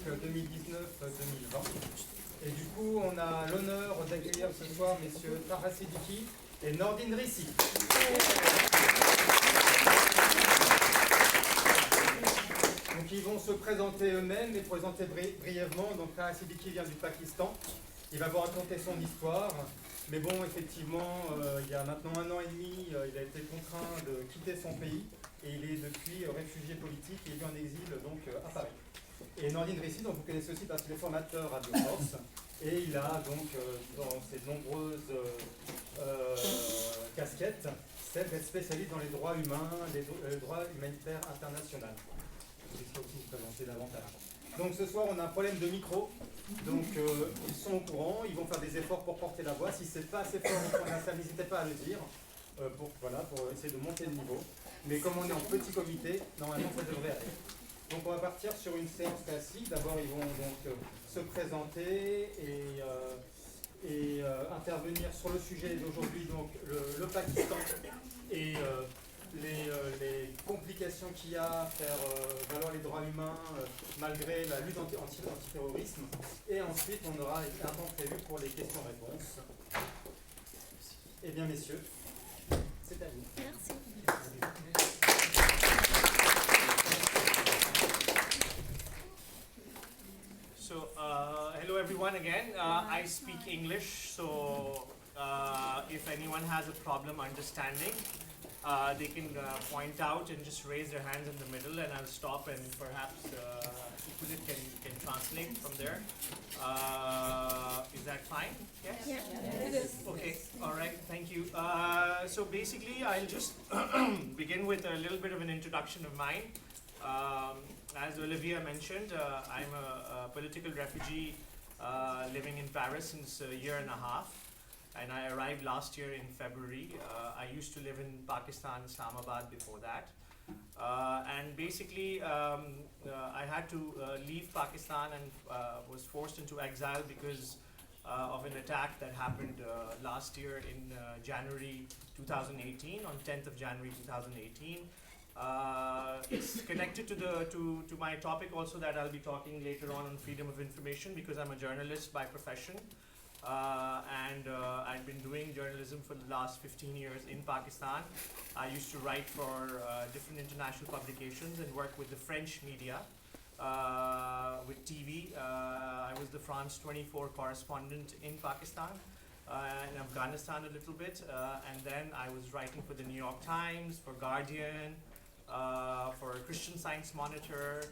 2019-2020. Et du coup, on a l'honneur d'accueillir ce soir messieurs Taha Siddiqui et Nordine Rissi. Donc ils vont se présenter eux-mêmes et présenter brièvement. Donc Taha Siddiqui vient du Pakistan. Il va vous raconter son histoire. Mais bon, effectivement, il y a maintenant 1 an et demi, il a été contraint de quitter son pays et il est depuis réfugié politique et il vit en exil donc à Paris. Et Nordine Rissi, donc vous connaissez aussi parce qu'il est formateur à Bioforce et il a donc dans ses nombreuses casquettes, d'être spécialiste dans les droits humains, les droits humanitaires internationaux. Je vais aussi vous présenter davantage. Donc ce soir on a un problème de micro, donc ils sont au courant, ils vont faire des efforts pour porter la voix. Si c'est pas assez fort pour l'instant, n'hésitez pas à le dire, pour essayer de monter le niveau. Mais comme on est en petit comité, normalement ça devrait aller. Donc on va partir sur une séance classique. D'abord ils vont donc se présenter et intervenir sur le sujet d'aujourd'hui, donc le Pakistan et les complications qu'il y a à faire valoir les droits humains malgré la lutte antiterrorisme. Et ensuite, on aura un temps prévu pour les questions-réponses. Eh bien, messieurs, c'est à vous. Merci. So, hello everyone again. I speak English, so if anyone has a problem understanding, they can point out and just raise their hands in the middle, and I'll stop and perhaps Ikulit can translate from there. Is that fine? Yes? Yeah, it is. Okay, all right, thank you. So basically, I'll just begin with a little bit of an introduction of mine. As Olivia mentioned, I'm a political refugee living in Paris since a year and a half. And I arrived last year in February. I used to live in Pakistan, Islamabad before that. And basically, I had to leave Pakistan and was forced into exile because of an attack that happened last year in January 2018, on 10th of January 2018. It's connected to my topic also that I'll be talking later on freedom of information, because I'm a journalist by profession. And I've been doing journalism for the last 15 years in Pakistan. I used to write for different international publications and work with the French media, with TV. I was the France 24 correspondent in Pakistan, in Afghanistan a little bit, and then I was writing for the New York Times, for Guardian, for Christian Science Monitor,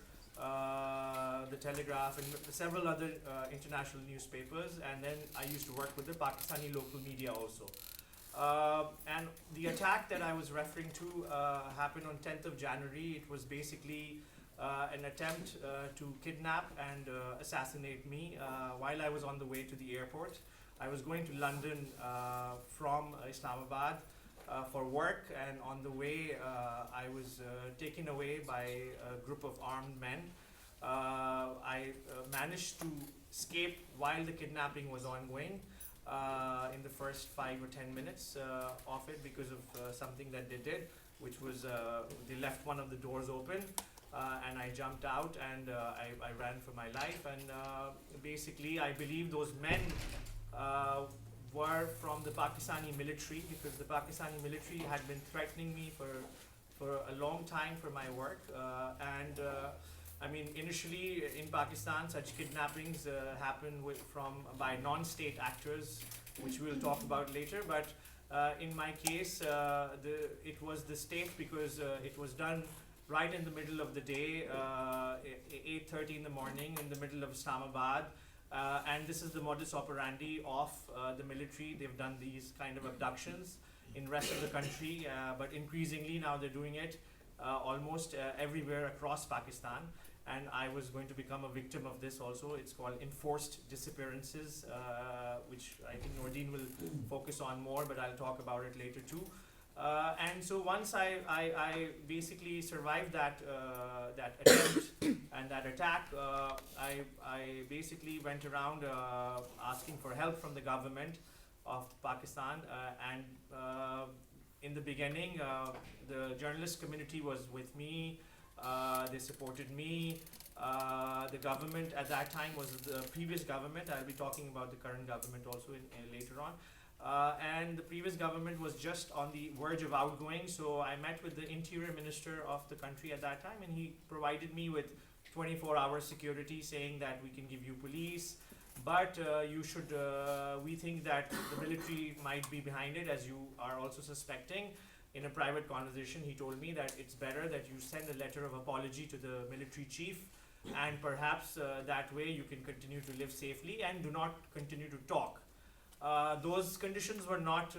the Telegraph, and several other international newspapers. And then I used to work with the Pakistani local media also. And the attack that I was referring to happened on 10th of January. It was basically an attempt to kidnap and assassinate me while I was on the way to the airport. I was going to London from Islamabad for work, and on the way I was taken away by a group of armed men. I managed to escape while the kidnapping was ongoing in the first 5 or 10 minutes of it, because of something that they did, which was they left one of the doors open, and I jumped out and I ran for my life. And basically I believe those men were from the Pakistani military, because the Pakistani military had been threatening me for a long time for my work. I mean, initially in Pakistan, such kidnappings happen by non-state actors, which we'll talk about later. But in my case, it was the state, because it was done right in the middle of the day, 8:30 in the morning, in the middle of Islamabad. And this is the modus operandi of the military. They've done these kind of abductions in the rest of the country, but increasingly now they're doing it almost everywhere across Pakistan. And I was going to become a victim of this also. It's called enforced disappearances, which I think Nordine will focus on more, but I'll talk about it later too. And so once I basically survived that attempt and that attack, I basically went around asking for help from the government of Pakistan. And in the beginning, the journalist community was with me. They supported me. The government at that time was the previous government. I'll be talking about the current government also later on. And the previous government was just on the verge of outgoing, so I met with the interior minister of the country at that time, and he provided me with 24-hour security, saying that we can give you police, but you should, we think that the military might be behind it, as you are also suspecting. In a private conversation, he told me that it's better that you send a letter of apology to the military chief, and perhaps that way you can continue to live safely and do not continue to talk. Those conditions were not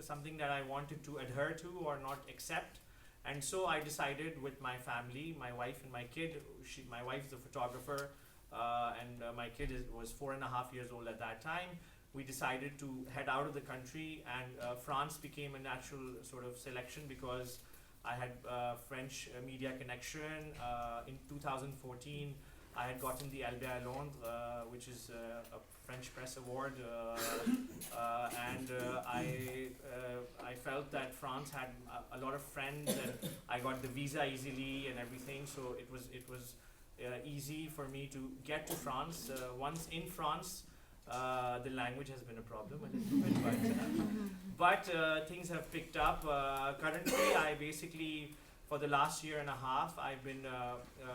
something that I wanted to adhere to or not accept, and so I decided with my family, my wife and my kid. My wife is a photographer, and my kid was 4.5 years old at that time. We decided to head out of the country, and France became a natural sort of selection because I had French media connection. In 2014, I had gotten the Albert Londres, which is a French press award, and I felt that France had a lot of friends, and I got the visa easily and everything, so it was easy for me to get to France. Once in France, the language has been a problem a little bit, but things have picked up. Currently, I basically, for the last year and a half, I've been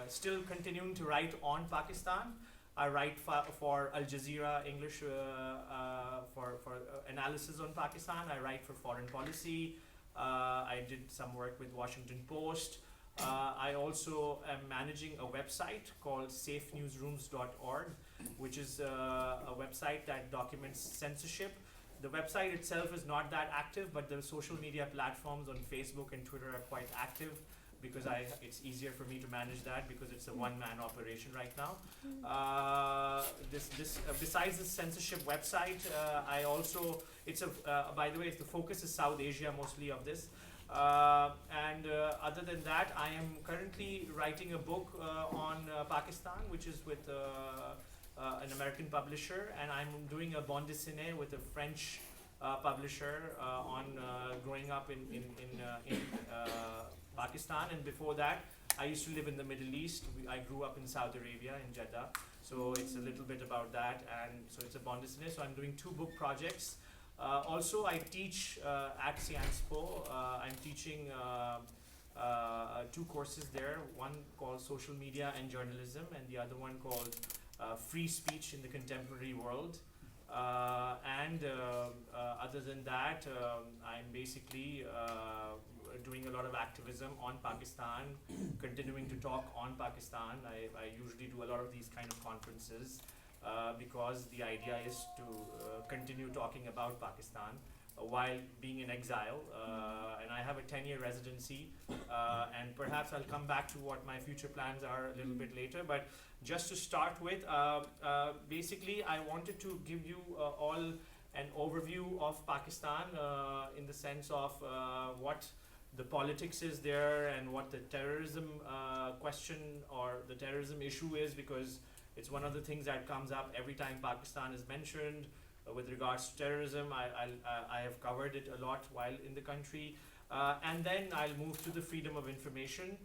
still continuing to write on Pakistan. I write for Al Jazeera English for analysis on Pakistan. I write for Foreign Policy. I did some work with Washington Post. I also am managing a website called safenewsrooms.org, which is a website that documents censorship. The website itself is not that active, but the social media platforms on Facebook and Twitter are quite active, because it's easier for me to manage that because it's a one-man operation right now. Besides the censorship website, I also, by the way, the focus is South Asia mostly of this. And other than that, I am currently writing a book on Pakistan, which is with an American publisher, and I'm doing a bande dessinée with a French publisher on growing up in Pakistan. And before that, I used to live in the Middle East. I grew up in Saudi Arabia, in Jeddah. So it's a little bit about that, and so it's a bande dessinée. So I'm doing 2 book projects. Also, I teach at Sciences Po. I'm teaching 2 courses there, one called Social Media and Journalism, and the other one called Free Speech in the Contemporary World. Other than that, I'm basically doing a lot of activism on Pakistan, continuing to talk on Pakistan. I usually do a lot of these kind of conferences because the idea is to continue talking about Pakistan while being in exile. And I have a 10-year residency, and perhaps I'll come back to what my future plans are a little bit later. But just to start with, basically I wanted to give you all an overview of Pakistan in the sense of what the politics is there and what the terrorism question or the terrorism issue is, because it's one of the things that comes up every time Pakistan is mentioned with regards to terrorism. I have covered it a lot while in the country. And then I'll move to the freedom of information,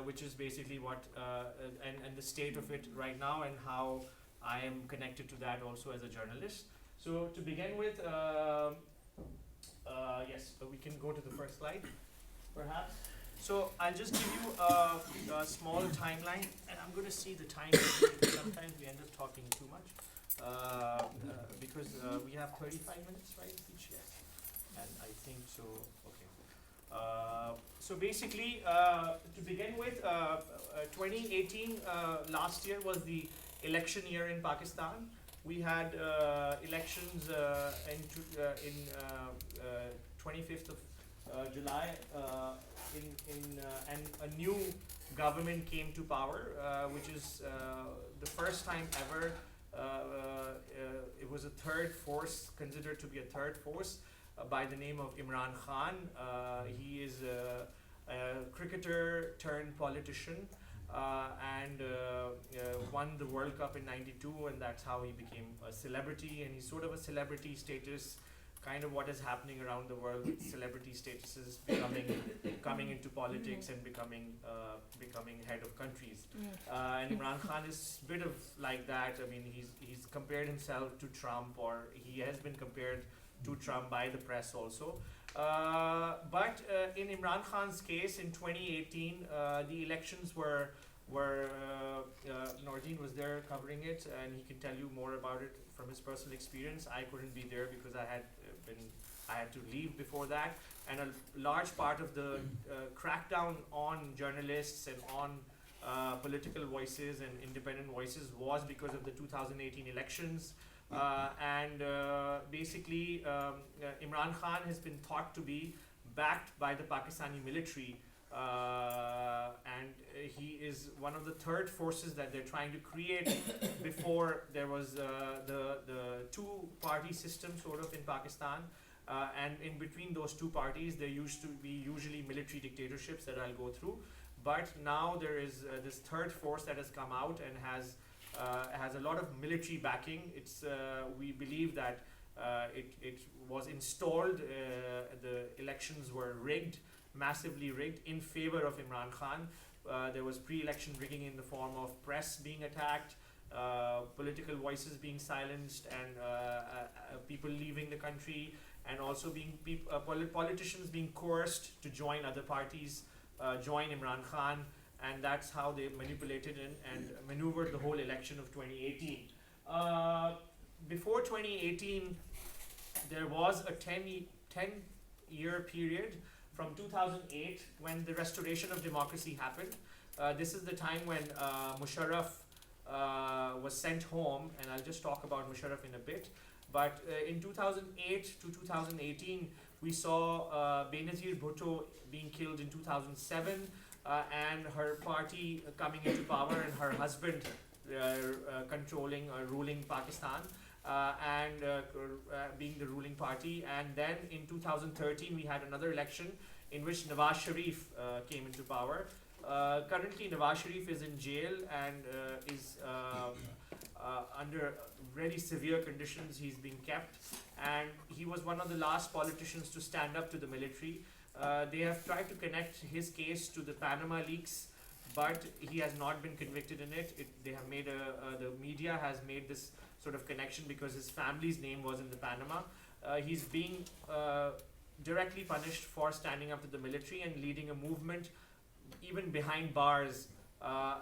which is basically what, and the state of it right now, and how I am connected to that also as a journalist. So to begin with, yes, we can go to the first slide, perhaps. So I'll just give you a small timeline, and I'm going to see the time. Sometimes we end up talking too much because we have 35 minutes, right? Each, yes. And I think so. Okay. So basically, to begin with, 2018 last year was the election year in Pakistan. We had elections in 25th of July, and a new government came to power, which is the first time ever. It was a third force, considered to be a third force, by the name of Imran Khan. He is a cricketer turned politician, and won the World Cup in '92, and that's how he became a celebrity. And he's sort of a celebrity status kind of what is happening around the world with celebrity statuses coming into politics and becoming head of countries. And Imran Khan is a bit of like that. I mean, he's compared himself to Trump, or he has been compared to Trump by the press also. But in Imran Khan's case, in 2018, the elections were Nordin was there covering it, and he can tell you more about it from his personal experience. I couldn't be there because I had to leave before that, and a large part of the crackdown on journalists and on political voices and independent voices was because of the 2018 elections. Basically, Imran Khan has been thought to be backed by the Pakistani military, and he is one of the third forces that they're trying to create. Before there was the two-party system sort of in Pakistan, and in between those two parties there used to be usually military dictatorships that I'll go through. But now there is this third force that has come out and has a lot of military backing. We believe that it was installed. The elections were rigged, massively rigged, in favor of Imran Khan. There was pre-election rigging in the form of press being attacked, political voices being silenced, and people leaving the country, and also politicians being coerced to join other parties, join Imran Khan. And that's how they manipulated and maneuvered the whole election of 2018. Before 2018, there was a 10-year period from 2008 when the restoration of democracy happened. This is the time when Musharraf was sent home, and I'll just talk about Musharraf in a bit. But in 2008 to 2018, we saw Benazir Bhutto being killed in 2007. And her party coming into power, and her husband controlling or ruling Pakistan, and being the ruling party. And then in 2013 we had another election in which Nawaz Sharif came into power. Currently Nawaz Sharif is in jail and is under very severe conditions. He's being kept, and he was one of the last politicians to stand up to the military. They have tried to connect his case to the Panama leaks, but he has not been convicted in it. They have made the media has made this sort of connection because his family's name was in the Panama. He's being directly punished for standing up to the military and leading a movement, even behind bars,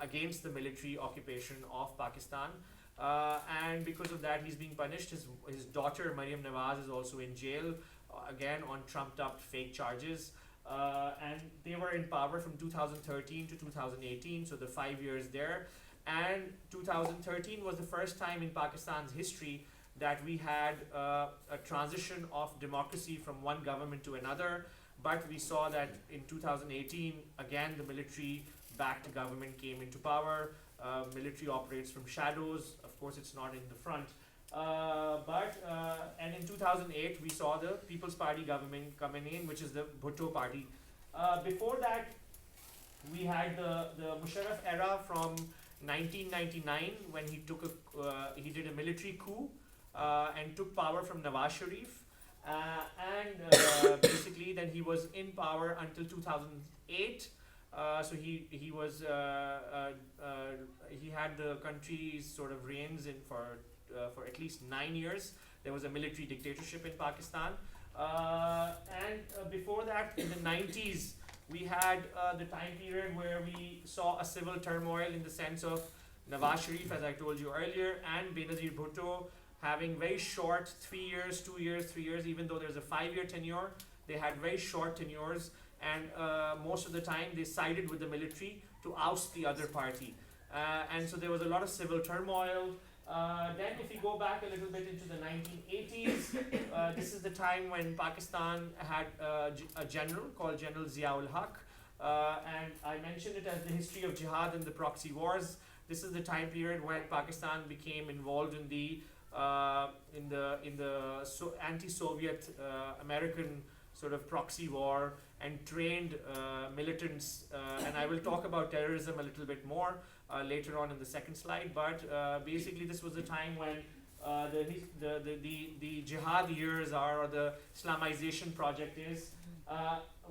against the military occupation of Pakistan. And because of that, he's being punished. His daughter, Maryam Nawaz, is also in jail, again on trumped up fake charges. And they were in power from 2013 to 2018, so the 5 years there. And 2013 was the first time in Pakistan's history that we had a transition of democracy from one government to another. But we saw that in 2018, again, the military-backed government came into power. Military operates from shadows. Of course, it's not in the front. And in 2008, we saw the People's Party government coming in, which is the Bhutto party. Before that, we had the Musharraf era from 1999, when he did a military coup and took power from Nawaz Sharif. Basically, then he was in power until 2008. So he had the country's sort of reins in for at least 9 years. There was a military dictatorship in Pakistan. Before that, in the 90s, we had the time period where we saw a civil turmoil in the sense of Nawaz Sharif, as I told you earlier, and Benazir Bhutto having very short 3 years, 2 years, 3 years, even though there's a 5-year tenure. They had very short tenures, and most of the time they sided with the military to oust the other party. And so there was a lot of civil turmoil. Then if you go back a little bit into the 1980s, this is the time when Pakistan had a general called General Zia-ul Haq. And I mentioned it as the history of jihad and the proxy wars. This is the time period when Pakistan became involved in the anti-Soviet American sort of proxy war and trained militants. And I will talk about terrorism a little bit more later on in the second slide. But basically, this was a time when the jihad years are, or the Islamization project is,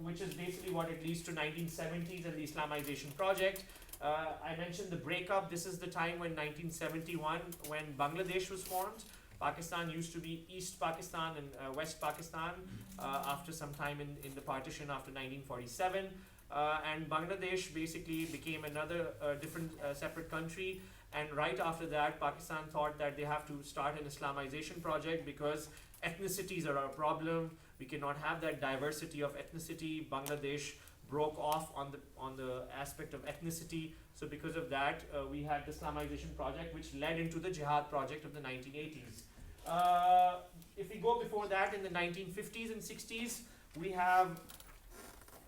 which is basically what it leads to 1970s and the Islamization project. I mentioned the breakup. This is the time when 1971, when Bangladesh was formed. Pakistan used to be East Pakistan and West Pakistan after some time in the partition after 1947. And Bangladesh basically became another different separate country. And right after that, Pakistan thought that they have to start an Islamization project because ethnicities are a problem. We cannot have that diversity of ethnicity. Bangladesh broke off on the aspect of ethnicity. So because of that, we had the Islamization project, which led into the Jihad project of the 1980s. If we go before that, in the 1950s and 60s, we have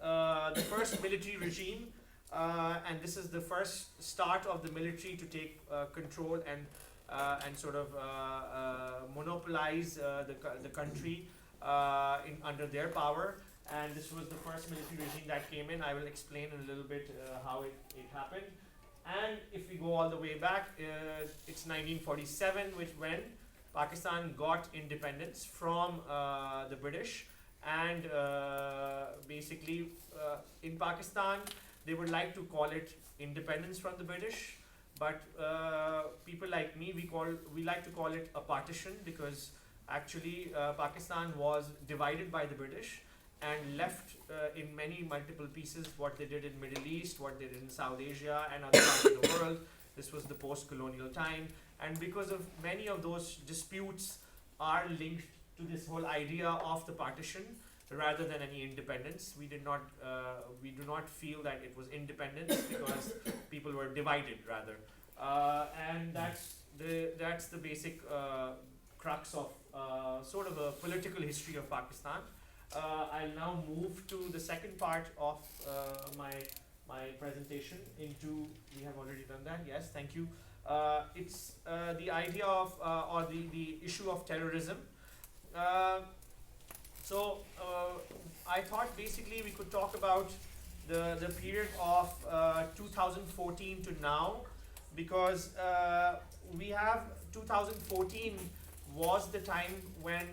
the first military regime, and this is the first start of the military to take control and sort of monopolize the country under their power. And this was the first military regime that came in. I will explain in a little bit how it happened. And if we go all the way back, it's 1947, when Pakistan got independence from the British. And basically, in Pakistan, they would like to call it independence from the British. But people like me, we like to call it a partition, because actually Pakistan was divided by the British and left in multiple pieces. What they did in Middle East, what they did in South Asia and other parts of the world. This was the post-colonial time, and because of many of those disputes are linked to this whole idea of the partition rather than any independence. We do not feel that it was independence because people were divided rather, and that's the basic crux of sort of a political history of Pakistan. I'll now move to the second part of my presentation into, we have already done that, yes, thank you. It's the idea of, or the issue of terrorism. So I thought basically we could talk about the period of 2014 to now, because we have 2014 was the time when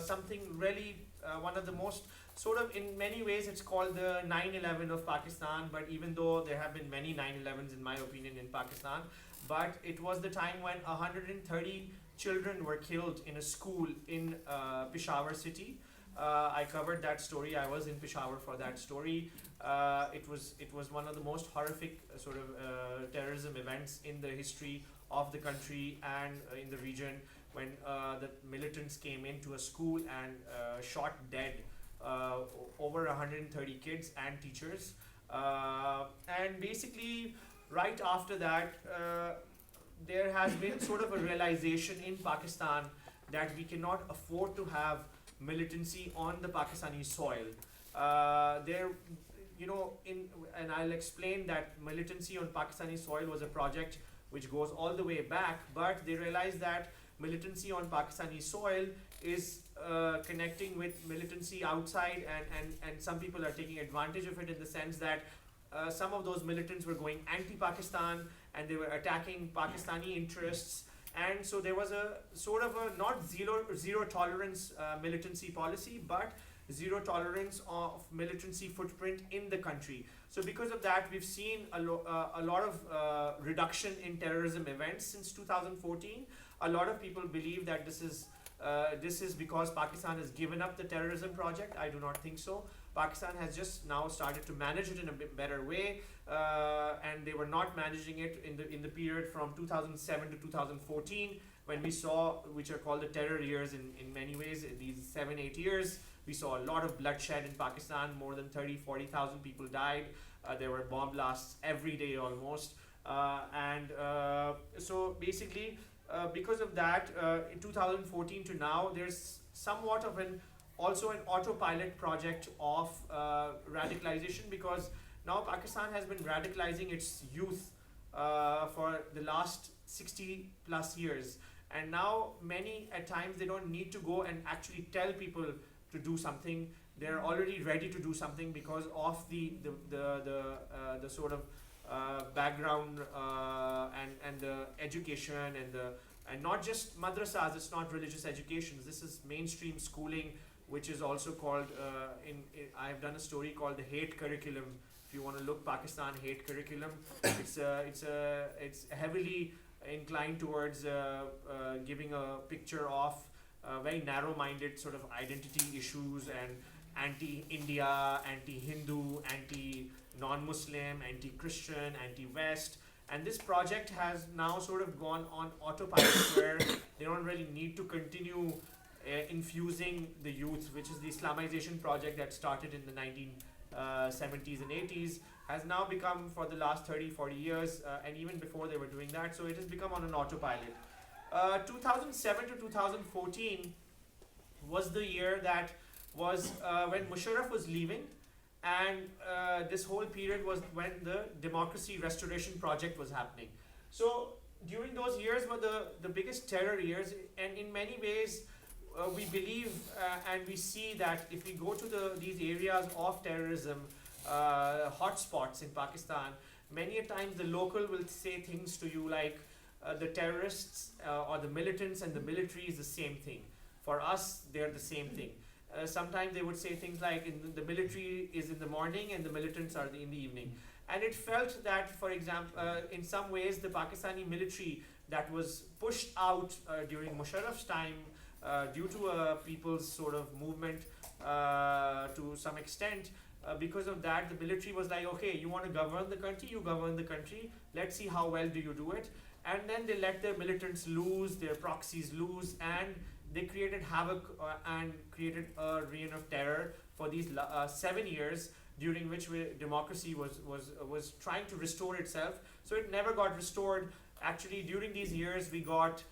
something really, one of the most, sort of in many ways it's called the 9/11 of Pakistan, but even though there have been many 9/11s in my opinion in Pakistan, but it was the time when 130 children were killed in a school in Peshawar city. I covered that story. I was in Peshawar for that story. It was one of the most horrific sort of terrorism events in the history of the country and in the region, when the militants came into a school and shot dead over 130 kids and teachers. And basically, right after that, there has been sort of a realization in Pakistan that we cannot afford to have militancy on the Pakistani soil. And I'll explain that militancy on Pakistani soil was a project which goes all the way back, but they realized that militancy on Pakistani soil is connecting with militancy outside, and some people are taking advantage of it in the sense that some of those militants were going anti-Pakistan and they were attacking Pakistani interests. And so there was a sort of a not zero tolerance militancy policy, but zero tolerance of militancy footprint in the country. So because of that, we've seen a lot of reduction in terrorism events since 2014. A lot of people believe that this is because Pakistan has given up the terrorism project. I do not think so. Pakistan has just now started to manage it in a bit better way, and they were not managing it in the period from 2007 to 2014, when we saw, which are called the terror years in many ways, these 7-8 years. We saw a lot of bloodshed in Pakistan. More than 30,000-40,000 people died. There were bomb blasts every day almost. So basically, because of that, in 2014 to now, there's somewhat of also an autopilot project of radicalization, because now Pakistan has been radicalizing its youth for the last 60 plus years. And now many at times they don't need to go and actually tell people to do something. They're already ready to do something because of the sort of background and the education and And not just madrasas, it's not religious education. This is mainstream schooling, which is also called, I've done a story called the hate curriculum. If you want to look Pakistan hate curriculum, it's heavily inclined towards giving a picture of very narrow-minded sort of identity issues and anti-India, anti-Hindu, anti-non-Muslim, anti-Christian, anti-West. And this project has now sort of gone on autopilot where they don't really need to continue infusing the youth, which is the Islamization project that started in the 1970s and 80s, has now become for the last 30, 40 years, and even before they were doing that, so it has become on an autopilot. 2007 to 2014 was the year that was when Musharraf was leaving, and this whole period was when the Democracy Restoration Project was happening. So during those years were the biggest terror years, and in many ways we believe and we see that if we go to these areas of terrorism, hotspots in Pakistan, many a times the local will say things to you like the terrorists or the militants and the military is the same thing. For us, they're the same thing. Sometimes they would say things like the military is in the morning and the militants are in the evening. And it felt that, for example, in some ways the Pakistani military that was pushed out during Musharraf's time due to people's sort of movement to some extent, because of that, the military was like, okay, you want to govern the country, you govern the country, let's see how well do you do it. And then they let their militants loose, their proxies loose, and they created havoc and created a reign of terror for these 7 years, during which democracy was trying to restore itself. So it never got restored. Actually, during these years, we got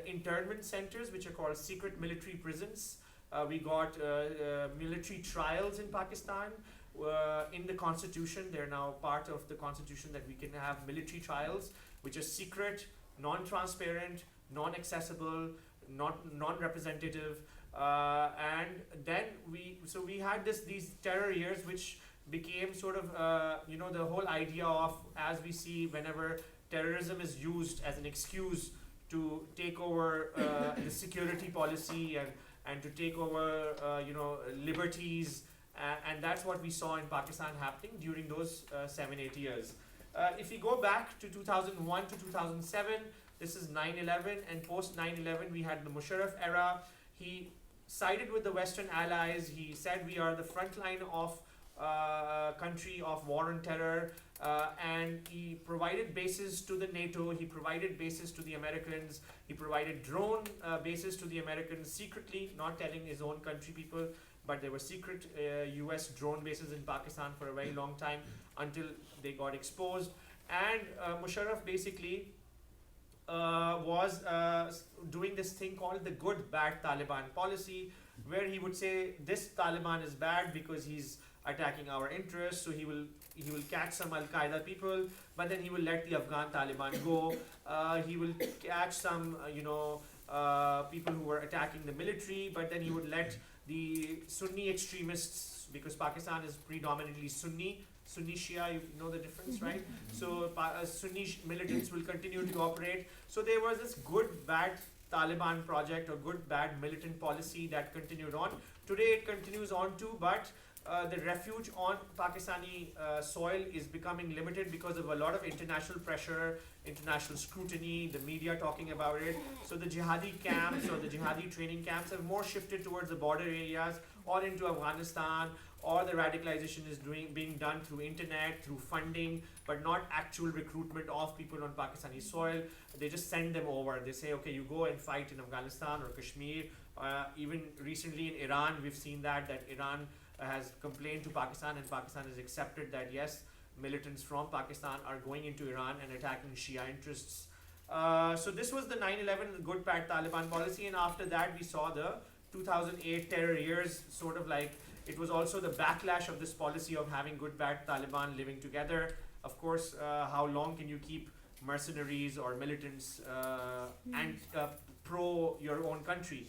internment centers, which are called secret military prisons. We got military trials in Pakistan. In the constitution, they're now part of the constitution that we can have military trials, which are secret, non-transparent, non-accessible, non-representative, and then we had these terror years, which became sort of the whole idea of, as we see whenever terrorism is used as an excuse to take over the security policy and to take over liberties, and that's what we saw in Pakistan happening during those 7-8 years. If we go back to 2001 to 2007, this is 9/11, and post 9/11 we had the Musharraf era. He sided with the Western allies. He said we are the front line of country of war on terror, and he provided bases to the NATO. He provided bases to the Americans. He provided drone bases to the Americans secretly, not telling his own country people, but there were secret US drone bases in Pakistan for a very long time until they got exposed. And Musharraf basically was doing this thing called the good bad Taliban policy, where he would say this Taliban is bad because he's attacking our interests, so he will catch some Al-Qaeda people, but then he will let the Afghan Taliban go. He will catch some people who were attacking the military, but then he would let the Sunni extremists, because Pakistan is predominantly Sunni Shia, you know the difference, right? So Sunni militants will continue to operate. So there was this good bad Taliban project or good bad militant policy that continued on. Today it continues on too, but the refuge on Pakistani soil is becoming limited because of a lot of international pressure, international scrutiny, the media talking about it. So the jihadi camps or the jihadi training camps have more shifted towards the border areas or into Afghanistan, or the radicalization is being done through internet, through funding, but not actual recruitment of people on Pakistani soil. They just send them over. They say, okay, you go and fight in Afghanistan or Kashmir. Even recently in Iran, we've seen that Iran has complained to Pakistan, and Pakistan has accepted that yes, militants from Pakistan are going into Iran and attacking Shia interests. So this was the 9/11, the good bad Taliban policy, and after that we saw the 2008 terror years, sort of like it was also the backlash of this policy of having good bad Taliban living together. Of course, how long can you keep mercenaries or militants and pro your own country?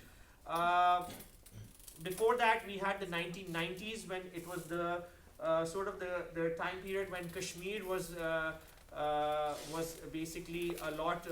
Before that, we had the 1990s when it was the sort of the time period when Kashmir was was basically a lot.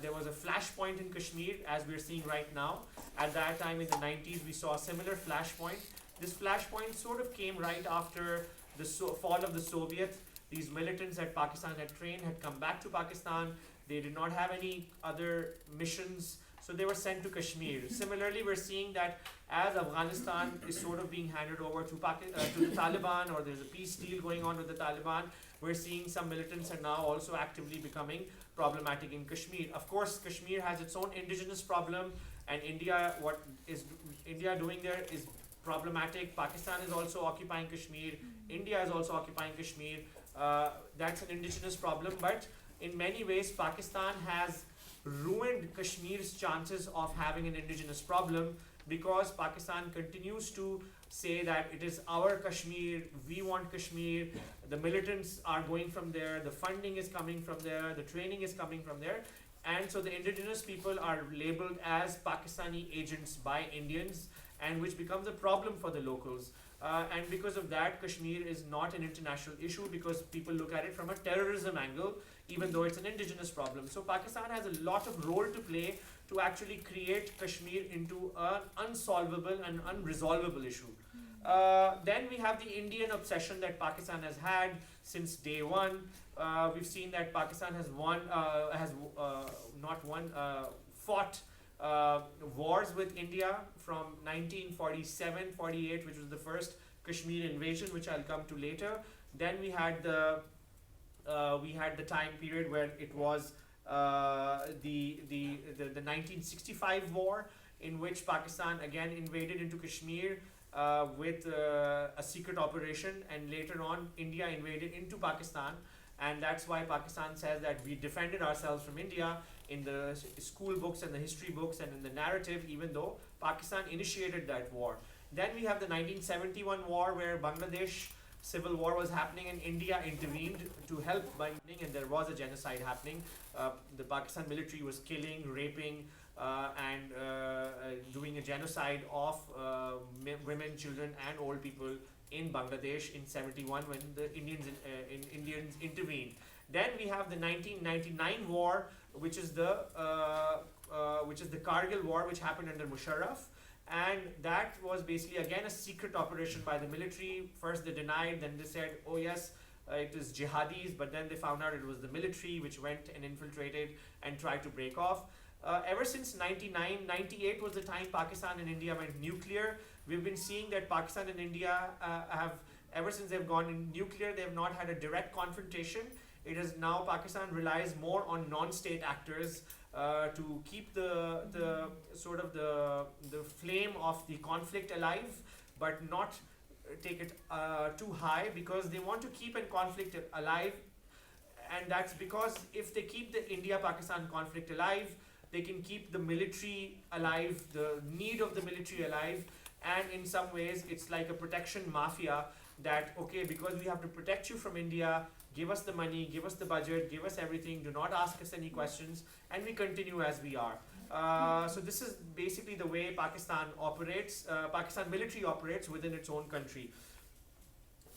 There was a flashpoint in Kashmir, as we're seeing right now. At that time in the 90s, we saw a similar flashpoint. This flashpoint sort of came right after the fall of the Soviet. These militants that Pakistan had trained had come back to Pakistan. They did not have any other missions, so they were sent to Kashmir. Similarly, we're seeing that as Afghanistan is sort of being handed over to the Taliban, or there's a peace deal going on with the Taliban, we're seeing some militants are now also actively becoming problematic in Kashmir. Of course, Kashmir has its own indigenous problem, and India, what is India doing there is problematic. Pakistan is also occupying Kashmir. India is also occupying Kashmir. That's an indigenous problem, but in many ways, Pakistan has ruined Kashmir's chances of having an indigenous problem, because Pakistan continues to say that it is our Kashmir, we want Kashmir, the militants are going from there, the funding is coming from there, the training is coming from there, and so the indigenous people are labeled as Pakistani agents by Indians, and which becomes a problem for the locals. And because of that, Kashmir is not an international issue, because people look at it from a terrorism angle, even though it's an indigenous problem. So Pakistan has a lot of role to play to actually create Kashmir into an unsolvable and unresolvable issue. Then we have the Indian obsession that Pakistan has had since day one. We've seen that Pakistan has fought wars with India from 1947-48, which was the first Kashmir invasion, which I'll come to later. Then we had the time period where it was the 1965 war, in which Pakistan again invaded into Kashmir with a secret operation, and later on India invaded into Pakistan, and that's why Pakistan says that we defended ourselves from India in the school books and the history books and in the narrative, even though Pakistan initiated that war. Then we have the 1971 war, where Bangladesh civil war was happening and India intervened to help Bangladesh, and there was a genocide happening. The Pakistan military was killing, raping, and doing a genocide of women, children, and old people in Bangladesh in 71 when the Indians intervened. Then we have the 1999 war, which is the Kargil war, which happened under Musharraf. And that was basically again a secret operation by the military. First they denied, then they said, oh yes, it is jihadis, but then they found out it was the military which went and infiltrated and tried to break off. Ever since 98 was the time Pakistan and India went nuclear. We've been seeing that Pakistan and India ever since they've gone in nuclear, they have not had a direct confrontation. It is now Pakistan relies more on non-state actors to keep the flame of the conflict alive, but not take it too high, because they want to keep a conflict alive. And that's because if they keep the India-Pakistan conflict alive, they can keep the military alive, the need of the military alive, and in some ways it's like a protection mafia that, okay, because we have to protect you from India, give us the money, give us the budget, give us everything, do not ask us any questions, and we continue as we are. So this is basically the way Pakistan operates, Pakistan military operates within its own country.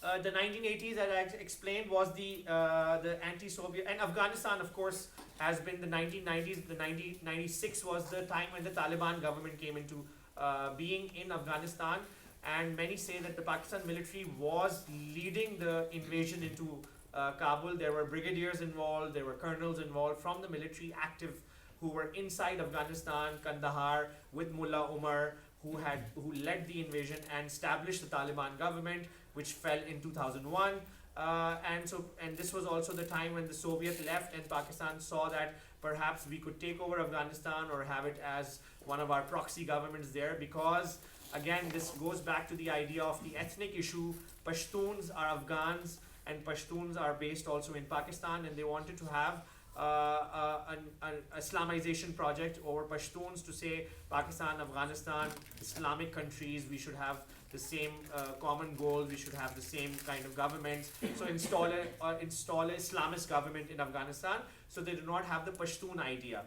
The 1980s, as I explained, was the anti-Soviet, and Afghanistan, of course, has been the 1990s. The 1996 was the time when the Taliban government came into being in Afghanistan, and many say that the Pakistan military was leading the invasion into Kabul. There were brigadiers involved, there were colonels involved from the military active who were inside Afghanistan, Kandahar, with Mullah Umar, who led the invasion and established the Taliban government, which fell in 2001. And this was also the time when the Soviet left and Pakistan saw that perhaps we could take over Afghanistan or have it as one of our proxy governments there, because again this goes back to the idea of the ethnic issue. Pashtuns are Afghans and Pashtuns are based also in Pakistan, and they wanted to have an Islamization project over Pashtuns to say Pakistan, Afghanistan, Islamic countries, we should have the same common goals, we should have the same kind of governments. So install a Islamist government in Afghanistan, so they do not have the Pashtun idea.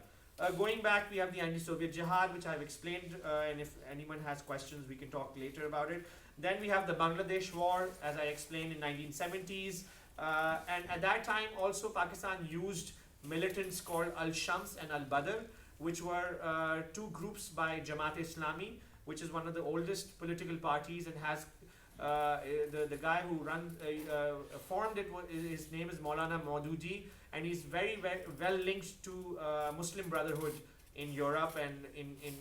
Going back, we have the anti-Soviet jihad, which I've explained, and if anyone has questions, we can talk later about it. Then we have the Bangladesh war, as I explained, in 1970s. And at that time also Pakistan used militants called Al-Shams and Al-Badr, which were two groups by Jamaat-e-Islami, which is one of the oldest political parties and has the guy who formed it, his name is Maulana Maududi, and he's very well linked to Muslim Brotherhood in Europe and in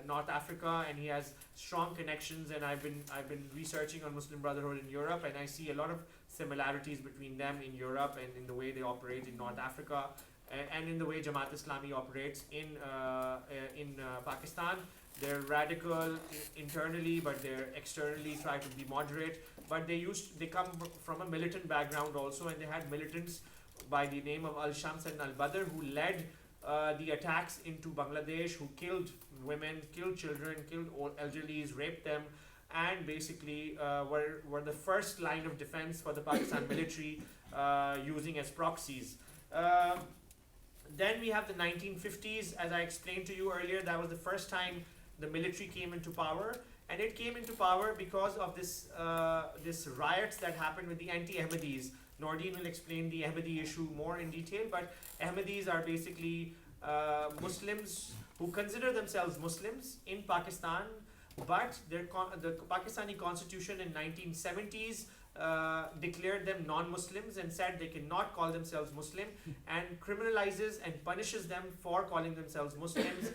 North Africa, and he has strong connections. And I've been researching on Muslim Brotherhood in Europe, and I see a lot of similarities between them in Europe and in the way they operate in North Africa, and in the way Jamaat Islami operates in Pakistan. They're radical internally, but they're externally try to be moderate. But they come from a militant background also, and they had militants by the name of Al-Shams and Al-Badr who led the attacks into Bangladesh, who killed women, killed children, killed elderlies, raped them, and basically were the first line of defense for the Pakistan military, using as proxies. Then we have the 1950s. As I explained to you earlier, that was the first time the military came into power, and it came into power because of this riots that happened with the anti-Ahmadis. Nordin will explain the Ahmadi issue more in detail, but Ahmadis are basically Muslims who consider themselves Muslims in Pakistan, but the Pakistani constitution in 1970s declared them non-Muslims and said they cannot call themselves Muslim, and criminalizes and punishes them for calling themselves Muslims.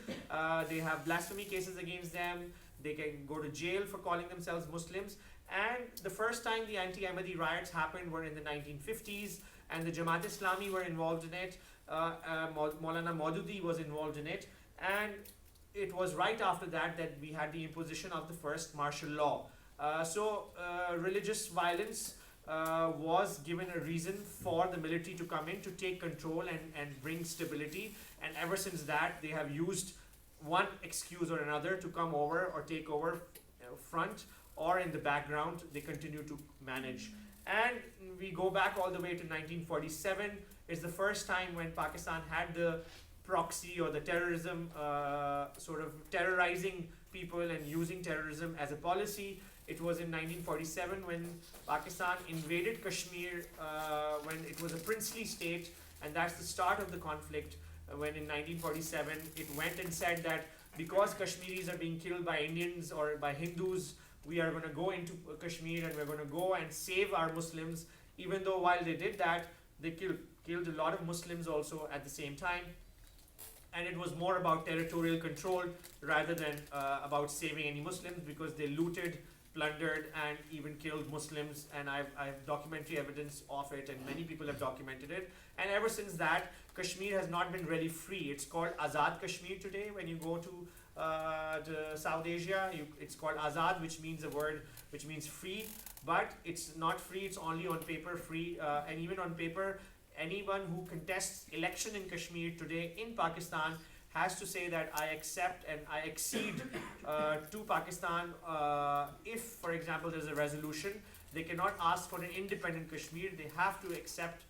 They have blasphemy cases against them. They can go to jail for calling themselves Muslims. And the first time the anti-Ahmadi riots happened were in the 1950s, and the Jamaat Islami were involved in it. Maulana Maududi was involved in it, and it was right after that that we had the imposition of the first martial law. So religious violence was given a reason for the military to come in to take control and bring stability, and ever since that they have used one excuse or another to come over or take over front or in the background. They continue to manage. And we go back all the way to 1947. It's the first time when Pakistan had the proxy or the terrorism, sort of terrorizing people and using terrorism as a policy. It was in 1947 when Pakistan invaded Kashmir, when it was a princely state, and that's the start of the conflict. When in 1947 it went and said that because Kashmiris are being killed by Indians or by Hindus, we are going to go into Kashmir and we're going to go and save our Muslims, even though while they did that, they killed a lot of Muslims also at the same time. And it was more about territorial control rather than about saving any Muslims, because they looted, plundered, and even killed Muslims. And I have documentary evidence of it, and many people have documented it. And ever since that, Kashmir has not been really free. It's called Azad Kashmir today. When you go to South Asia, it's called Azad, which means a word which means free, but it's not free. It's only on paper free, and even on paper, anyone who contests election in Kashmir today in Pakistan has to say that I accept and I accede to Pakistan. If, for example, there's a resolution, they cannot ask for an independent Kashmir. They have to accept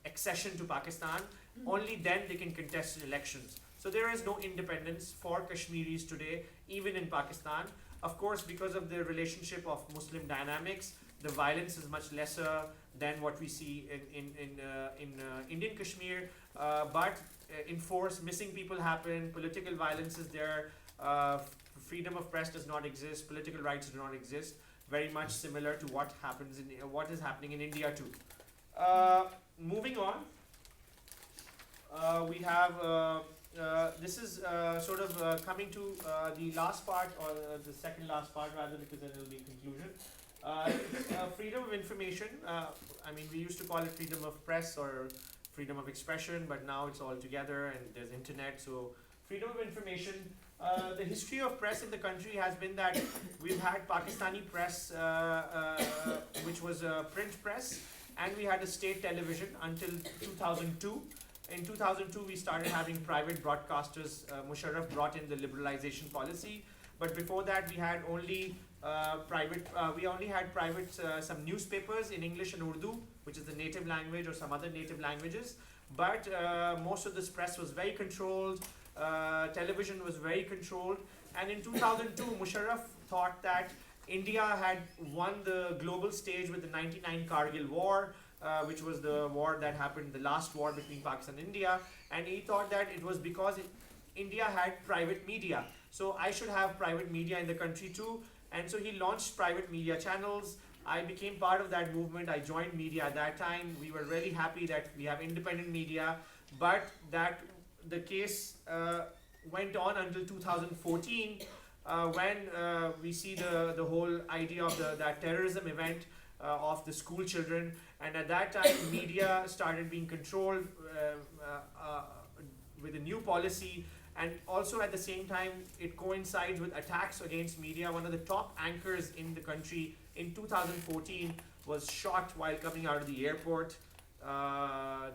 accession to Pakistan. Only then they can contest elections. So there is no independence for Kashmiris today, even in Pakistan. Of course, because of the relationship of Muslim dynamics, the violence is much lesser than what we see in Indian Kashmir. But in force, missing people happen, political violence is there, freedom of press does not exist, political rights do not exist. Very much similar to what is happening in India too. Moving on, we have this is sort of coming to the last part, or the second last part rather, because then it will be conclusion. Freedom of information. I mean, we used to call it freedom of press or freedom of expression, but now it's all together and there's internet. So freedom of information. The history of press in the country has been that we've had Pakistani press, which was a print press, and we had a state television until 2002. In 2002, we started having private broadcasters. Musharraf brought in the liberalization policy, but before that, we had only private some newspapers in English and Urdu, which is the native language, or some other native languages. But most of this press was very controlled. Television was very controlled. And in 2002, Musharraf thought that India had won the global stage with the 99 Kargil War. which was the war that happened, the last war between Pakistan and India, and he thought that it was because India had private media, so I should have private media in the country too, and so he launched private media channels. I became part of that movement. I joined media at that time. We were really happy that we have independent media, but that the case went on until 2014, when we see the whole idea of that terrorism event of the school children, and at that time media started being controlled with a new policy, and also at the same time it coincides with attacks against media. One of the top anchors in the country in 2014 was shot while coming out of the airport.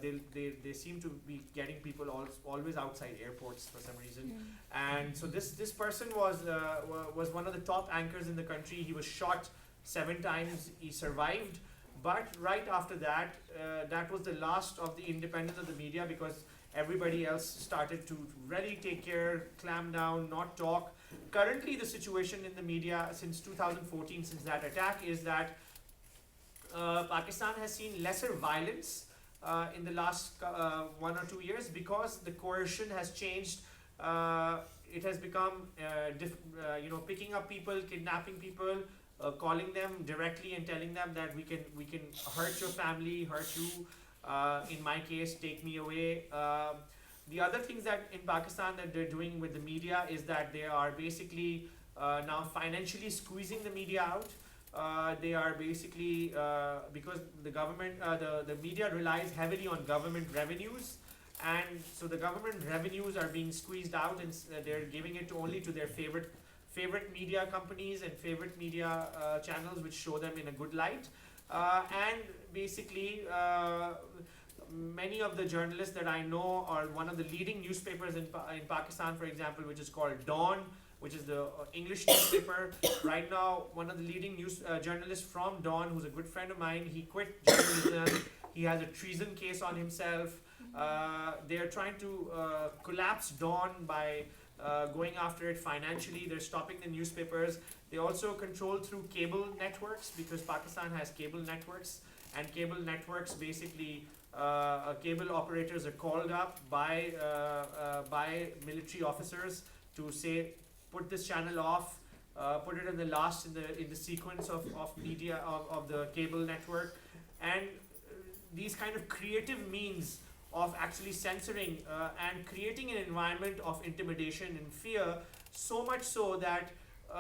They seem to be getting people always outside airports for some reason, and so this person was one of the top anchors in the country. He was shot 7 times. He survived, but right after that, that was the last of the independence of the media, because everybody else started to really take care, clamp down, not talk. Currently, the situation in the media since 2014, since that attack, is that Pakistan has seen lesser violence in the last 1 or 2 years, because the coercion has changed. It has become, picking up people, kidnapping people, calling them directly and telling them that we can hurt your family, hurt you. In my case, take me away. The other things that in Pakistan that they're doing with the media is that they are basically now financially squeezing the media out. They are basically, because the government, the media relies heavily on government revenues, and so the government revenues are being squeezed out, and they're giving it only to their favorite media companies and favorite media channels, which show them in a good light. And basically, many of the journalists that I know are one of the leading newspapers in Pakistan, for example, which is called Dawn, which is the English newspaper. Right now, one of the leading journalists from Dawn, who's a good friend of mine, he quit journalism. He has a treason case on himself. They are trying to collapse Dawn by going after it financially. They're stopping the newspapers. They also control through cable networks, because Pakistan has cable networks, and cable networks basically, cable operators are called up by military officers to say, put this channel off, put it in the last in the sequence of media of the cable network, and these kind of creative means of actually censoring and creating an environment of intimidation and fear, so much so that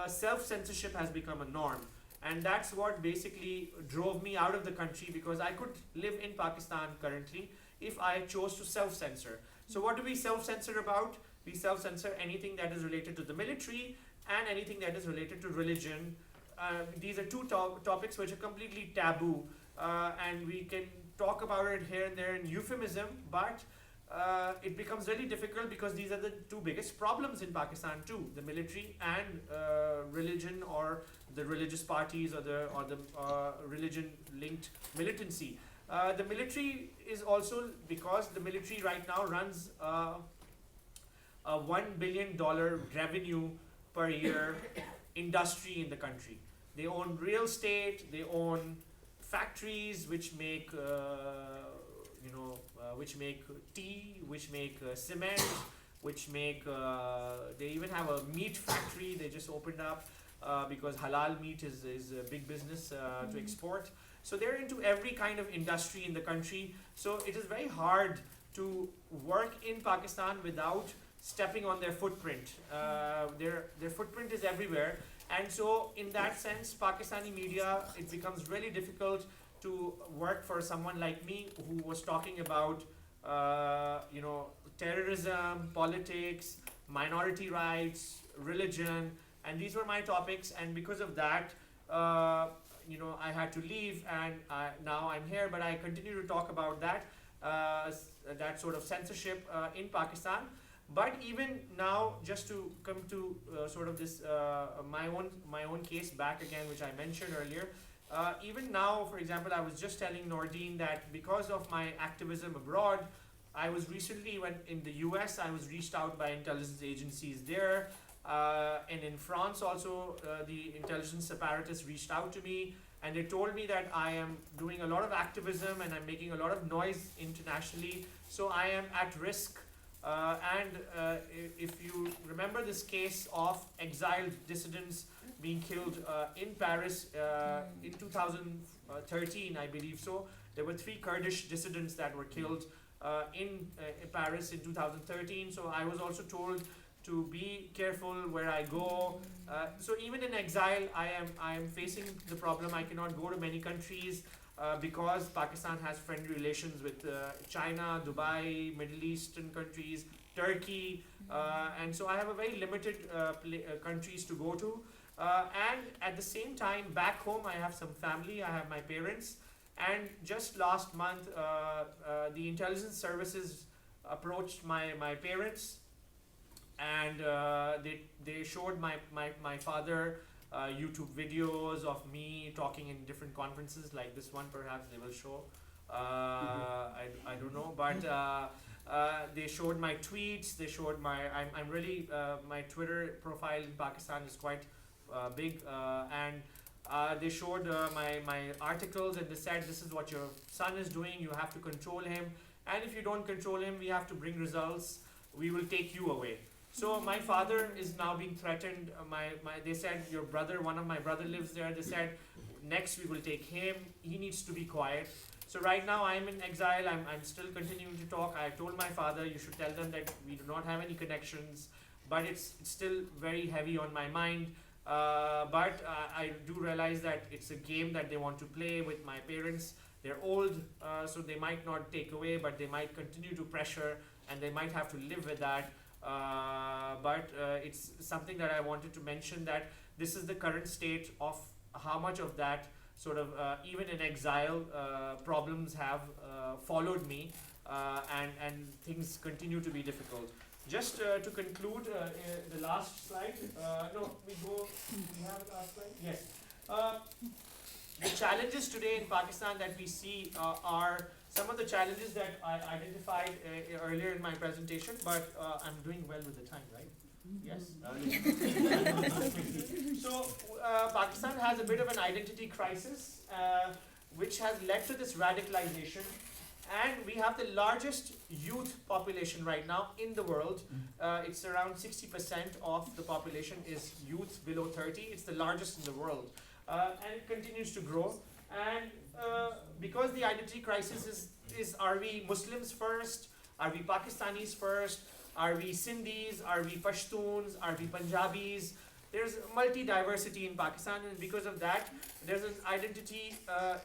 self-censorship has become a norm. And that's what basically drove me out of the country, because I could live in Pakistan currently if I chose to self-censor. So what do we self-censor about? We self-censor anything that is related to the military and anything that is related to religion. These are two topics which are completely taboo, and we can talk about it here and there in euphemism, but it becomes really difficult, because these are the two biggest problems in Pakistan too: the military and religion, or the religious parties, or the religion-linked militancy. The military is also, because the military right now runs a $1 billion revenue per year industry in the country. They own real estate, they own factories which make which make tea, which make cement, which make they even have a meat factory they just opened up, because halal meat is a big business to export. So they're into every kind of industry in the country. So it is very hard to work in Pakistan without stepping on their footprint. Their footprint is everywhere. And so in that sense, Pakistani media, it becomes really difficult to work for someone like me, who was talking about terrorism, politics, minority rights, religion, and these were my topics. And because of that, I had to leave, and now I'm here, but I continue to talk about that sort of censorship in Pakistan. But even now, just to come to sort of this my own case back again, which I mentioned earlier. Even now, for example, I was just telling Nordine that because of my activism abroad, I was recently, when in the US, I was reached out by intelligence agencies there, and in France also, the intelligence apparatus reached out to me. and they told me that I am doing a lot of activism and I'm making a lot of noise internationally, so I am at risk. If you remember this case of exiled dissidents being killed in Paris in 2013, I believe so. There were 3 Kurdish dissidents that were killed in Paris in 2013. So I was also told to be careful where I go. So even in exile, I am facing the problem. I cannot go to many countries because Pakistan has friendly relations with China, Dubai, Middle Eastern countries, Turkey, and so I have a very limited countries to go to. And at the same time, back home, I have some family. I have my parents. And just last month, the intelligence services approached my parents, and they showed my father YouTube videos of me talking in different conferences, like this one perhaps they will show. I don't know, but they showed my tweets. They showed I'm really my Twitter profile in Pakistan is quite big, and they showed my articles, and they said, this is what your son is doing, you have to control him, and if you don't control him, we have to bring results, we will take you away. So my father is now being threatened. They said, your brother, one of my brother lives there, they said, next we will take him, he needs to be quiet. So right now I'm in exile, I'm still continuing to talk. I told my father, you should tell them that we do not have any connections, but it's still very heavy on my mind. But I do realize that it's a game that they want to play with my parents. They're old, so they might not take away, but they might continue to pressure, and they might have to live with that. But it's something that I wanted to mention, that this is the current state of how much of that sort of, even in exile, problems have followed me, and things continue to be difficult. Just to conclude, the last slide. No, we have the last slide? Yes. The challenges today in Pakistan that we see are some of the challenges that I identified earlier in my presentation, but I'm doing well with the time, right? Yes. So Pakistan has a bit of an identity crisis, which has led to this radicalization. And we have the largest youth population right now in the world. It's around 60% of the population is youth below 30. It's the largest in the world. And it continues to grow. And because the identity crisis is are we Muslims first? Are we Pakistanis first? Are we Sindhis? Are we Pashtuns? Are we Punjabis? There's multi-diversity in Pakistan, and because of that, there's an identity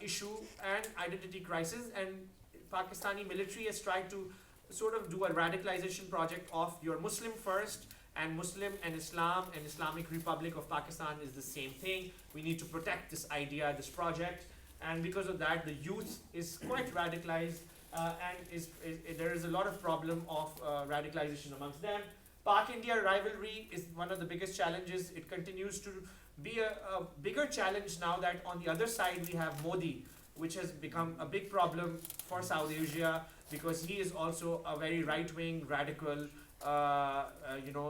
issue and identity crisis. And Pakistani military has tried to sort of do a radicalization project of you're Muslim first, and Muslim and Islam and Islamic Republic of Pakistan is the same thing. We need to protect this idea, this project, and because of that, the youth is quite radicalized, and there is a lot of problem of radicalization amongst them. Pak-India rivalry is one of the biggest challenges. It continues to be a bigger challenge now that on the other side we have Modi, which has become a big problem for South Asia, because he is also a very right-wing, radical,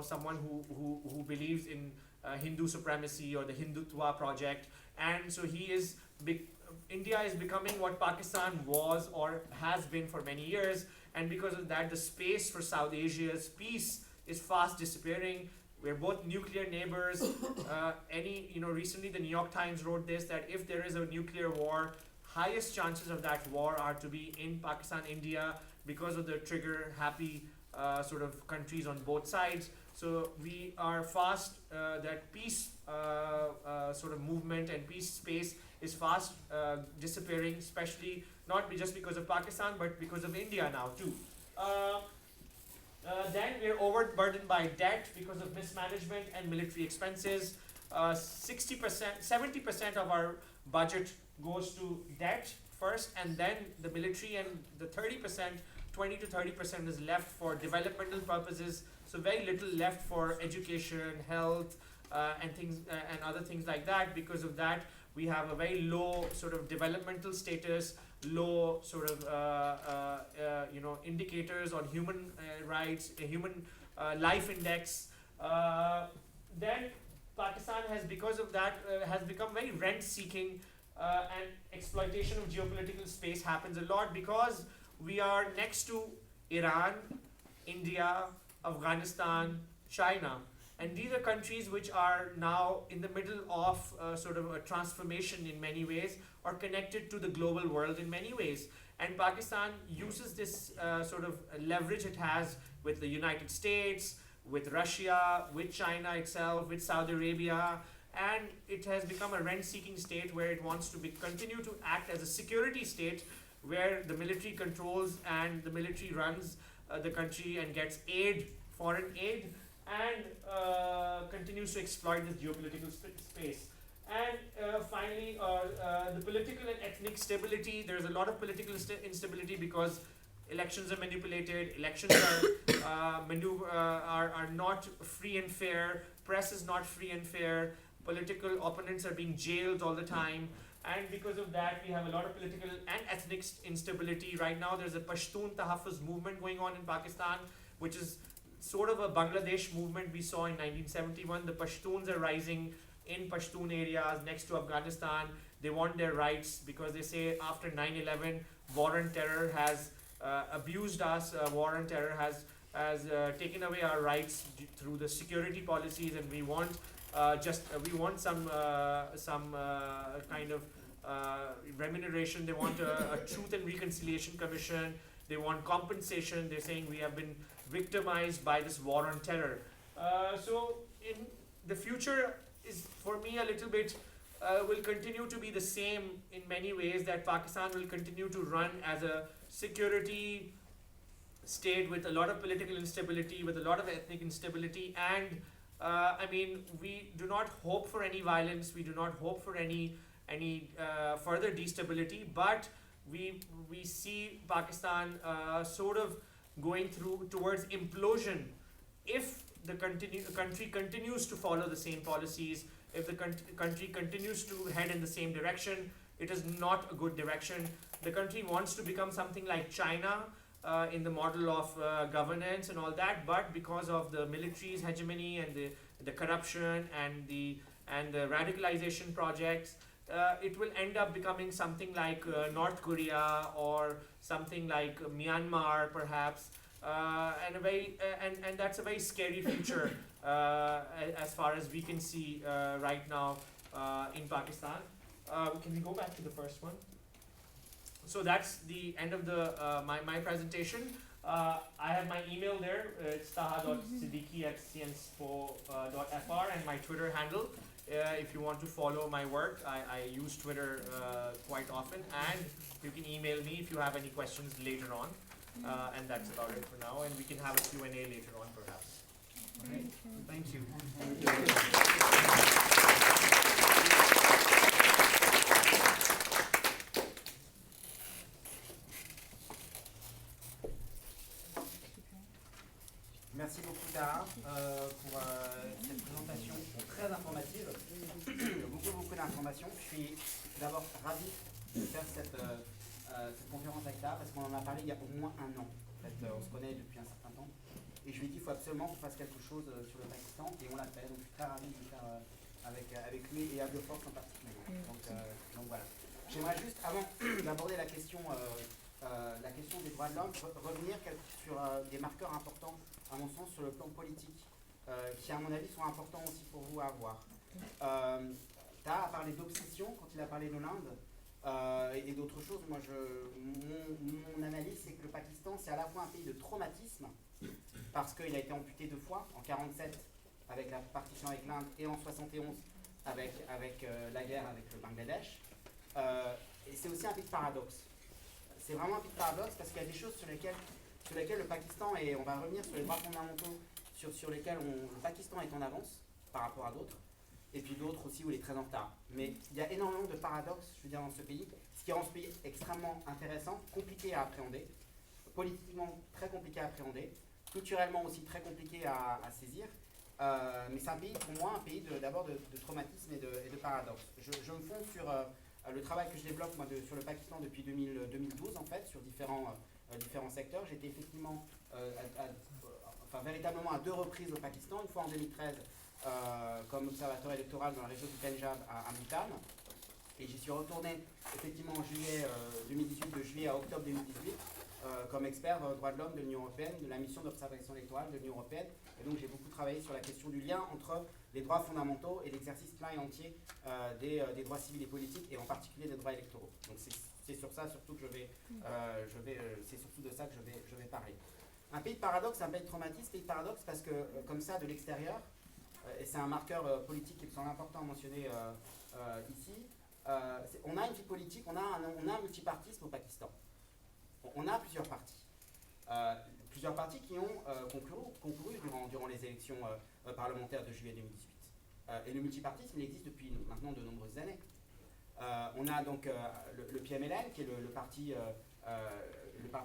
someone who believes in Hindu supremacy or the Hindutva project. And so India is becoming what Pakistan was or has been for many years, and because of that, the space for South Asia's peace is fast disappearing. We're both nuclear neighbors. Recently the New York Times wrote this, that if there is a nuclear war, highest chances of that war are to be in Pakistan, India, because of the trigger-happy sort of countries on both sides. So we are fast, that peace sort of movement and peace space is fast disappearing, especially not just because of Pakistan, but because of India now too. Then we're overburdened by debt because of mismanagement and military expenses. 70% of our budget goes to debt first, and then the military, and the 20 to 30% is left for developmental purposes. So very little left for education, health, and things and other things like that. Because of that, we have a very low sort of developmental status, low sort of indicators on human rights, a human life index. Then Pakistan has, because of that, has become very rent-seeking and exploitation of geopolitical space happens a lot because we are next to Iran, India, Afghanistan, China. And these are countries which are now in the middle of sort of a transformation in many ways, or connected to the global world in many ways. And Pakistan uses this sort of leverage it has with the United States, with Russia, with China itself, with Saudi Arabia, and it has become a rent-seeking state where it wants to continue to act as a security state where the military controls and the military runs the country and gets aid, foreign aid, and continues to exploit this geopolitical space. And finally, the political and ethnic stability. There's a lot of political instability because elections are manipulated, elections are not free and fair, press is not free and fair, political opponents are being jailed all the time, and because of that we have a lot of political and ethnic instability. Right now there's a Pashtun Tahaffuz movement going on in Pakistan, which is sort of a Bangladesh movement we saw in 1971. The Pashtuns are rising in Pashtun areas next to Afghanistan. They want their rights because they say after 9/11 war and terror has abused us, war and terror has taken away our rights through the security policies, and we want some kind of remuneration. They want a Truth and Reconciliation Commission. They want compensation. They're saying we have been victimized by this war on terror. So in the future is for me a little bit will continue to be the same in many ways, that Pakistan will continue to run as a security state with a lot of political instability, with a lot of ethnic instability, and I mean, we do not hope for any violence, we do not hope for any further destability, but we see Pakistan sort of going towards implosion if the country continues to follow the same policies, if the country continues to head in the same direction. It is not a good direction. The country wants to become something like China in the model of governance and all that, but because of the military's hegemony and the corruption and the radicalization projects, it will end up becoming something like North Korea or something like Myanmar, perhaps, and that's a very scary future as far as we can see right now in Pakistan. Can we go back to the first one? So that's the end of my presentation. I have my email there. It's taha.siddiqui@sciencespo.fr, and my Twitter handle. If you want to follow my work, I use Twitter quite often, and you can email me if you have any questions later on. And that's about it for now, and we can have a Q&A later on perhaps. Okay. Thank you. Merci beaucoup Taha pour cette présentation très informative. Beaucoup d'informations. Je suis d'abord ravi de faire cette conférence avec Taha parce qu'on en a parlé il y a au moins un an. En fait, on se connaît depuis un certain temps. Et je lui ai dit qu'il faut absolument qu'on fasse quelque chose sur le Pakistan, et on l'a fait. Donc je suis très ravi de le faire avec lui et Abioforce en particulier. Donc voilà. J'aimerais juste, avant d'aborder la question des droits de l'homme, revenir sur des marqueurs importants, à mon sens, sur le plan politique, qui à mon avis sont importants aussi pour vous à avoir. Taha a parlé d'obsession quand il a parlé de l'Inde et d'autres choses. Moi, mon analyse, c'est que le Pakistan, c'est à la fois un pays de traumatisme, parce qu'il a été amputé 2 fois, en 1947 avec la partition avec l'Inde et en 1971 avec la guerre avec le Bangladesh. Et c'est aussi un pays de paradoxe. C'est vraiment un pays de paradoxe parce qu'il y a des choses sur lesquelles le Pakistan, et on va revenir sur les droits fondamentaux, sur lesquels le Pakistan est en avance par rapport à d'autres, et puis d'autres aussi où il est très en retard. Mais il y a énormément de paradoxes, je veux dire, dans ce pays, ce qui rend ce pays extrêmement intéressant, compliqué à appréhender, politiquement très compliqué à appréhender, culturellement aussi très compliqué à saisir. Mais c'est un pays, pour moi, un pays d'abord de traumatisme et de paradoxe. Je me fonds sur le travail que je développe moi, sur le Pakistan depuis 2012, en fait, sur différents secteurs. J'étais effectivement, véritablement à 2 reprises au Pakistan, une fois en 2013 comme observateur électoral dans la région du Punjab à Multan, Et j'y suis retourné effectivement en juillet 2018, de juillet à octobre 2018, comme expert droits de l'homme de l'Union européenne, de la mission d'observation électorale de l'Union européenne. Et donc j'ai beaucoup travaillé sur la question du lien entre les droits fondamentaux et l'exercice plein et entier des droits civils et politiques, et en particulier des droits électoraux. Donc c'est sur ça surtout que c'est surtout de ça que je vais parler. Un pays de paradoxe, un pays de traumatisme, pays de paradoxe parce que comme ça de l'extérieur, et c'est un marqueur politique qui me semble important à mentionner ici, on a une vie politique, on a un multipartisme au Pakistan. On a plusieurs partis. Plusieurs partis qui ont conclu durant les élections parlementaires de juillet 2018. Et le multipartisme, il existe depuis maintenant de nombreuses années. On a donc le PMLN, qui est le parti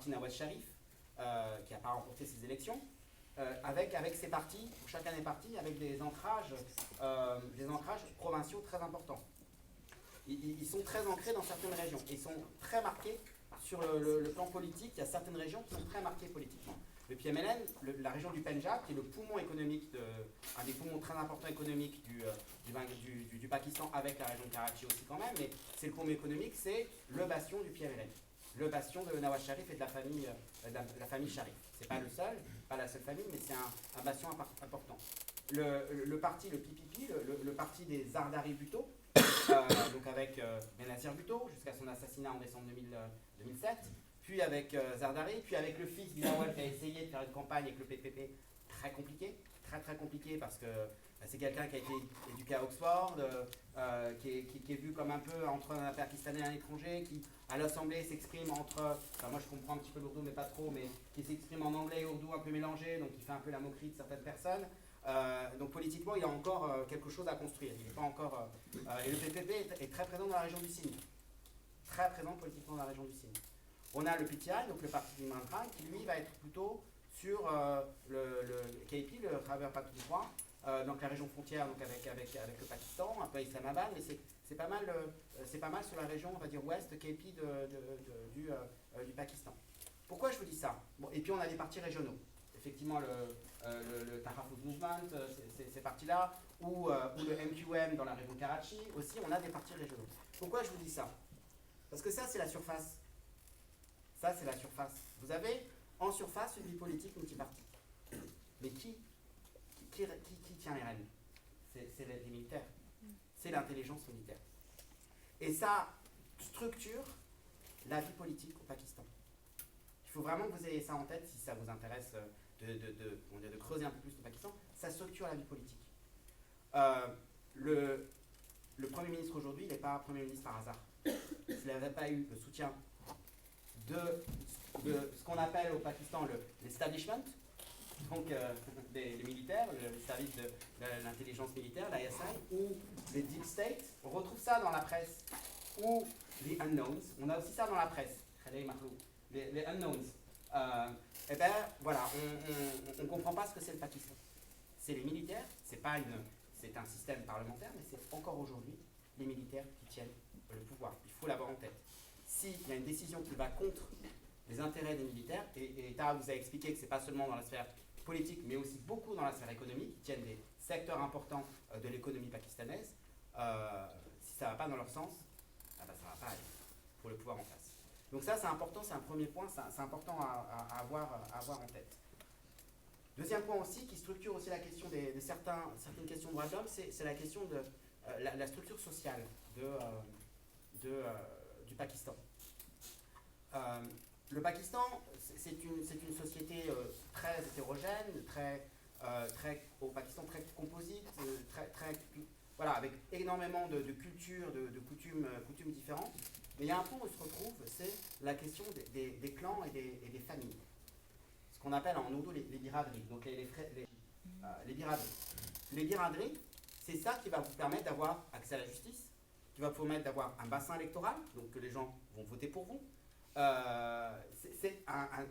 Nawaz Sharif, qui n'a pas remporté ces élections, avec ces partis, pour chacun des partis, avec des ancrages provinciaux très importants. Ils sont très ancrés dans certaines régions. Ils sont très marqués sur le plan politique. Il y a certaines régions qui sont très marquées politiquement. Le PMLN, la région du Pendjab, qui est le poumon économique, un des poumons très importants économiques du Pakistan, avec la région de Karachi aussi quand même, mais c'est le poumon économique, c'est le bastion du PMLN. Le bastion de Nawaz Sharif et de la famille Sharif. C'est pas pas la seule famille, mais c'est un bastion important. Le parti, le PPP, le parti des Zardari Bhutto, donc avec Benazir Bhutto, jusqu'à son assassinat en décembre 2007, puis avec Zardari, puis avec le fils d'Inawal qui a essayé de faire une campagne avec le PPP, très compliqué, parce que c'est quelqu'un qui a été éduqué à Oxford, qui est vu comme un peu entre un Pakistanais et un étranger, qui à l'Assemblée s'exprime moi je comprends un petit peu l'ourdou mais pas trop, mais qui s'exprime en anglais et ourdou un peu mélangé, donc il fait un peu la moquerie de certaines personnes. Donc politiquement il y a encore quelque chose à construire. Il n'est pas encore, et le PPP est très présent dans la région du Sindh. Très présent politiquement dans la région du Sindh. On a le PTI, donc le parti du Khan, qui lui va être plutôt sur le KP, le Khyber Pakhtunkhwa, donc la région frontière donc avec le Pakistan, un peu Islamabad, mais c'est pas mal sur la région, on va dire ouest, KP du Pakistan. Pourquoi je vous dis ça? Bon, et puis on a des partis régionaux. Effectivement, le Tahafuz Movement, ces partis-là, ou le MQM dans la région de Karachi, aussi on a des partis régionaux. Pourquoi je vous dis ça? Parce que ça c'est la surface. Ça c'est la surface. Vous avez en surface une vie politique multipartite. Mais qui tient les rênes? C'est les militaires. C'est l'intelligence militaire. Et ça structure la vie politique au Pakistan. Il faut vraiment que vous ayez ça en tête si ça vous intéresse de creuser un peu plus le Pakistan. Ça structure la vie politique. Le Premier ministre aujourd'hui, il n'est pas Premier ministre par hasard. S'il n'avait pas eu le soutien de ce qu'on appelle au Pakistan l'establishment, donc les militaires, le service de l'intelligence militaire, l'ISI, ou les deep state, on retrouve ça dans la presse, ou les unknowns, on a aussi ça dans la presse, les unknowns. Et bien voilà, on ne comprend pas ce que c'est le Pakistan. C'est les militaires, c'est un système parlementaire, mais c'est encore aujourd'hui les militaires qui tiennent le pouvoir. Il faut l'avoir en tête. S'il y a une décision qui va contre les intérêts des militaires, et Tara vous a expliqué que ce n'est pas seulement dans la sphère politique, mais aussi beaucoup dans la sphère économique, qui tiennent des secteurs importants de l'économie pakistanaise, si ça ne va pas dans leur sens, ça ne va pas aller pour le pouvoir en place. Donc ça c'est important, c'est un premier point, c'est important à avoir en tête. Deuxième point aussi, qui structure aussi la question de certaines questions de droits de l'homme, c'est la question de la structure sociale du Pakistan. Le Pakistan, c'est une société très hétérogène, au Pakistan très composite, voilà, avec énormément de cultures, de coutumes différentes. Mais il y a un point où on se retrouve, c'est la question des clans et des familles. Ce qu'on appelle en ourdou les biradris, donc les biradris. Les biradris, c'est ça qui va vous permettre d'avoir accès à la justice, qui va vous permettre d'avoir un bassin électoral, donc que les gens vont voter pour vous. C'est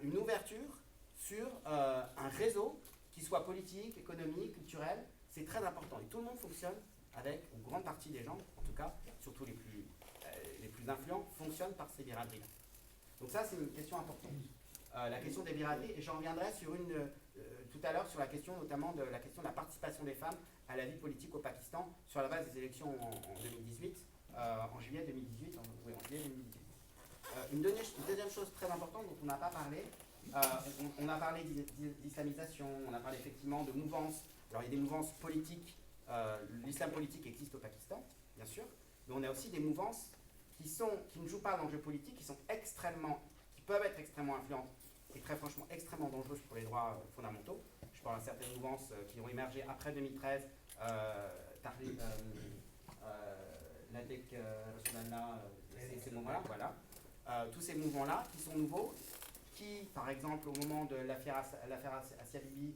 une ouverture sur un réseau qui soit politique, économique, culturel. C'est très important. Et tout le monde fonctionne avec, une grande partie des gens, en tout cas, surtout les plus influents, fonctionnent par ces biradris. Donc ça, c'est une question importante. La question des biradris, et j'en reviendrai sur tout à l'heure sur la question notamment de la participation des femmes à la vie politique au Pakistan sur la base des élections en 2018 en juillet 2018. Oui, en juillet 2018. Une deuxième chose très importante dont on n'a pas parlé, on a parlé d'islamisation, on a parlé effectivement de mouvances. Alors il y a des mouvances politiques, l'islam politique existe au Pakistan, bien sûr, mais on a aussi des mouvances qui ne jouent pas dans le jeu politique, qui peuvent être extrêmement influentes et très franchement extrêmement dangereuses pour les droits fondamentaux. Je parle de certaines mouvances qui ont émergé après 2013, l'ADEC, ces mouvements-là, voilà. Tous ces mouvements-là qui sont nouveaux, qui, par exemple, au moment de l'affaire Asia Bibi,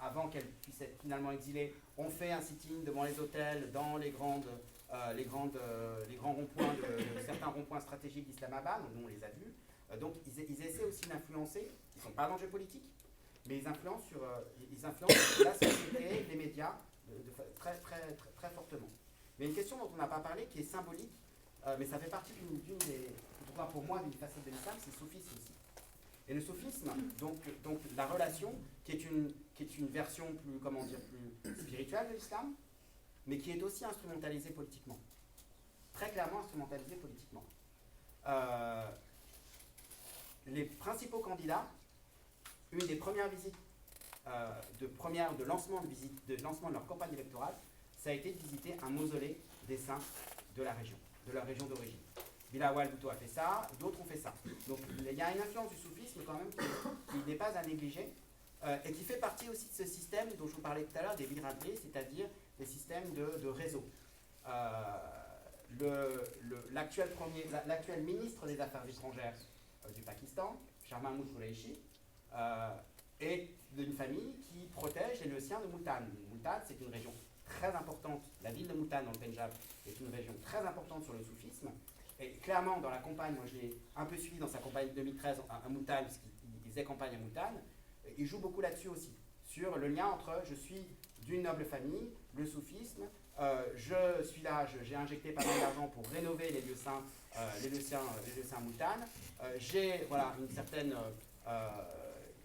avant qu'elle puisse être finalement exilée, ont fait un sit-in devant les hôtels, dans les grands ronds-points, certains ronds-points stratégiques d'Islamabad, dont on les a vus. Donc ils essaient aussi d'influencer, ils ne sont pas dans le jeu politique, mais ils influencent sur la société, les médias, très, très, très, très fortement. Mais une question dont on n'a pas parlé, qui est symbolique, mais ça fait partie d'une des, en tout cas pour moi, d'une facette de l'islam, c'est le soufisme aussi. Et le soufisme, donc la relation, qui est une version plus, comment dire, plus spirituelle de l'islam, mais qui est aussi instrumentalisée politiquement. Très clairement instrumentalisée politiquement. Les principaux candidats, une des premières visites de lancement de leur campagne électorale, ça a été de visiter un mausolée des saints de leur région d'origine. Bilawal Bhutto a fait ça, d'autres ont fait ça. Donc il y a une influence du soufisme quand même qui n'est pas à négliger et qui fait partie aussi de ce système dont je vous parlais tout à l'heure, des biradris, c'est-à-dire des systèmes de réseau. L'actuel ministre des Affaires étrangères du Pakistan, Shah Mahmood Qureshi, est d'une famille qui protège les Leuciens de Multan. Multan, c'est une région très importante, la ville de Multan dans le Pendjab est une région très importante sur le soufisme. Et clairement, dans la campagne, moi je l'ai un peu suivi dans sa campagne 2013 à Multan, parce qu'il faisait campagne à Multan, il joue beaucoup là-dessus aussi, sur le lien entre je suis d'une noble famille, le soufisme, je suis là, j'ai injecté pas mal d'argent pour rénover les lieux saints, les lieux saints à Multan, j'ai voilà, une certaine...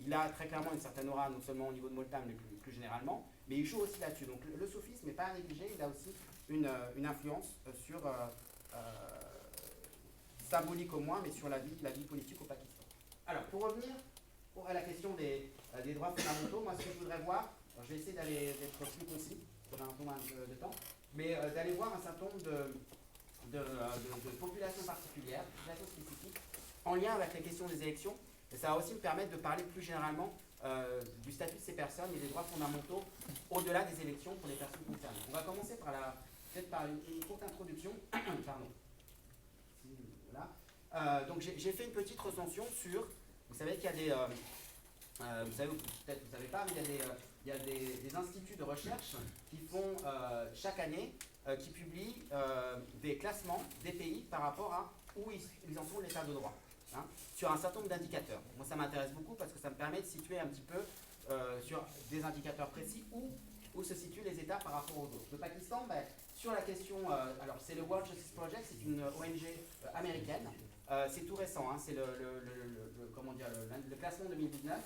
il a très clairement une certaine aura, non seulement au niveau de Multan, mais plus généralement, mais il joue aussi là-dessus. Donc le soufisme n'est pas à négliger, il a aussi une influence sur, symbolique au moins, mais sur la vie politique au Pakistan. Alors, pour revenir à la question des droits fondamentaux, moi ce que je voudrais voir, alors, je vais essayer d'être plus concis, pour un peu moins de temps, mais d'aller voir un certain nombre de populations particulières, populations spécifiques, en lien avec la question des élections. Et ça va aussi me permettre de parler plus généralement du statut de ces personnes et des droits fondamentaux au-delà des élections pour les personnes concernées. On va commencer peut-être par une courte introduction. Pardon. Voilà. Donc j'ai fait une petite recension sur, vous savez qu'il y a des, vous savez, peut-être vous ne savez pas, mais il y a des instituts de recherche qui font chaque année, qui publient des classements des pays par rapport à où ils en sont de l'état de droit. Hein, sur un certain nombre d'indicateurs. Moi, ça m'intéresse beaucoup parce que ça me permet de situer un petit peu sur des indicateurs précis où se situent les États par rapport aux autres. Le Pakistan, sur la question, alors c'est le World Justice Project, c'est une ONG américaine, c'est tout récent, hein, c'est le classement 2019.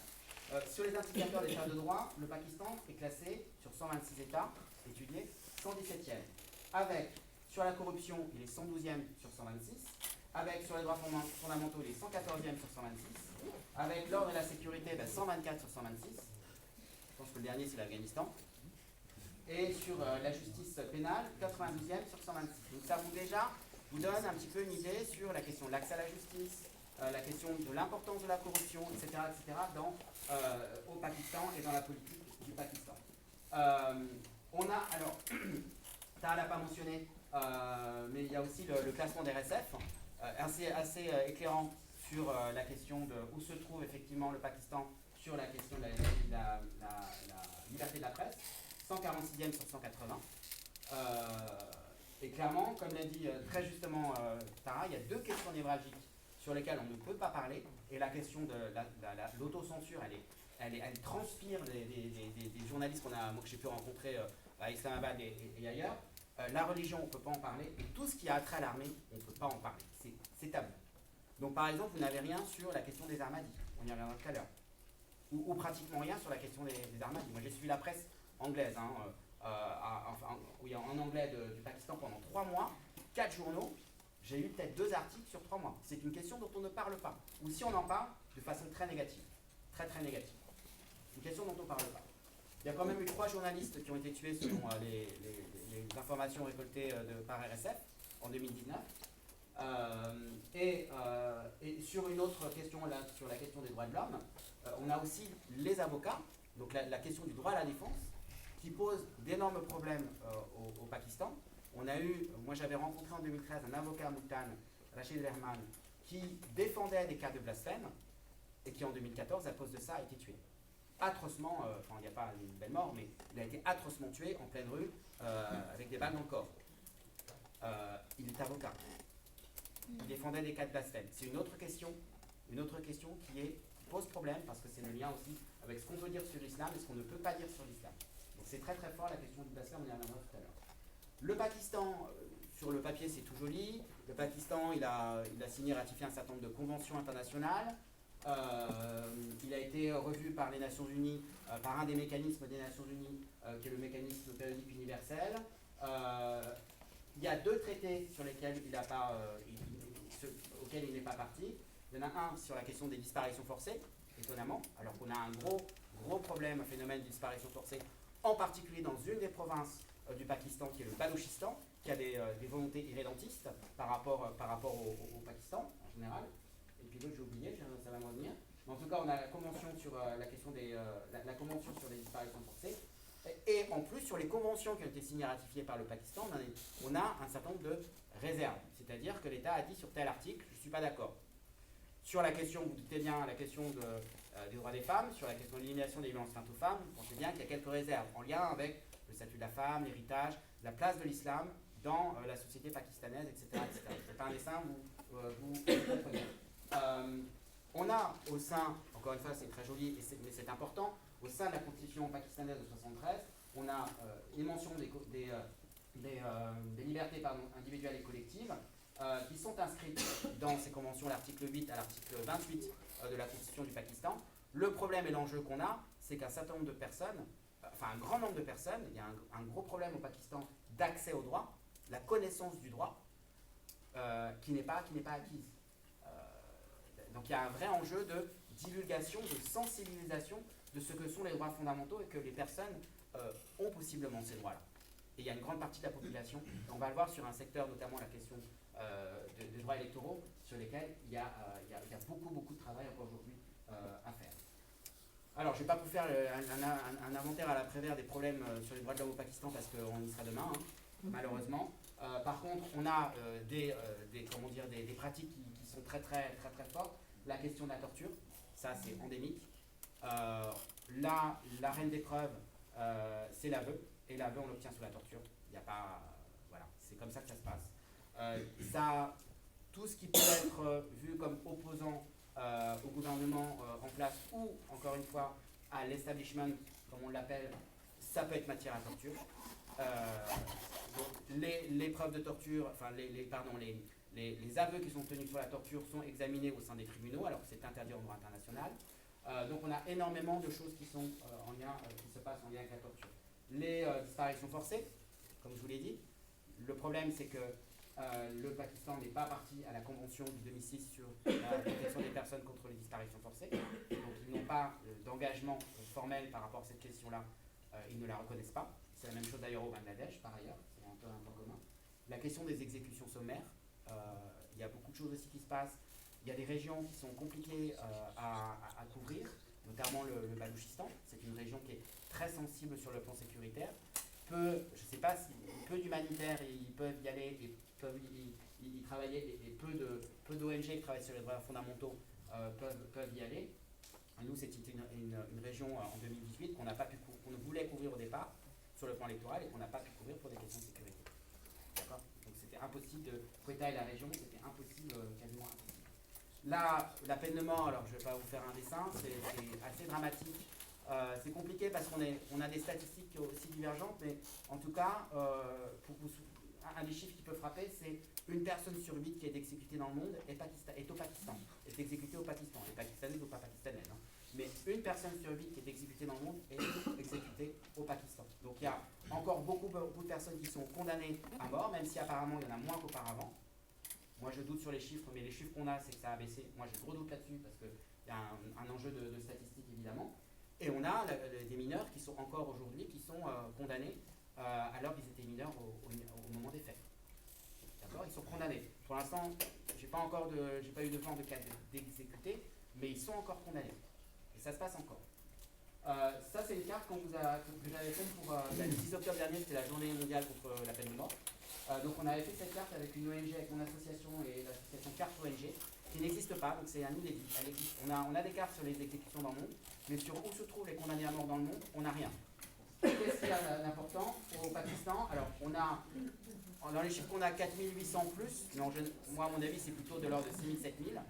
Sur les indicateurs d'état de droit, le Pakistan est classé sur 126 États étudiés, 117e. Avec, sur la corruption, il est 112e sur 126. Avec, sur les droits fondamentaux, il est 114e sur 126. Avec l'ordre et la sécurité, 124 sur 126. Je pense que le dernier, c'est l'Afghanistan. Et sur la justice pénale, 92e sur 126. Donc ça vous donne un petit peu une idée sur la question de l'accès à la justice, la question de l'importance de la corruption, etc., au Pakistan et dans la politique du Pakistan. On a, alors, Taha l'a pas mentionné, mais il y a aussi le classement des RSF, assez éclairant sur la question de où se trouve effectivement le Pakistan sur la question de la liberté de la presse, 146e sur 180. Et clairement, comme l'a dit très justement Tara, il y a deux questions névralgiques sur lesquelles on ne peut pas parler, et la question de l'autocensure, elle transpire des journalistes que j'ai pu rencontrer à Islamabad et ailleurs. La religion, on ne peut pas en parler, et tout ce qui a trait à l'armée, on ne peut pas en parler. C'est tabou. Donc par exemple, vous n'avez rien sur la question des Ahmadis, on y reviendra tout à l'heure. Ou pratiquement rien sur la question des Ahmadis. Moi j'ai suivi la presse anglaise, en anglais du Pakistan pendant 3 mois. 4 journaux, j'ai eu peut-être 2 articles sur 3 mois. C'est une question dont on ne parle pas. Ou si on en parle, de façon très négative. Très très négative. Une question dont on ne parle pas. Il y a quand même eu 3 journalistes qui ont été tués selon les informations récoltées par RSF en 2019. Et sur une autre question, là, sur la question des droits de l'homme, on a aussi les avocats, donc la question du droit à la défense, qui pose d'énormes problèmes au Pakistan. On a eu, moi j'avais rencontré en 2013 un avocat Multan, Rachid Rehman, qui défendait des cas de blasphème et qui en 2014, à cause de ça, a été tué. Atrocement, enfin il n'y a pas une belle mort, mais il a été atrocement tué en pleine rue avec des balles dans le corps. Il est avocat. Il défendait des cas de blasphème. C'est une autre question qui pose problème parce que c'est le lien aussi avec ce qu'on peut dire sur l'islam et ce qu'on ne peut pas dire sur l'islam. Donc c'est très très fort la question du blasphème, on y reviendra tout à l'heure. Le Pakistan, sur le papier c'est tout joli. Le Pakistan, il a signé et ratifié un certain nombre de conventions internationales. Il a été revu par les Nations Unies, par un des mécanismes des Nations Unies, qui est le mécanisme périodique universel. Il y a 2 traités sur lesquels auxquels il n'est pas parti. Il y en a un sur la question des disparitions forcées, étonnamment, alors qu'on a un gros problème, un phénomène de disparition forcée, en particulier dans une des provinces du Pakistan, qui est le Balochistan, qui a des volontés irrédentistes par rapport au Pakistan en général. Et puis l'autre, j'ai oublié, ça va me revenir. Mais en tout cas, on a la convention sur la question la convention sur les disparitions forcées. Et en plus, sur les conventions qui ont été signées et ratifiées par le Pakistan, on a un certain nombre de réserves. C'est-à-dire que l'État a dit sur tel article, je ne suis pas d'accord. Sur la question, vous doutez bien, la question des droits des femmes, sur la question de l'élimination des violences faites aux femmes, vous pensez bien qu'il y a quelques réserves en lien avec le statut de la femme, l'héritage, la place de l'islam dans la société pakistanaise, etc. etc. C'est pas un dessin, vous comprenez. On a au sein, encore une fois c'est très joli, mais c'est important, au sein de la constitution pakistanaise de 1973, on a une mention des libertés individuelles et collectives qui sont inscrites dans ces conventions, l'article 8 à l'article 28 de la constitution du Pakistan. Le problème et l'enjeu qu'on a, c'est qu'un certain nombre de personnes, enfin un grand nombre de personnes, il y a un gros problème au Pakistan d'accès au droit, la connaissance du droit, qui n'est pas acquise. Donc il y a un vrai enjeu de divulgation, de sensibilisation de ce que sont les droits fondamentaux et que les personnes ont possiblement ces droits-là. Et il y a une grande partie de la population, on va le voir sur un secteur, notamment la question des droits électoraux, sur lesquels il y a beaucoup de travail encore aujourd'hui à faire. Alors, je ne vais pas vous faire un inventaire à l'après-vert des problèmes sur les droits de l'homme au Pakistan parce qu'on y sera demain, malheureusement. Par contre, on a des pratiques qui sont très fortes. La question de la torture, ça c'est endémique. La reine des preuves, c'est l'aveu, et l'aveu on l'obtient sous la torture. Il n'y a pas, voilà, c'est comme ça que ça se passe. Tout ce qui peut être vu comme opposant au gouvernement en place ou, encore une fois, à l'establishment, comme on l'appelle, ça peut être matière à torture. Donc les preuves de torture, enfin les aveux qui sont tenus sur la torture sont examinés au sein des tribunaux, alors que c'est interdit en droit international. Donc on a énormément de choses qui sont qui se passent en lien avec la torture. Les disparitions forcées, comme je vous l'ai dit, le problème c'est que le Pakistan n'est pas parti à la convention du 2006 sur la protection des personnes contre les disparitions forcées, donc ils n'ont pas d'engagement formel par rapport à cette question-là, ils ne la reconnaissent pas. C'est la même chose d'ailleurs au Bangladesh, par ailleurs, c'est un peu un point commun. La question des exécutions sommaires, il y a beaucoup de choses aussi qui se passent. Il y a des régions qui sont compliquées à couvrir, notamment le Balochistan. C'est une région qui est très sensible sur le plan sécuritaire. Je ne sais pas si peu d'humanitaires ils peuvent y aller et peuvent y travailler, et peu d'ONG qui travaillent sur les droits fondamentaux peuvent y aller. Et nous, c'était une région en 2018 qu'on ne voulait couvrir au départ sur le plan électoral et qu'on n'a pas pu couvrir pour des questions de sécurité. D'accord ? Donc c'était impossible de Quetta et la région, c'était impossible, quasiment impossible. La peine de mort, alors je ne vais pas vous faire un dessin, c'est assez dramatique. C'est compliqué parce qu'on a des statistiques aussi divergentes, mais en tout cas, un des chiffres qui peut frapper, c'est une personne sur 8 qui est exécutée dans le monde est au Pakistan, est exécutée au Pakistan, les Pakistanais ou pas pakistanaises, hein. Mais une personne sur 8 qui est exécutée dans le monde est exécutée au Pakistan. Donc il y a encore beaucoup de personnes qui sont condamnées à mort, même si apparemment il y en a moins qu'auparavant. Moi je doute sur les chiffres, mais les chiffres qu'on a, c'est que ça a baissé. Moi j'ai gros doute là-dessus, parce qu'il y a un enjeu de statistiques évidemment. Et on a des mineurs qui sont encore aujourd'hui, qui sont condamnés alors qu'ils étaient mineurs au moment des faits. D'accord? Ils sont condamnés. Pour l'instant, j'ai pas eu de vent de cas d'exécutés, mais ils sont encore condamnés. Et ça se passe encore. Ça, c'est une carte que j'avais faite pour le 10 octobre dernier, c'était la journée mondiale contre la peine de mort. Donc on avait fait cette carte avec une ONG, avec mon association et l'association Carte ONG, qui n'existe pas, donc c'est un inédit. On a des cartes sur les exécutions dans le monde, mais sur où se trouvent les condamnés à mort dans le monde, on n'a rien. Qu'est-ce qu'il y a d'important au Pakistan? Alors, on a, dans les chiffres qu'on a 4800 plus, mais moi à mon avis c'est plutôt de l'ordre de 6000, 7000.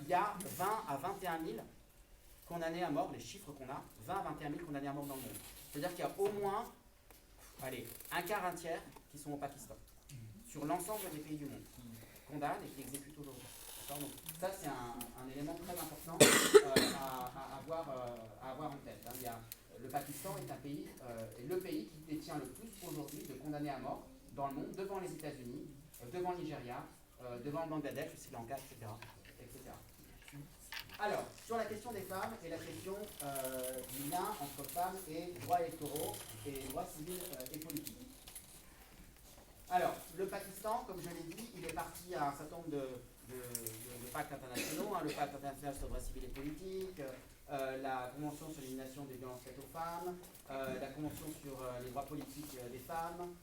Il y a 20 à 21 000 condamnés à mort, les chiffres qu'on a, 20 à 21 000 condamnés à mort dans le monde. C'est-à-dire qu'il y a au moins, un quart, un tiers qui sont au Pakistan, sur l'ensemble des pays du monde, qui condamnent et qui exécutent aujourd'hui. Donc ça c'est un élément très important à avoir en tête. Le Pakistan est un pays, est le pays qui détient le plus aujourd'hui de condamnés à mort dans le monde, devant les États-Unis, devant le Nigeria, devant le Bangladesh, le Sri Lanka, etc., etc. Alors, sur la question des femmes et la question du lien entre femmes et droits électoraux et droits civils et politiques. Alors, le Pakistan, comme je l'ai dit, il est parti à un certain nombre de pactes internationaux, le pacte international sur les droits civils et politiques, la convention sur l'élimination des violences faites aux femmes, la convention sur les droits politiques des femmes,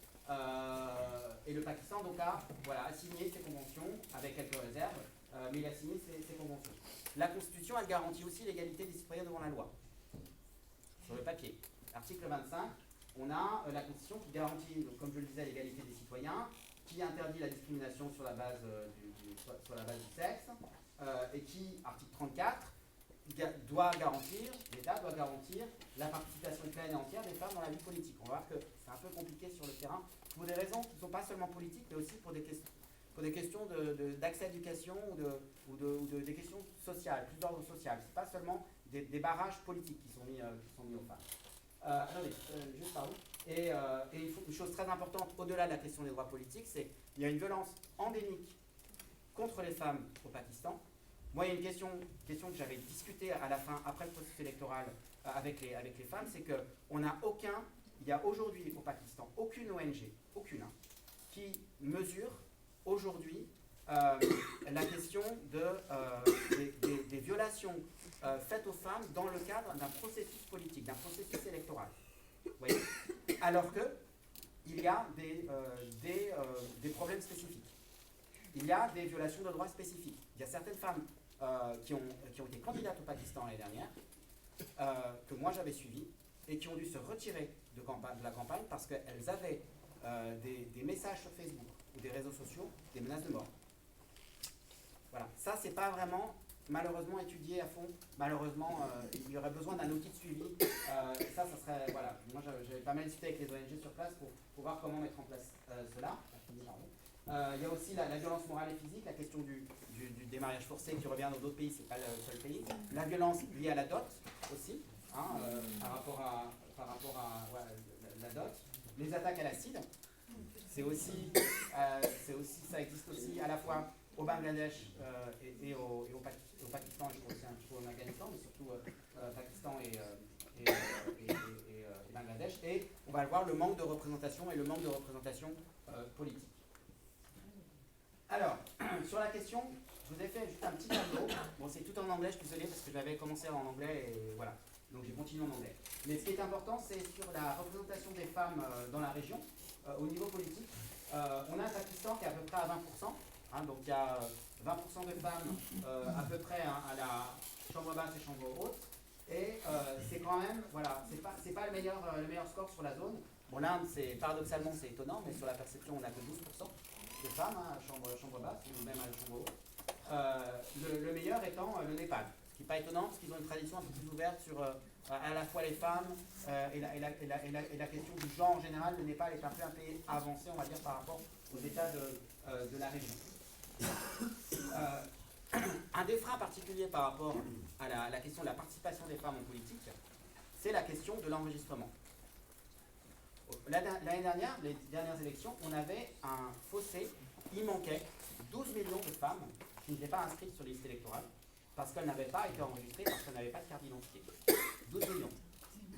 et le Pakistan donc a signé ces conventions avec quelques réserves, mais il a signé ces conventions. La Constitution, elle garantit aussi l'égalité des citoyens devant la loi, sur le papier. Article 25, on a la Constitution qui garantit, donc, comme je le disais, l'égalité des citoyens, qui interdit la discrimination sur la base du sexe, et qui, article 34, l'État doit garantir la participation pleine et entière des femmes dans la vie politique. On va voir que c'est un peu compliqué sur le terrain, pour des raisons qui ne sont pas seulement politiques, mais aussi pour des questions d'accès à l'éducation ou des questions sociales, plus d'ordre social. Ce n'est pas seulement des barrages politiques qui sont mis aux femmes. Attendez, juste pardon. Et une chose très importante, au-delà de la question des droits politiques, c'est qu'il y a une violence endémique contre les femmes au Pakistan. Moi, il y a une question que j'avais discutée à la fin, après le processus électoral, avec les femmes, c'est qu'il y a aujourd'hui au Pakistan aucune ONG, qui mesure aujourd'hui la question des violations faites aux femmes dans le cadre d'un processus politique, d'un processus électoral. Vous voyez ? Alors qu'il y a des problèmes spécifiques. Il y a des violations de droits spécifiques. Il y a certaines femmes qui ont été candidates au Pakistan l'année dernière, que moi j'avais suivies, et qui ont dû se retirer de la campagne parce qu'elles avaient des messages sur Facebook ou des réseaux sociaux, des menaces de mort. Voilà, ça c'est pas vraiment malheureusement étudié à fond. Malheureusement, il y aurait besoin d'un outil de suivi. Ça serait, voilà, moi j'avais pas mal discuté avec les ONG sur place pour voir comment mettre en place cela. Il y a aussi la violence morale et physique, la question du démariage forcé qui revient dans d'autres pays, c'est pas le seul pays. La violence liée à la dot aussi, par rapport à la dot. Les attaques à l'acide, ça existe aussi à la fois au Bangladesh et au Pakistan, je crois aussi un petit peu en Afghanistan, mais surtout Pakistan et Bangladesh. Et on va le voir, le manque de représentation et le manque de représentation politique. Alors, sur la question, je vous ai fait juste un petit tableau. Bon, c'est tout en anglais, je suis désolé parce que j'avais commencé en anglais et voilà. Donc j'ai continué en anglais. Mais ce qui est important, c'est sur la représentation des femmes dans la région, au niveau politique. On a un Pakistan qui est à peu près à 20%. Donc il y a 20% de femmes à peu près à la chambre basse et chambre haute. Et c'est quand même, voilà, c'est pas le meilleur score sur la zone. Bon, l'Inde, paradoxalement, c'est étonnant, mais sur la perception, on n'a que 12% de femmes à la chambre basse ou même à la chambre haute. Le meilleur étant le Népal. Ce qui n'est pas étonnant, parce qu'ils ont une tradition un peu plus ouverte sur à la fois les femmes et la question du genre en général. Le Népal est un peu un pays avancé, on va dire, par rapport aux États de la région. Un des freins particuliers par rapport à la question de la participation des femmes en politique, c'est la question de l'enregistrement. L'année dernière, les dernières élections, on avait un fossé, il manquait 12 millions de femmes qui n'étaient pas inscrites sur les listes électorales parce qu'elles n'avaient pas été enregistrées, parce qu'elles n'avaient pas de carte d'identité. 12 millions.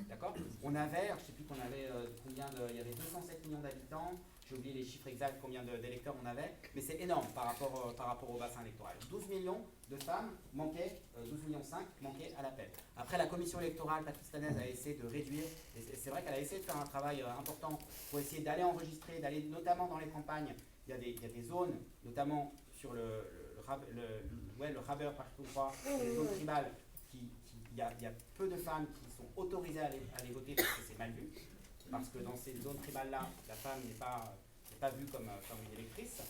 D'accord? On avait, je ne sais plus qu'on avait il y avait 207 millions d'habitants, j'ai oublié les chiffres exacts, combien d'électeurs on avait, mais c'est énorme par rapport au bassin électoral. 12 millions de femmes manquaient, 12 millions 5 manquaient à l'appel. Après, la commission électorale pakistanaise a essayé de réduire, et c'est vrai qu'elle a essayé de faire un travail important pour essayer d'aller enregistrer, d'aller notamment dans les campagnes. Il y a des zones, notamment sur le Khyber Pakhtunkhwa, les zones tribales, il y a peu de femmes qui sont autorisées à aller voter parce que c'est mal vu. Parce que dans ces zones tribales-là, la femme n'est pas vue comme une électrice, ça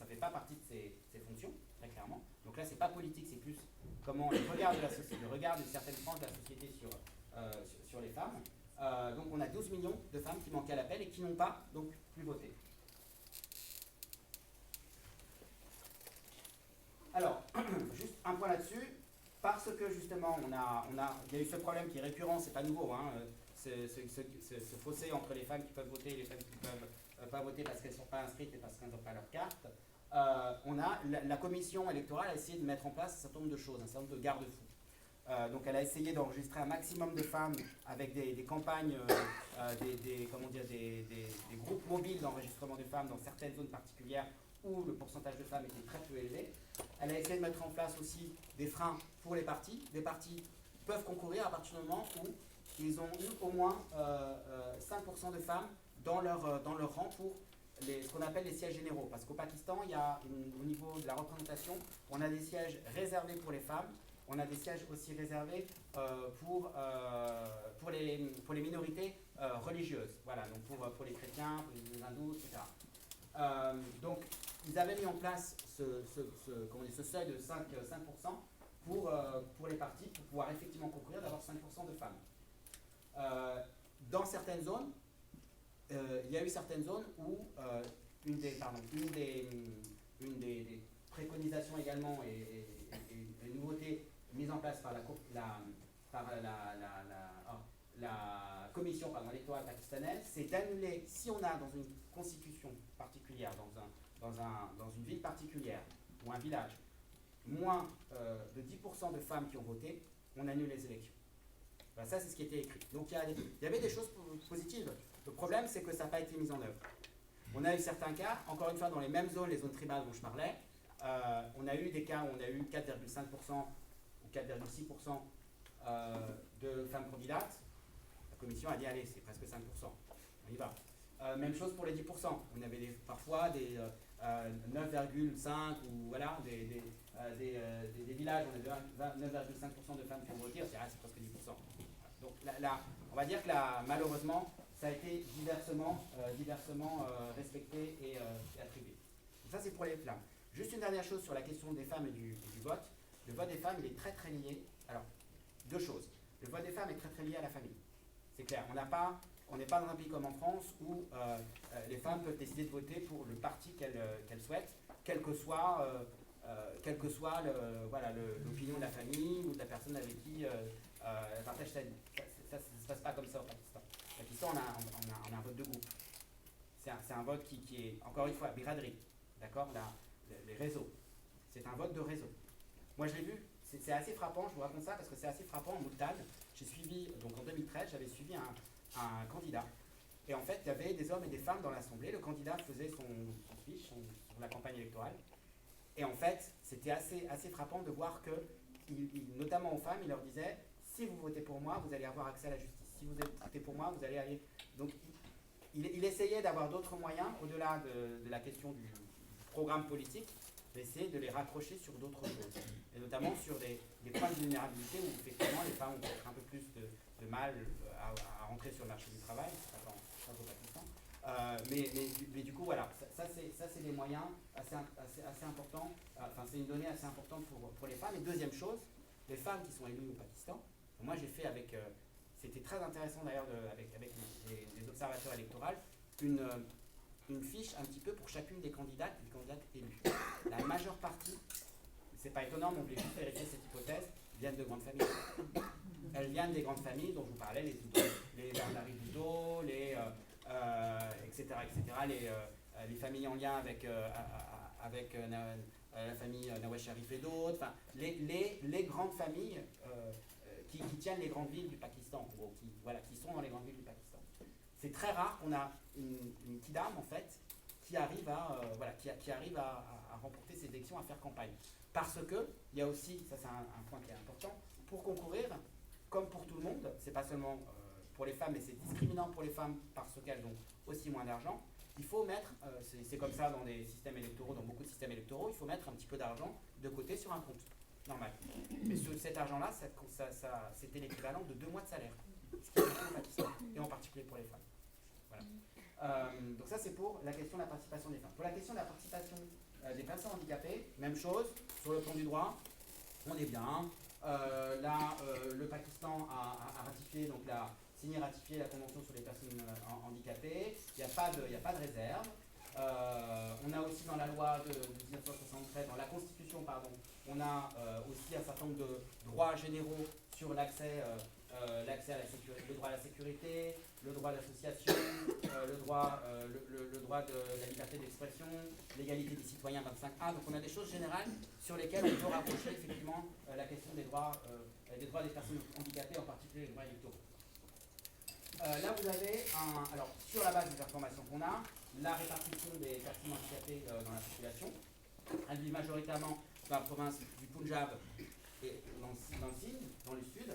ne fait pas partie de ses fonctions, très clairement. Donc là, ce n'est pas politique, c'est plus comment le regard de la société, le regard d'une certaine frange de la société sur les femmes. Donc on a 12 millions de femmes qui manquaient à l'appel et qui n'ont pas donc plus voté. Alors, juste un point là-dessus, parce que justement, il y a eu ce problème qui est récurrent, c'est pas nouveau, hein, ce fossé entre les femmes qui peuvent voter et les femmes qui ne peuvent pas voter parce qu'elles ne sont pas inscrites et parce qu'elles n'ont pas leur carte. La commission électorale a essayé de mettre en place un certain nombre de choses, un certain nombre de garde-fous. Donc elle a essayé d'enregistrer un maximum de femmes avec des campagnes, des groupes mobiles d'enregistrement de femmes dans certaines zones particulières où le pourcentage de femmes était très peu élevé. Elle a essayé de mettre en place aussi des freins pour les partis. Les partis peuvent concourir à partir du moment où ils ont eu au moins 5% de femmes dans leur rang pour ce qu'on appelle les sièges généraux. Parce qu'au Pakistan, il y a au niveau de la représentation, on a des sièges réservés pour les femmes, on a des sièges aussi réservés pour les minorités religieuses. Voilà, donc pour les chrétiens, pour les hindous, etc. Donc, ils avaient mis en place ce seuil de 5% pour les partis, pour pouvoir effectivement concourir d'avoir 5% de femmes. Dans certaines zones, il y a eu certaines zones où une des préconisations également et nouveautés mises en place par la commission électorale pakistanaise, c'est d'annuler, si on a dans une constitution particulière, dans une ville particulière ou un village, moins de 10% de femmes qui ont voté, on annule les élections. Voilà, ça, c'est ce qui était écrit. Donc il y avait des choses positives. Le problème, c'est que ça n'a pas été mis en œuvre. On a eu certains cas, encore une fois, dans les mêmes zones, les zones tribales dont je parlais, on a eu des cas où on a eu 4,5% ou 4,6% de femmes candidates. La commission a dit, allez, c'est presque 5%, on y va. Même chose pour les 10%. On avait parfois des 9,5 ou voilà, des villages, on avait 9,5% de femmes qui ont voté, c'est presque 10%. Donc là, on va dire que malheureusement, ça a été diversement respecté et attribué. Donc ça, c'est pour les femmes. Juste une dernière chose sur la question des femmes et du vote. Le vote des femmes, il est très très lié. Alors, deux choses. Le vote des femmes est très très lié à la famille. C'est clair. On n'est pas dans un pays comme en France où les femmes peuvent décider de voter pour le parti qu'elles souhaitent, quel que soit l'opinion de la famille ou de la personne avec qui elle partage sa vie. Ça ne se passe pas comme ça au Pakistan. Au Pakistan, on a un vote de groupe. C'est un vote qui est, encore une fois, biradri. D'accord? Les réseaux. C'est un vote de réseau. Moi, je l'ai vu. C'est assez frappant. Je vous raconte ça parce que c'est assez frappant en Multan. J'ai suivi, donc en 2013, j'avais suivi un candidat. Et en fait, il y avait des hommes et des femmes dans l'Assemblée. Le candidat faisait son speech sur la campagne électorale. Et en fait, c'était assez frappant de voir que, notamment aux femmes, il leur disait, si vous votez pour moi, vous allez avoir accès à la justice. Si vous votez pour moi, vous allez aller... Donc, il essayait d'avoir d'autres moyens, au-delà de la question du programme politique, d'essayer de les raccrocher sur d'autres choses. Et notamment sur des points de vulnérabilité où, effectivement, les femmes ont peut-être un peu plus de mal à rentrer sur le marché du travail, c'est pas au Pakistan. Mais du coup, voilà, ça c'est des moyens assez importants, enfin c'est une donnée assez importante pour les femmes. Et deuxième chose, les femmes qui sont élues au Pakistan, moi j'ai fait c'était très intéressant d'ailleurs avec les observateurs électoraux, une fiche un petit peu pour chacune des candidates élues. La majeure partie, c'est pas étonnant, mais on voulait juste vérifier cette hypothèse, viennent de grandes familles. Elles viennent des grandes familles dont je vous parlais, les Zardari Bhutto, etc., etc. Les familles en lien avec, la famille Nawaz Sharif et d'autres, enfin, les grandes familles qui tiennent les grandes villes du Pakistan, ou qui sont dans les grandes villes du Pakistan. C'est très rare qu'on a une kidam, en fait, qui arrive à remporter ces élections, à faire campagne. Parce que, il y a aussi, ça c'est un point qui est important, pour concourir, comme pour tout le monde, c'est pas seulement pour les femmes, mais c'est discriminant pour les femmes parce qu'elles ont aussi moins d'argent, il faut mettre, c'est comme ça dans des systèmes électoraux, dans beaucoup de systèmes électoraux, il faut mettre un petit peu d'argent de côté sur un compte, normal. Mais cet argent-là, c'était l'équivalent de 2 mois de salaire, ce qui est beaucoup au Pakistan, et en particulier pour les femmes. Voilà. Donc ça c'est pour la question de la participation des femmes. Pour la question de la participation des personnes handicapées, même chose, sur le plan du droit, on est bien. Le Pakistan a ratifié, donc signé et ratifié la Convention sur les personnes handicapées. Il n'y a pas de réserve. On a aussi dans la loi de 1973, dans la Constitution, pardon, on a aussi un certain nombre de droits généraux sur l'accès à la sécurité, le droit à la sécurité, le droit d'association, le droit de la liberté d'expression, l'égalité des citoyens 25A. Donc on a des choses générales sur lesquelles on peut rapprocher effectivement la question des droits des personnes handicapées, en particulier les droits électoraux. Là vous avez alors sur la base des informations qu'on a, la répartition des personnes handicapées dans la population. Elles vivent majoritairement dans la province du Punjab et dans le Sindh, dans le sud.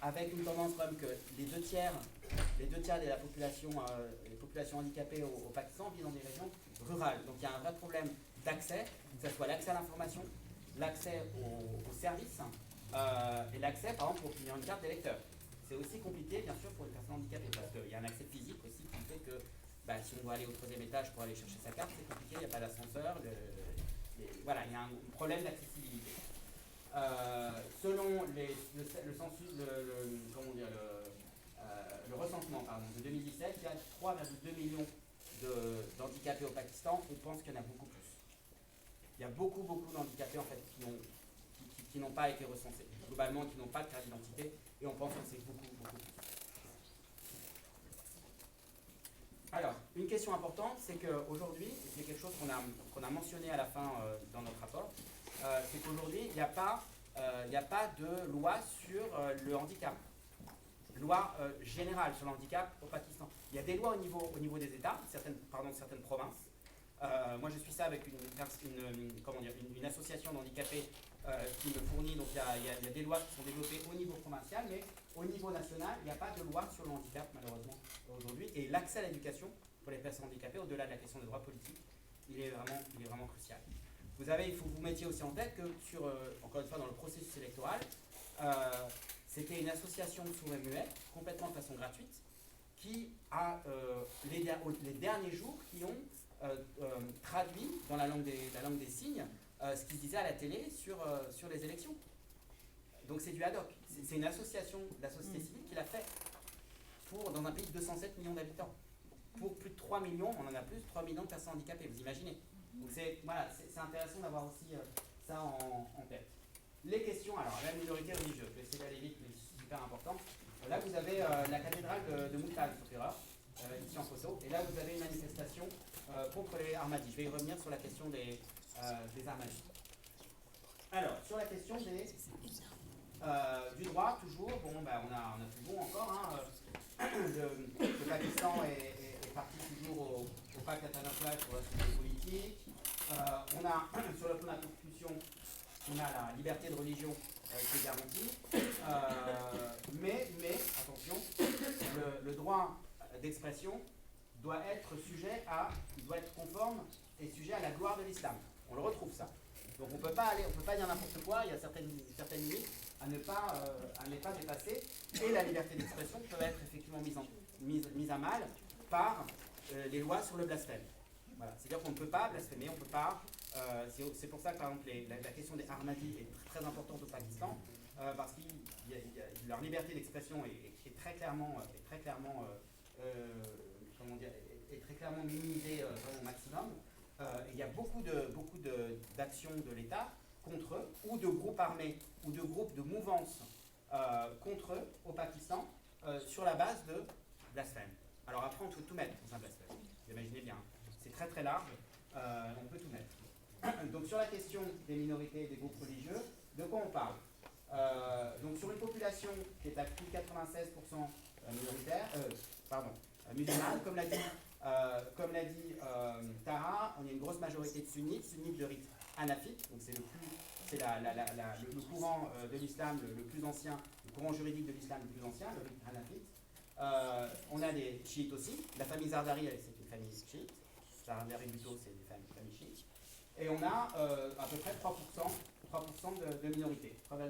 Avec une tendance quand même que les deux tiers de la population, les populations handicapées au Pakistan vivent dans des régions rurales. Donc il y a un vrai problème d'accès, que ce soit l'accès à l'information, l'accès aux services et l'accès par exemple pour obtenir une carte d'électeur. C'est aussi compliqué bien sûr pour les personnes handicapées parce qu'il y a un accès physique aussi qui fait que si on doit aller au 3e étage pour aller chercher sa carte, c'est compliqué, il n'y a pas d'ascenseur, voilà, il y a un problème d'accessibilité. Selon le recensement de 2017, il y a 3,2 millions d'handicapés au Pakistan. On pense qu'il y en a beaucoup plus. Il y a beaucoup d'handicapés en fait qui n'ont pas été recensés. Globalement, qui n'ont pas de carte d'identité. Et on pense que c'est beaucoup plus. Alors, une question importante, c'est qu'aujourd'hui, et c'est quelque chose qu'on a mentionné à la fin dans notre rapport, c'est qu'aujourd'hui, il n'y a pas de loi sur le handicap. Loi générale sur le handicap au Pakistan. Il y a des lois au niveau des États, certaines provinces. Moi, je suis ça avec une association d'handicapés qui me fournit. Donc, il y a des lois qui sont développées au niveau provincial, mais au niveau national, il n'y a pas de loi sur le handicap, malheureusement, aujourd'hui. Et l'accès à l'éducation pour les personnes handicapées, au-delà de la question des droits politiques, il est vraiment crucial. Il faut que vous mettiez aussi en tête que encore une fois, dans le processus électoral, c'était une association de sourds-muets, complètement de façon gratuite, qui a, les derniers jours, qui ont traduit dans la langue des signes ce qui se disait à la télé sur les élections. Donc c'est du ad hoc. C'est une association de la société civile qui l'a fait dans un pays de 207 millions d'habitants. Pour plus de 3 millions, on en a plus, 3 millions de personnes handicapées, vous imaginez. Donc c'est intéressant d'avoir aussi ça en tête. Les questions, alors la minorité religieuse, je vais essayer d'aller vite, mais c'est super important. Là vous avez la cathédrale de Multan, sauf erreur, ici en photo, et là vous avez une manifestation contre les Ahmadis. Je vais y revenir sur la question des Ahmadis. Alors, sur la question du droit, toujours, on a plus bon encore, le Pakistan est parti toujours au pacte international sur la sécurité politique. On a, sur le plan de la Constitution, on a la liberté de religion qui est garantie. Mais, attention, le droit d'expression doit être conforme et sujet à la gloire de l'islam. On le retrouve ça. Donc on ne peut pas dire n'importe quoi, il y a certaines limites à ne pas dépasser. Et la liberté d'expression peut être effectivement mise à mal par les lois sur le blasphème. Voilà. C'est-à-dire qu'on ne peut pas blasphémer, on ne peut pas. C'est pour ça que par exemple la question des Ahmadis est très importante au Pakistan, parce que leur liberté d'expression est très clairement minimisée au maximum. Il y a beaucoup d'actions de l'État contre eux, ou de groupes armés, ou de groupes de mouvances contre eux au Pakistan, sur la base de blasphème. Alors après, on peut tout mettre dans un blasphème. Vous imaginez bien, c'est très très large, on peut tout mettre. Donc sur la question des minorités et des groupes religieux, de quoi on parle? Donc sur une population qui est à plus de 96% musulmane, comme l'a dit Tara, on a une grosse majorité de sunnites de rite hanafite, donc c'est le courant de l'islam le plus ancien, le courant juridique de l'islam le plus ancien, le rite hanafite. On a des chiites aussi, la famille Zardari, c'est une famille chiite, Zardari Bhutto, c'est une famille chiite, et on a à peu près 3% de minorités, 3,5% de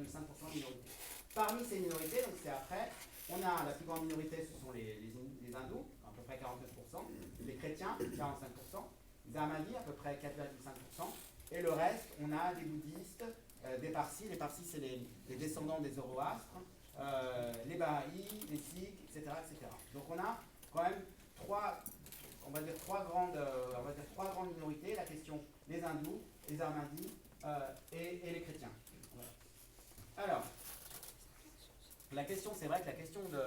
minorités. Parmi ces minorités, donc c'est après, on a la plus grande minorité, ce sont les hindous, à peu près 49%, les chrétiens, 45%, les ahmadis, à peu près 4,5%, et le reste, on a des bouddhistes, des parsis. Les parsis, c'est les descendants des zoroastres, les baha'is, les sikhs, etc., etc. Donc on a quand même trois grandes minorités, la question des hindous, les ahmadis et les chrétiens. Voilà. Alors, la question, c'est vrai que la question de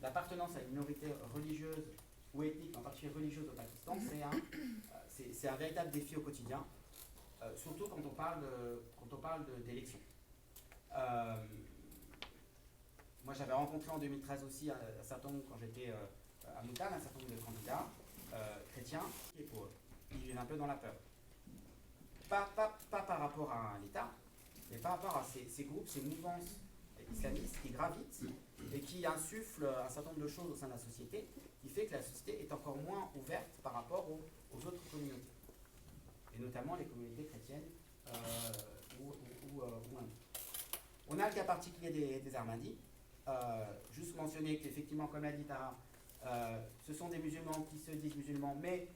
l'appartenance à une minorité religieuse ou ethnique, en particulier religieuse au Pakistan, c'est un véritable défi au quotidien, surtout quand on parle d'élections. Moi, j'avais rencontré en 2013 aussi un certain nombre, quand j'étais à Moutan, un certain nombre de candidats chrétiens, et pour eux, ils vivent un peu dans la peur. Pas par rapport à l'État, mais par rapport à ces groupes, ces mouvances islamistes qui gravitent et qui insufflent un certain nombre de choses au sein de la société, qui fait que la société est encore moins ouverte par rapport aux autres communautés, et notamment les communautés chrétiennes ou hindoues. On a le cas particulier des Ahmadis. Juste mentionner qu'effectivement, comme l'a dit Tara, ce sont des musulmans qui se disent musulmans, mais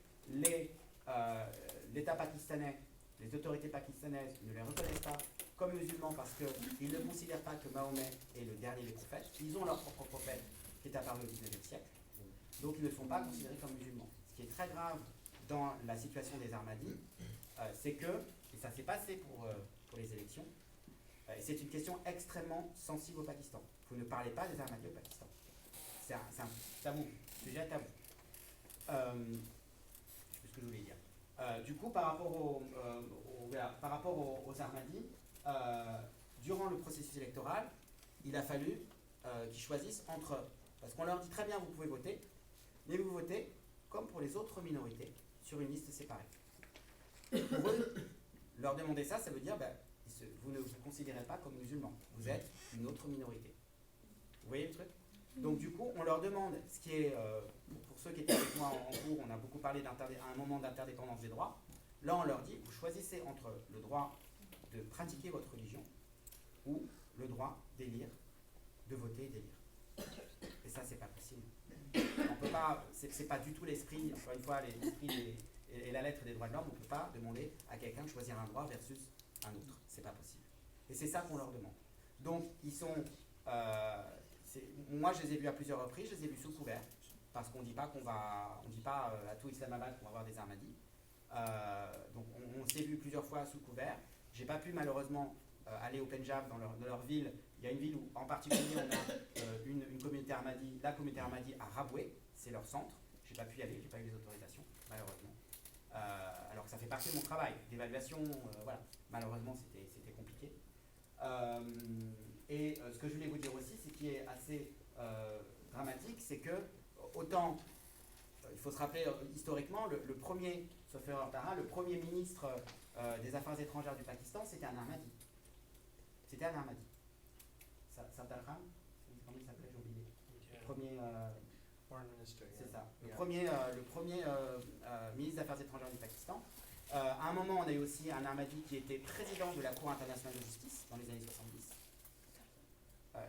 l'État pakistanais, les autorités pakistanaises ne les reconnaissent pas comme musulmans parce qu'ils ne considèrent pas que Mahomet est le dernier des prophètes. Ils ont leur propre prophète qui est apparu au XIXe siècle. Donc ils ne sont pas considérés comme musulmans. Ce qui est très grave dans la situation des Ahmadis, c'est que, et ça s'est passé pour les élections, c'est une question extrêmement sensible au Pakistan. Vous ne parlez pas des Ahmadis au Pakistan. C'est un tabou, sujet tabou. Je sais plus ce que je voulais dire. Du coup, par rapport aux Ahmadis, durant le processus électoral, il a fallu qu'ils choisissent entre... Parce qu'on leur dit très bien, vous pouvez voter, mais vous votez, comme pour les autres minorités, sur une liste séparée. Pour eux, leur demander ça, ça veut dire, vous ne vous considérez pas comme musulmans, vous êtes une autre minorité. Vous voyez le truc? Donc du coup, on leur demande, ce qui est, pour ceux qui étaient avec moi en cours, on a beaucoup parlé à un moment d'interdépendance des droits. Là, on leur dit, vous choisissez entre le droit de pratiquer votre religion ou le droit d'élire, de voter et d'élire. Et ça, c'est pas possible. On peut pas, c'est pas du tout l'esprit, encore une fois, l'esprit et la lettre des droits de l'homme, on ne peut pas demander à quelqu'un de choisir un droit versus un autre. C'est pas possible. Et c'est ça qu'on leur demande. Donc, ils sont... moi, je les ai vus à plusieurs reprises, je les ai vus sous couvert, parce qu'on ne dit pas à tout Islamabad qu'on va avoir des Ahmadis. Donc, on s'est vu plusieurs fois sous couvert. J'ai pas pu malheureusement aller au Pendjab, dans leur ville. Il y a une ville où, en particulier, on a une communauté Ahmadi, la communauté Ahmadi à Raboué, c'est leur centre. J'ai pas pu y aller, j'ai pas eu les autorisations, malheureusement. Alors que ça fait partie de mon travail, d'évaluation, voilà. Malheureusement, c'était compliqué. Et ce que je voulais vous dire aussi, ce qui est assez dramatique, c'est que, autant, il faut se rappeler historiquement, le premier, sauf erreur Tara, le premier ministre des Affaires étrangères du Pakistan, c'était un Ahmadi. C'était un Ahmadi. Sartar Khan, comment il s'appelait, j'ai oublié. Le premier... Foreign Minister. C'est ça. Le premier ministre des Affaires étrangères du Pakistan. À un moment, on a eu aussi un Ahmadi qui était président de la Cour internationale de justice dans les années 70.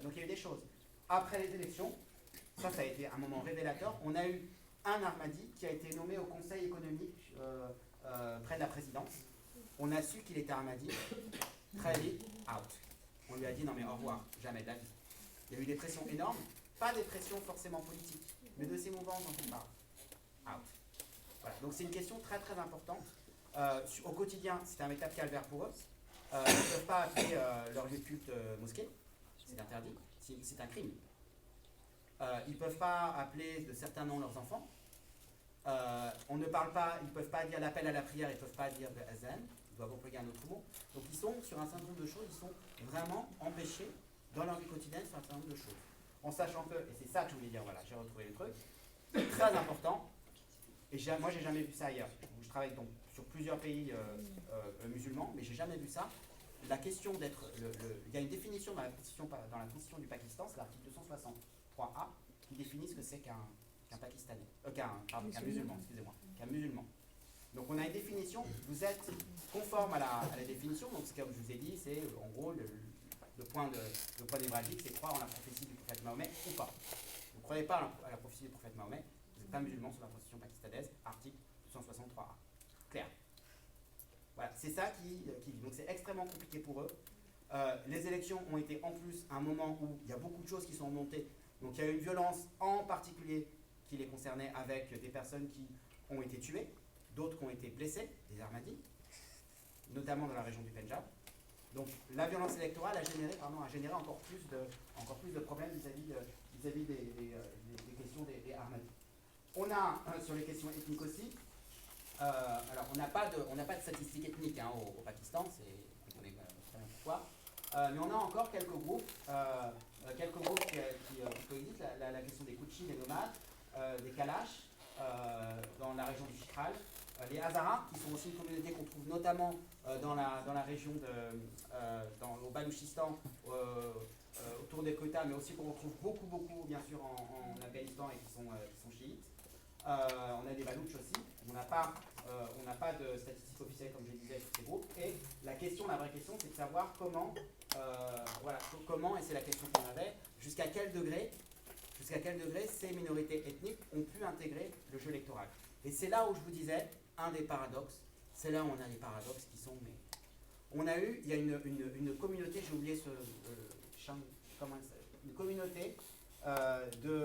Donc il y a eu des choses. Après les élections, ça a été un moment révélateur. On a eu un Ahmadi qui a été nommé au Conseil économique près de la présidence. On a su qu'il était Ahmadi. Très vite, out. On lui a dit non mais au revoir, jamais de la vie. Il y a eu des pressions énormes, pas des pressions forcément politiques, mais de ces mouvements dont on parle. Out. Voilà. Donc c'est une question très très importante. Au quotidien, c'est un véritable calvaire pour eux. Ils ne peuvent pas appeler leur lieu de culte mosquée. C'est interdit. C'est un crime. Ils ne peuvent pas appeler de certains noms leurs enfants. On ne parle pas, ils ne peuvent pas dire l'appel à la prière, ils ne peuvent pas dire de Azan, ils doivent employer un autre mot. Donc ils sont sur un certain nombre de choses, ils sont vraiment empêchés dans leur vie quotidienne sur un certain nombre de choses. En sachant que, et c'est ça que je voulais dire, voilà, j'ai retrouvé le truc, très important, et moi j'ai jamais vu ça ailleurs. Je travaille donc sur plusieurs pays musulmans, mais j'ai jamais vu ça. La question d'être, il y a une définition dans la constitution du Pakistan, c'est l'article 263A, qui définit ce que c'est qu'un Pakistanais, qu'un musulman, excusez-moi, qu'un musulman. Donc on a une définition, vous êtes conforme à la définition, donc ce que je vous ai dit, c'est en gros le point névralgique, c'est croire en la prophétie du prophète Mahomet ou pas. Vous ne croyez pas à la prophétie du prophète Mahomet, vous n'êtes pas musulman sur la constitution pakistanaise, article 263A. Clair. Voilà, c'est ça qui donc c'est extrêmement compliqué pour eux. Les élections ont été en plus un moment où il y a beaucoup de choses qui sont montées. Donc il y a eu une violence en particulier qui les concernait avec des personnes qui ont été tuées, d'autres qui ont été blessées, des Ahmadis, notamment dans la région du Pendjab. Donc la violence électorale a généré encore plus de problèmes vis-à-vis des questions des Ahmadis. On a sur les questions ethniques aussi. Alors on n'a pas de statistiques ethniques au Pakistan, on connaît très bien pourquoi. Mais on a encore quelques groupes qui coexistent, la question des Kutchis, des nomades, des Kalash, dans la région du Chitral, les Hazaras, qui sont aussi une communauté qu'on trouve notamment dans la région au Balouchistan, autour des Quetta, mais aussi qu'on retrouve beaucoup bien sûr en Afghanistan et qui sont chiites. On a des Balouches aussi, on n'a pas de statistiques officielles comme je le disais sur ces groupes, et la vraie question c'est de savoir comment, et c'est la question qu'on avait, jusqu'à quel degré ces minorités ethniques ont pu intégrer le jeu électoral. Et c'est là où je vous disais, un des paradoxes, c'est là où on a les paradoxes qui sont, il y a une communauté, j'ai oublié une communauté de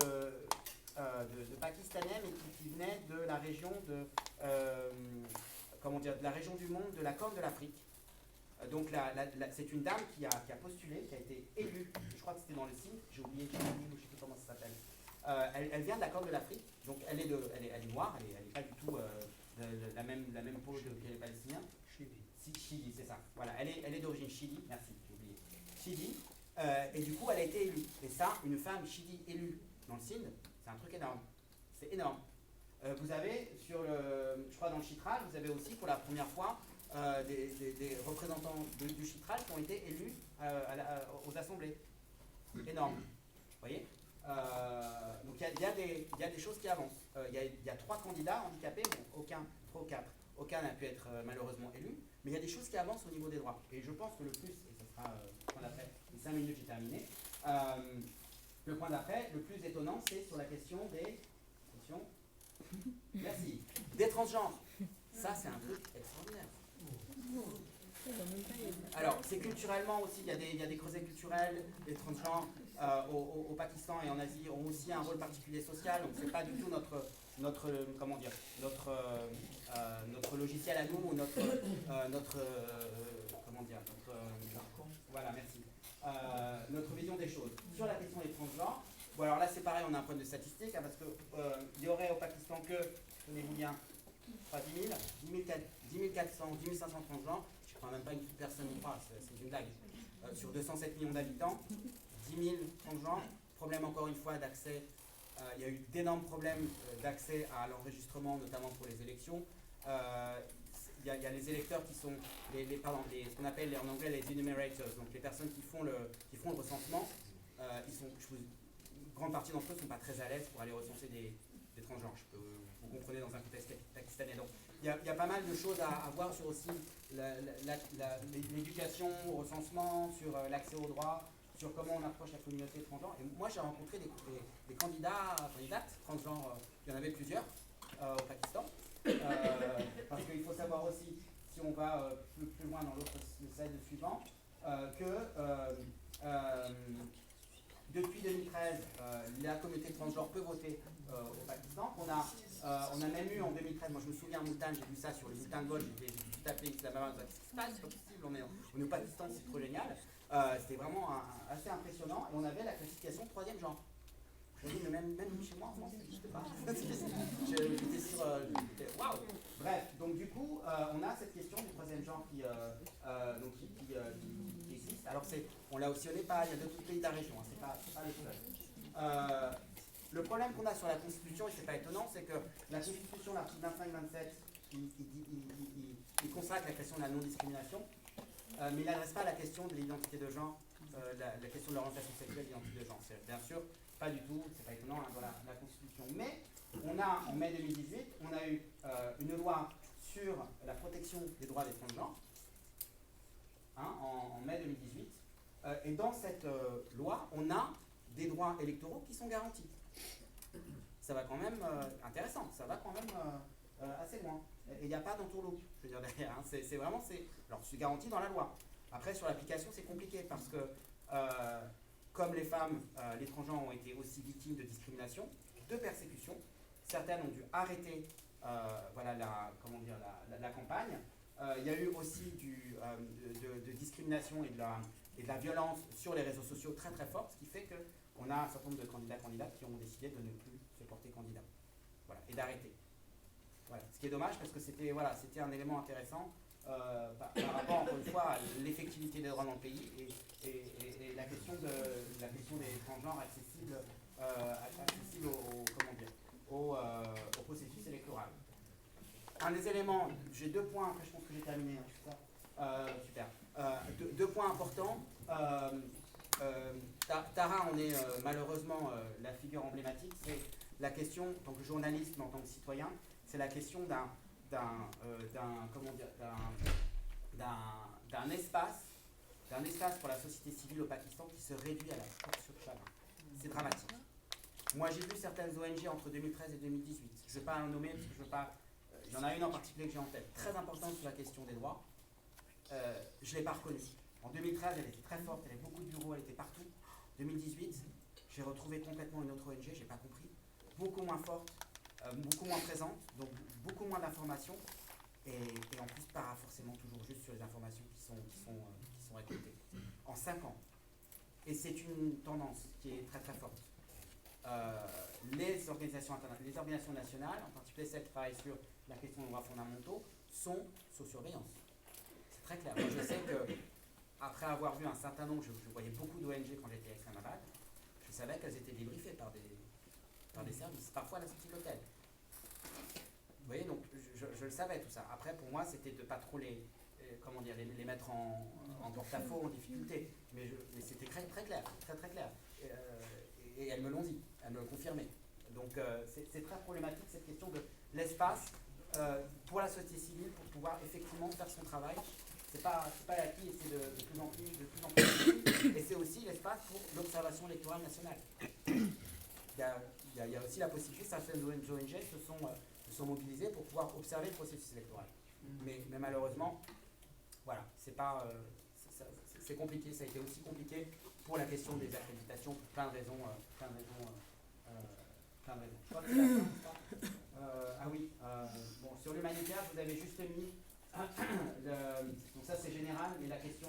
Pakistanais, mais qui venait de la région de la région du monde de la Corne de l'Afrique. Donc c'est une dame qui a postulé, qui a été élue, je crois que c'était dans le Sindh, j'ai oublié, je ne sais plus comment ça s'appelle. Elle vient de la Corne de l'Afrique, donc elle est noire, elle n'est pas du tout la même peau que les Palestiniens. Chili, c'est ça. Voilà, elle est d'origine Chili, merci, j'ai oublié. Chili, et du coup elle a été élue. Et ça, une femme Chili élue dans le Sindh, c'est un truc énorme. C'est énorme. Vous avez je crois dans le Chitral, vous avez aussi pour la première fois des représentants du Chitral qui ont été élus aux assemblées. Énorme. Vous voyez, donc il y a des choses qui avancent. Il y a 3 candidats handicapés, bon, aucun n'a pu être malheureusement élu, mais il y a des choses qui avancent au niveau des droits. Et je pense que le plus, et ce sera le point d'après, les 5 minutes j'ai terminé, le point d'après, le plus étonnant, c'est sur la question des transgenres. Ça, c'est un truc extraordinaire. Alors, c'est culturellement aussi, il y a des creusets culturels, les transgenres au Pakistan et en Asie ont aussi un rôle particulier social, donc c'est pas du tout notre logiciel à nous, notre vision des choses. Sur la question des transgenres, bon alors là c'est pareil, on a un problème de statistiques, parce que il y aurait au Pakistan que, tenez-vous bien, 10 000, 10 400, 10 500 transgenres, je ne crois même pas une personne n'y croit, c'est une blague. Sur 207 millions d'habitants, 10 000 transgenres, problème encore une fois d'accès, il y a eu d'énormes problèmes d'accès à l'enregistrement, notamment pour les élections. Il y a les électeurs qui sont ce qu'on appelle en anglais les enumerators, donc les personnes qui font le recensement. Une grande partie d'entre eux ne sont pas très à l'aise pour aller recenser des transgenres. Vous comprenez dans un contexte pakistanais. Donc il y a pas mal de choses à voir sur aussi l'éducation au recensement, sur l'accès aux droits, sur comment on approche la communauté transgenre. Et moi j'ai rencontré des candidates transgenres, il y en avait plusieurs au Pakistan. Parce qu'il faut savoir aussi, si on va plus loin dans le slide suivant, que depuis 2013, la communauté transgenre peut voter au Pakistan. On a même eu en 2013, moi je me souviens à Multan, j'ai vu ça sur le Multan Gold, j'ai tout appelé Islamabad, c'est pas possible, on est au Pakistan, c'est trop génial. C'était vraiment assez impressionnant et on avait la classification 3e genre. Je me dis, mais même chez moi, en France, ça n'existe pas. J'étais sur... Waouh. Bref, donc du coup, on a cette question du troisième genre qui existe. Alors, on l'a autionné pas, il y a d'autres pays de la région, hein, c'est pas les seuls. Le problème qu'on a sur la Constitution, et c'est pas étonnant, c'est que la Constitution, l'article 25-27, il consacre la question de la non-discrimination, mais il n'adresse pas la question de l'identité de genre, la question de l'orientation sexuelle et de l'identité de genre. C'est bien sûr pas du tout, c'est pas étonnant hein, dans la Constitution. Mais on a, en mai 2018, on a eu une loi sur la protection des droits des transgenres, hein, en mai 2018, et dans cette loi, on a des droits électoraux qui sont garantis. Ça va quand même intéressant, ça va quand même assez loin. Et il n'y a pas d'entourloupe, je veux dire derrière. Hein. C'est vraiment, alors c'est garanti dans la loi. Après sur l'application c'est compliqué parce que comme les femmes, les transgenres ont été aussi victimes de discrimination, de persécution, certaines ont dû arrêter la campagne. Il y a eu aussi de discrimination et de la violence sur les réseaux sociaux très très forte, ce qui fait qu'on a un certain nombre de candidates qui ont décidé de ne plus se porter candidat. Voilà, et d'arrêter. Voilà. Ce qui est dommage parce que c'était un élément intéressant par rapport, encore une fois, à l'effectivité des droits dans le pays et la question des transgenres accessibles au processus électoral. Un des éléments, j'ai 2 points, après je pense que j'ai terminé, super. 2 points importants. Tara en est malheureusement la figure emblématique, c'est la question, en tant que journaliste, mais en tant que citoyen, c'est la question d'un espace pour la société civile au Pakistan qui se réduit à la force sur chagrin. C'est dramatique. Moi j'ai vu certaines ONG entre 2013 et 2018, je ne vais pas en nommer parce que je veux pas... il y en a une en particulier que j'ai en tête, très importante sur la question des droits. Je ne l'ai pas reconnue. En 2013, elle était très forte, elle avait beaucoup de bureaux, elle était partout. 2018, j'ai retrouvé complètement une autre ONG, je n'ai pas compris, beaucoup moins forte, beaucoup moins présente, donc beaucoup moins d'informations, et en plus pas forcément toujours juste sur les informations qui sont récoltées. En 5 ans. Et c'est une tendance qui est très très forte. Les organisations nationales, en particulier celles qui travaillent sur la question des droits fondamentaux, sont sous surveillance. C'est très clair. Moi, je sais que après avoir vu un certain nombre, je voyais beaucoup d'ONG quand j'étais à Islamabad, je savais qu'elles étaient débriefées par des services, parfois à la sortie de l'hôtel. Vous voyez, donc je le savais tout ça. Après, pour moi, c'était de pas trop les mettre en porte-à-faux, en difficulté. Mais c'était très, très clair, très, très clair. Et elles me l'ont dit, elles me l'ont confirmé. Donc c'est très problématique cette question de l'espace pour la société civile pour pouvoir effectivement faire son travail. C'est pas acquis et c'est de plus en plus. Et c'est aussi l'espace pour l'observation électorale nationale. Il y a aussi la possibilité, certaines ONG se sont mobilisées pour pouvoir observer le processus électoral. Mais malheureusement, voilà, c'est compliqué. Ça a été aussi compliqué pour la question des accréditations pour plein de raisons. Je crois que c'est la fin, bon, sur l'humanitaire, vous avez juste mis donc ça c'est général, mais la question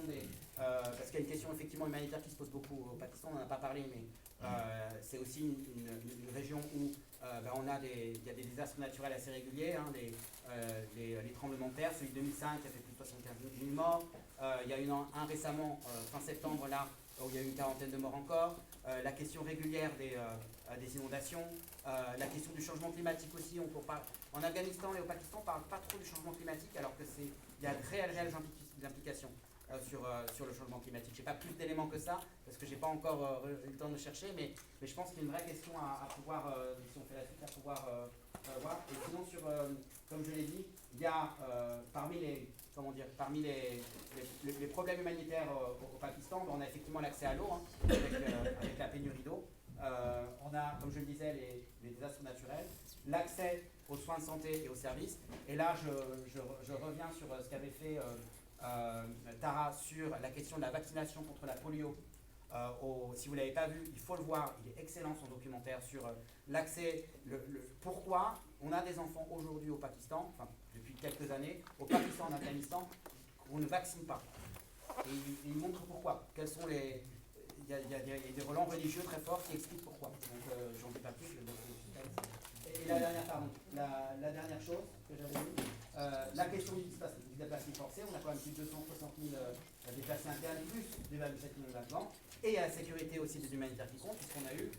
parce qu'il y a une question effectivement humanitaire qui se pose beaucoup au Pakistan, on n'en a pas parlé, mais c'est aussi une région où il y a des désastres naturels assez réguliers, hein, les tremblements de terre, celui de 2005 qui a fait plus de 75 000 morts, il y a eu un récemment, fin septembre, là, où il y a eu une quarantaine de morts encore, la question régulière des inondations, la question du changement climatique aussi. En Afghanistan et au Pakistan, on ne parle pas trop du changement climatique, alors qu'il y a de réelles implications sur le changement climatique. Je n'ai pas plus d'éléments que ça, parce que je n'ai pas encore eu le temps de chercher, mais je pense qu'il y a une vraie question à pouvoir, si on fait la suite, à pouvoir voir. Et sinon, comme je l'ai dit, il y a parmi les problèmes humanitaires au Pakistan, on a effectivement l'accès à l'eau, hein, avec la pénurie d'eau. On a, comme je le disais, les désastres naturels, l'accès aux soins de santé et aux services. Et là, je reviens sur ce qu'avait fait Tara sur la question de la vaccination contre la polio. Si vous ne l'avez pas vu, il faut le voir, il est excellent son documentaire sur l'accès, pourquoi on a des enfants aujourd'hui au Pakistan, enfin depuis quelques années, au Pakistan, en Afghanistan, on ne vaccine pas. Et il montre pourquoi. Il y a des relents religieux très forts qui expliquent pourquoi. Donc j'en dis pas plus, je vais vous le suspense. Et la dernière chose que j'avais dit, la question du déplacement forcé, on a quand même plus de 260 000 déplacés internes, plus des 27 millions d'afghans. Et il y a la sécurité aussi des humanitaires qui comptent, puisqu'on a eu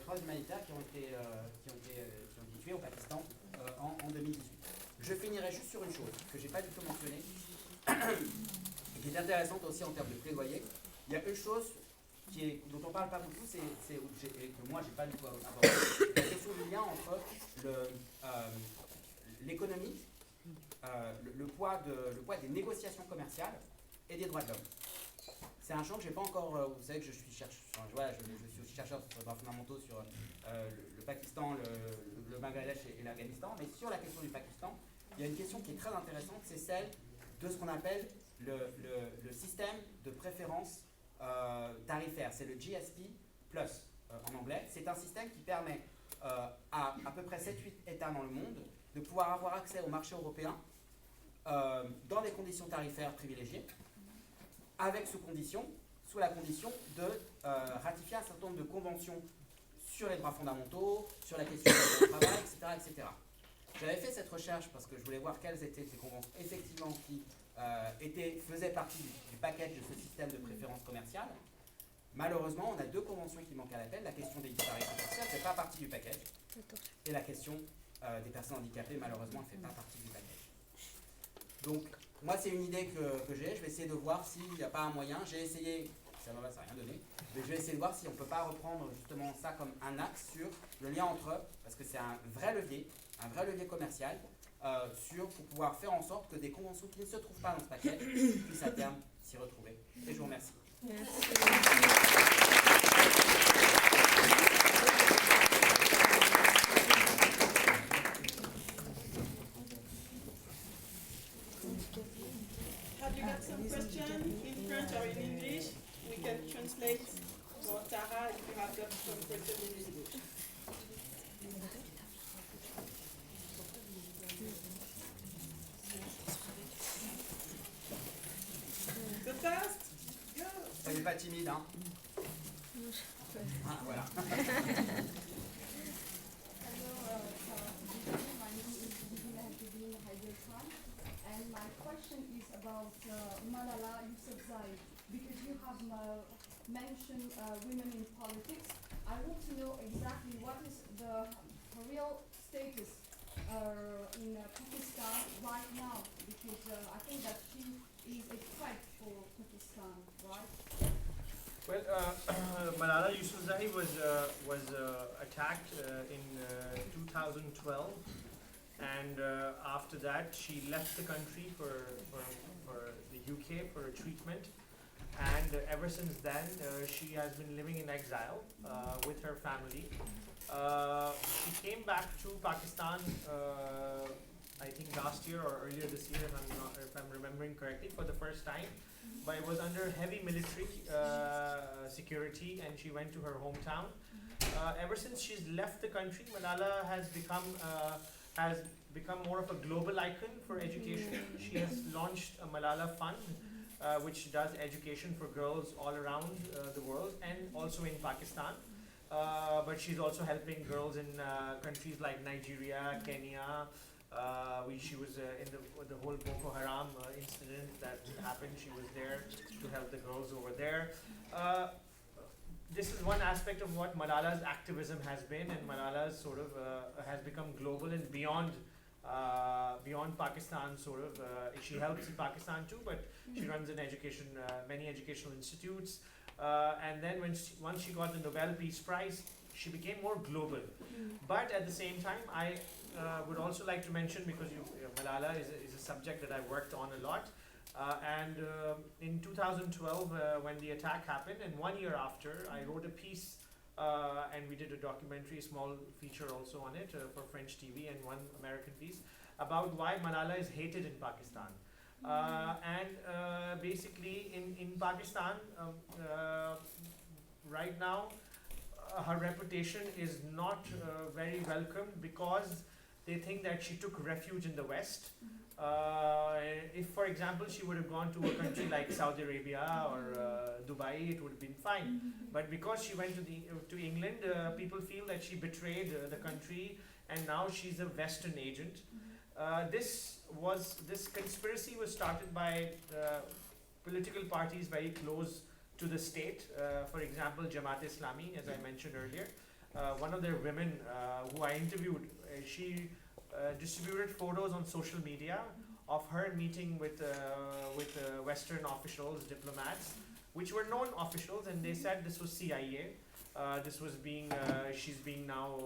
3 humanitaires qui ont été tués au Pakistan en 2018. Je finirai juste sur une chose que je n'ai pas du tout mentionnée, et qui est intéressante aussi en termes de plaidoyer. Il y a une chose dont on ne parle pas beaucoup, et que moi je n'ai pas du tout abordé, la question du lien entre l'économie, le poids des négociations commerciales et des droits de l'homme. C'est un champ que je n'ai pas encore. Vous savez que je suis chercheur sur les droits fondamentaux sur le Pakistan, le Bangladesh et l'Afghanistan. Mais sur la question du Pakistan, il y a une question qui est très intéressante, c'est celle de ce qu'on appelle le système de préférence tarifaire. C'est le GSP Plus en anglais. C'est un système qui permet à peu près 7-8 États dans le monde de pouvoir avoir accès au marché européen dans des conditions tarifaires privilégiées, sous la condition de ratifier un certain nombre de conventions sur les droits fondamentaux, sur la question du travail, etc. J'avais fait cette recherche parce que je voulais voir quelles étaient ces conventions effectivement qui faisaient partie du package de ce système de préférence commerciale. Malheureusement, on a 2 conventions qui manquent à l'appel. La question des disparitions sociales ne fait pas partie du package. Et la question des personnes handicapées, malheureusement, ne fait pas partie du package. Donc, moi, c'est une idée que j'ai. Je vais essayer de voir s'il n'y a pas un moyen. J'ai essayé, ça n'a rien donné, mais je vais essayer de voir si on ne peut pas reprendre justement ça comme un axe sur le lien entre eux, parce que c'est un vrai levier commercial, pour pouvoir faire en sorte que des conventions qui ne se trouvent pas dans ce paquet puissent à terme s'y retrouver. Et je vous remercie. Have you got some questions in French or in English? We can translate. Or Tara, if you have got some questions in English. The first? Go. Soyez pas timide, hein. Ah, voilà. And my question is about Malala Yousafzai, because you have mentioned women in politics. I want to know exactly what is the real status in Pakistan right now, because I think that she is a threat for Pakistan, right? Well, Malala Yousafzai was attacked in 2012, and after that she left the country for the UK for a treatment, and ever since then she has been living in exile with her family. She came back to Pakistan I think last year or earlier this year, if I'm remembering correctly, for the first time. But it was under heavy military security, and she went to her hometown. Ever since she's left the country, Malala has become more of a global icon for education. She has launched a Malala Fund, which does education for girls all around the world and also in Pakistan. But she's also helping girls in countries like Nigeria, Kenya. She was in the whole Boko Haram incident that happened. She was there to help the girls over there. This is one aspect of what Malala's activism has been, and Malala sort of has become global and beyond Pakistan. She helps in Pakistan too, but she runs an many educational institutes. And then once she got the Nobel Peace Prize, she became more global. But at the same time, I would also like to mention, because Malala is a subject that I worked on a lot. And in 2012, when the attack happened, and 1 year after, I wrote a piece, and we did a documentary, small feature also on it for French TV, and one American piece, about why Malala is hated in Pakistan. And basically in Pakistan, right now, her reputation is not very welcome, because they think that she took refuge in the West. If, for example, she would have gone to a country like Saudi Arabia or Dubai, it would have been fine. But because she went to England, people feel that she betrayed the country, and now she's a Western agent. This conspiracy was started by political parties very close to the state. For example, Jamaat Islami, as I mentioned earlier. One of their women who I interviewed, she distributed photos on social media of her meeting with Western officials, diplomats, which were known officials, and they said this was CIA. This was she's being now,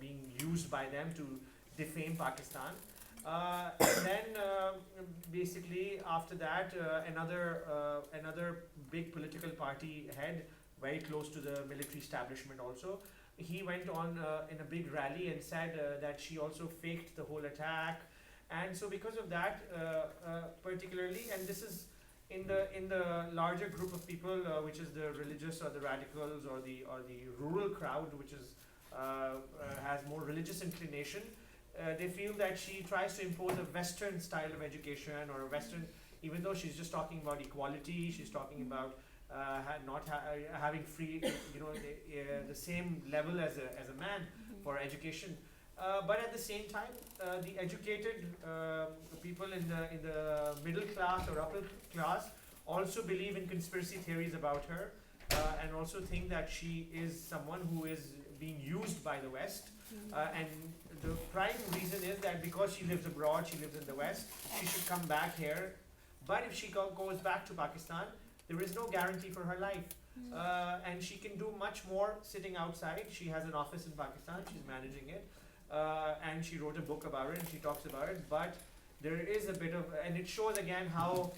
being used by them to defame Pakistan. And then basically after that, another big political party head, very close to the military establishment also, he went on in a big rally and said that she also faked the whole attack. And so because of that, particularly, and this is in the larger group of people, which is the religious or the radicals or the rural crowd, which is has more religious inclination, they feel that she tries to impose a Western style of education, or a Western, even though she's just talking about equality, she's talking about having free, the same level as a man for education. But at the same time, the educated people in the middle class or upper class also believe in conspiracy theories about her, and also think that she is someone who is being used by the West. And the prime reason is that because she lives abroad, she lives in the West, she should come back here. But if she goes back to Pakistan, there is no guarantee for her life. And she can do much more sitting outside. She has an office in Pakistan, she's managing it. And she wrote a book about it, and she talks about it. But there is a bit of, and it shows again how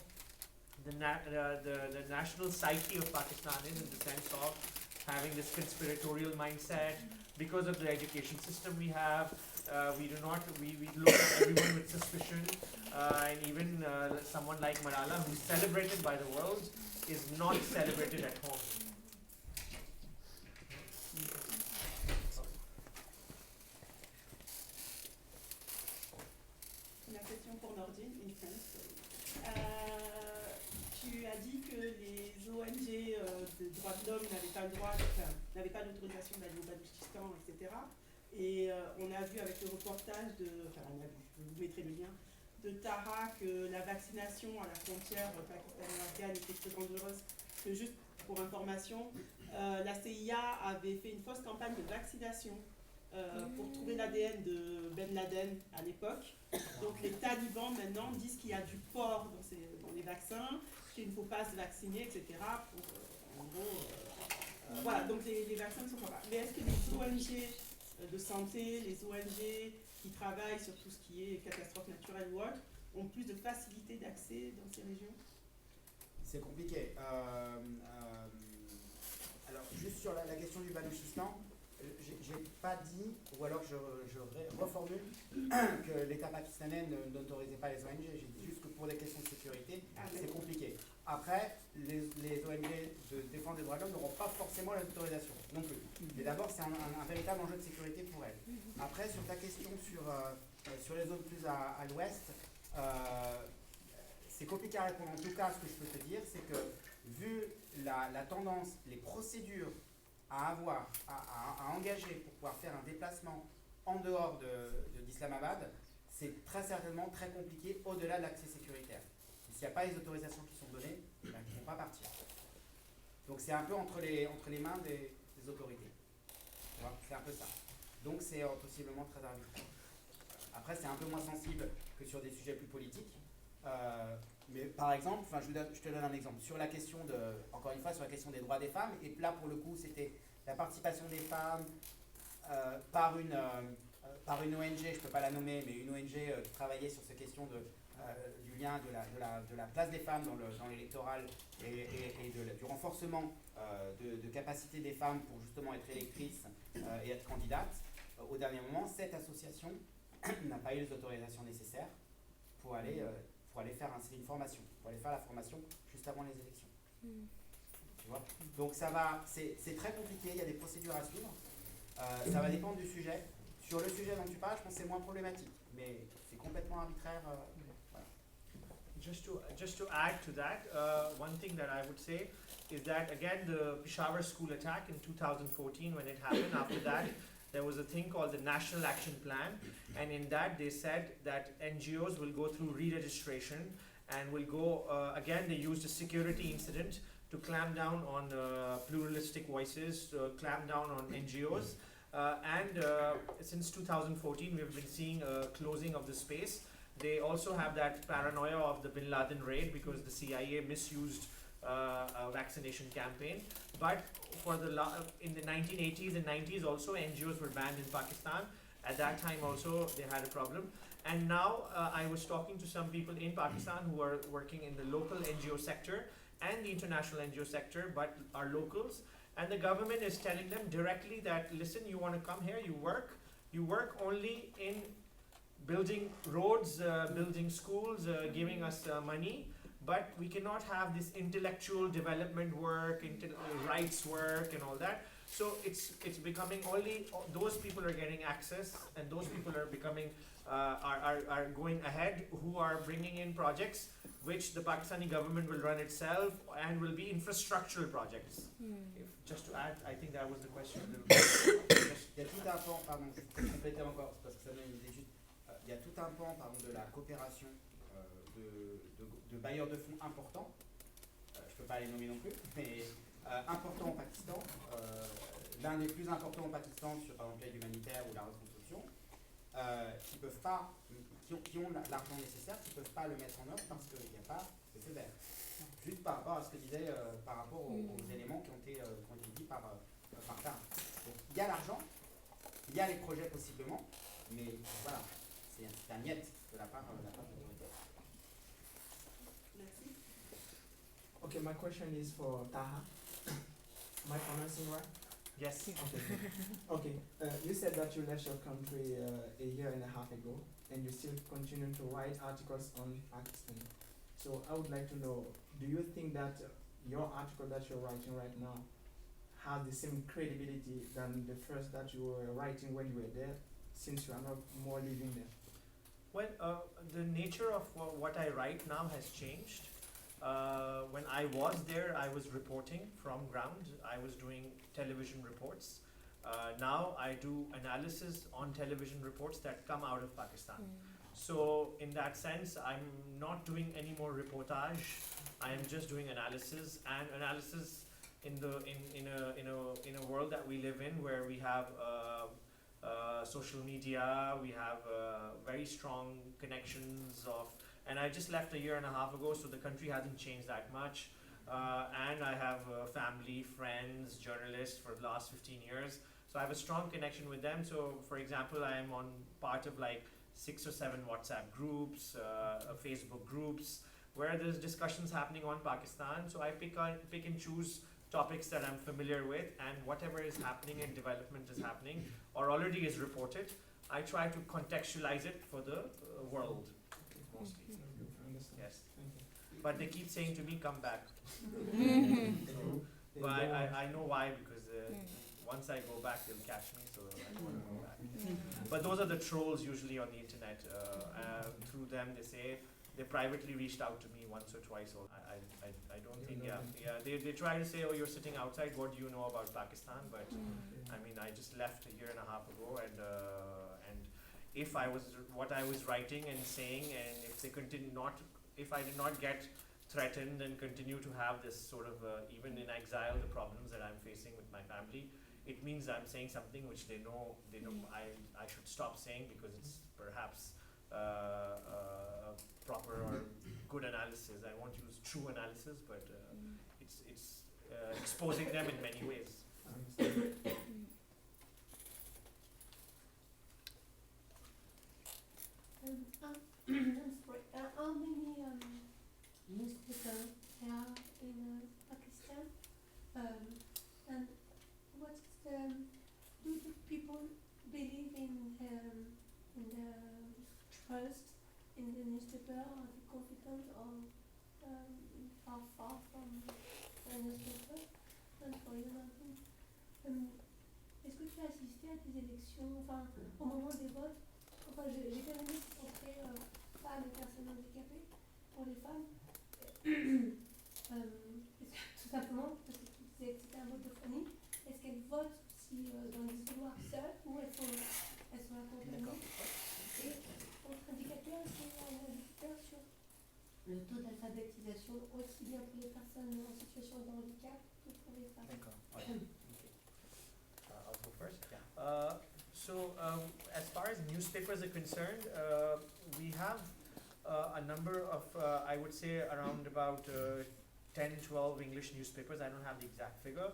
the national psyche of Pakistan is, in the sense of having this conspiratorial mindset. Because of the education system we have, we look at everyone with suspicion, and even someone like Malala, who's celebrated by the world, is not celebrated at home. La question pour Nordine, in France. Tu as dit que les ONG de droits de l'homme n'avaient pas l'autorisation d'aller au Baloutchistan, etc. Et on a vu avec le reportage je vous mettrai le lien, de Tara, que la vaccination à la frontière pakistano-afghane était très dangereuse. Que juste pour information, la CIA avait fait une fausse campagne de vaccination pour trouver l'ADN de Ben Laden à l'époque. Donc les talibans maintenant disent qu'il y a du porc dans les vaccins, qu'il ne faut pas se vacciner, etc. En gros, voilà, donc les vaccins ne sont pas. Mais est-ce que les ONG de santé, les ONG qui travaillent sur tout ce qui est catastrophes naturelles ou autres, ont plus de facilité d'accès dans ces régions? C'est compliqué. Alors, juste sur la question du Baloutchistan, j'ai pas dit, ou alors je reformule, que l'État pakistanais n'autorisait pas les ONG. J'ai dit juste que pour des questions de sécurité, c'est compliqué. Après, les ONG de défense des droits de l'homme n'auront pas forcément l'autorisation non plus. Mais d'abord, c'est un véritable enjeu de sécurité pour elles. Après, sur ta question sur les zones plus à l'ouest, c'est compliqué à répondre. En tout cas, ce que je peux te dire, c'est que vu la tendance, les procédures à engager pour pouvoir faire un déplacement en dehors d'Islamabad, c'est très certainement très compliqué au-delà de l'accès sécuritaire. S'il n'y a pas les autorisations qui sont données, ils ne vont pas partir. Donc c'est un peu entre les mains des autorités. C'est un peu ça. Donc c'est possiblement très arbitraire. Après, c'est un peu moins sensible que sur des sujets plus politiques. Mais par exemple, je te donne un exemple. Sur la question encore une fois, sur la question des droits des femmes, et là pour le coup, c'était la participation des femmes par une ONG, je ne peux pas la nommer, mais une ONG qui travaillait sur ces questions du lien de la place des femmes dans l'électoral et du renforcement de capacité des femmes pour justement être électrices et être candidates. Au dernier moment, cette association n'a pas eu les autorisations nécessaires pour aller faire une formation, pour aller faire la formation juste avant les élections. Tu vois? Donc c'est très compliqué, il y a des procédures à suivre. Ça va dépendre du sujet. Sur le sujet dont tu parles, je pense que c'est moins problématique, mais c'est complètement arbitraire. Voilà. Just to add to that, one thing that I would say is that again the Peshawar school attack in 2014, when it happened, after that there was a thing called the National Action Plan, and in that they said that NGOs will go through re-registration and will go, again they used a security incident to clamp down on pluralistic voices, to clamp down on NGOs, and since 2014 we've been seeing a closing of the space. They also have that paranoia of the Bin Laden raid because the CIA misused a vaccination campaign. But for in the 1980s and 90s also NGOs were banned in Pakistan. At that time also they had a problem. And now I was talking to some people in Pakistan who are working in the local NGO sector and the international NGO sector, but are locals. And the government is telling them directly that, listen, you want to come here, you work only in building roads, building schools, giving us money, but we cannot have this intellectual development work, rights work and all that. So it's becoming only those people are getting access, and those people are becoming are going ahead, who are bringing in projects which the Pakistani government will run itself and will be infrastructural projects. Just to add, I think that was the question. Il y a tout un pan, pardon, je vais compléter encore parce que ça donne une idée juste. Il y a tout un pan, pardon, de la coopération de bailleurs de fonds importants. Je ne peux pas les nommer non plus, mais importants au Pakistan. L'un des plus importants au Pakistan sur par exemple l'aide humanitaire ou la reconstruction, qui peuvent pas, qui ont l'argent nécessaire, qui ne peuvent pas le mettre en œuvre parce qu'il n'y a pas de feu vert. Juste par rapport à ce que disait par rapport aux éléments qui ont été dit par Tara. Donc il y a l'argent, il y a les projets possiblement, mais voilà, c'est un niet de la part de l'autorité. Merci. Okay, my question is for Taha. Am I pronouncing right? Yes. Okay. You said that you left your country a year and a half ago, and you still continue to write articles on Pakistan. So I would like to know, do you think that your article that you're writing right now has the same credibility than the first that you were writing when you were there, since you are not more living there? Well, the nature of what I write now has changed. When I was there, I was reporting from ground. I was doing television reports. Now I do analysis on television reports that come out of Pakistan. So in that sense, I'm not doing any more reportage. I am just doing analysis, and analysis in a world that we live in, where we have social media, we have very strong connections of. And I just left a year and a half ago, so the country hasn't changed that much. And I have family, friends, journalists for the last 15 years. So I have a strong connection with them. So for example, I am on part of like 6 or 7 WhatsApp groups, Facebook groups, where there's discussions happening on Pakistan. So I pick and choose topics that I'm familiar with, and whatever is happening and development is happening or already is reported, I try to contextualize it for the world. Mostly. Yes. But they keep saying to me, come back. But I know why, because once I go back, they'll catch me, so I don't want to go back. But those are the trolls usually on the internet. Through them, they say, they privately reached out to me once or twice. Or I don't think, they try to say, oh, you're sitting outside, what do you know about Pakistan? But I mean, I just left a year and a half ago, and if I was what I was writing and saying, and if they if I did not get threatened and continue to have this sort of even in exile, the problems that I'm facing with my family, it means I'm saying something which they know I should stop saying, because it's perhaps proper or good analysis. I won't use true analysis, but it's exposing them in many ways. I'm sorry. How many newspapers there are in Pakistan? And what do the people believe in the trust in the newspaper? Are they confident, or are far from the newspaper? And for you, Martin, est-ce que tu as assisté cas des élections, enfin au moment des votes, enfin l'économie se centrait femmes et personnes handicapées pour les femmes. Tout simplement parce que tu disais que c'était un vote de famille. Est-ce qu'elles votent aussi dans les isoloirs seules ou elles sont accompagnées? Et autre indicateur, c'est un indicateur sur le taux d'alphabétisation aussi bien pour les personnes en situation de handicap que pour les femmes. D'accord. Ouais. Okay. I'll go first. Yeah. As far as newspapers are concerned, we have a number of, I would say, around about 10, 12 English newspapers. I don't have the exact figure.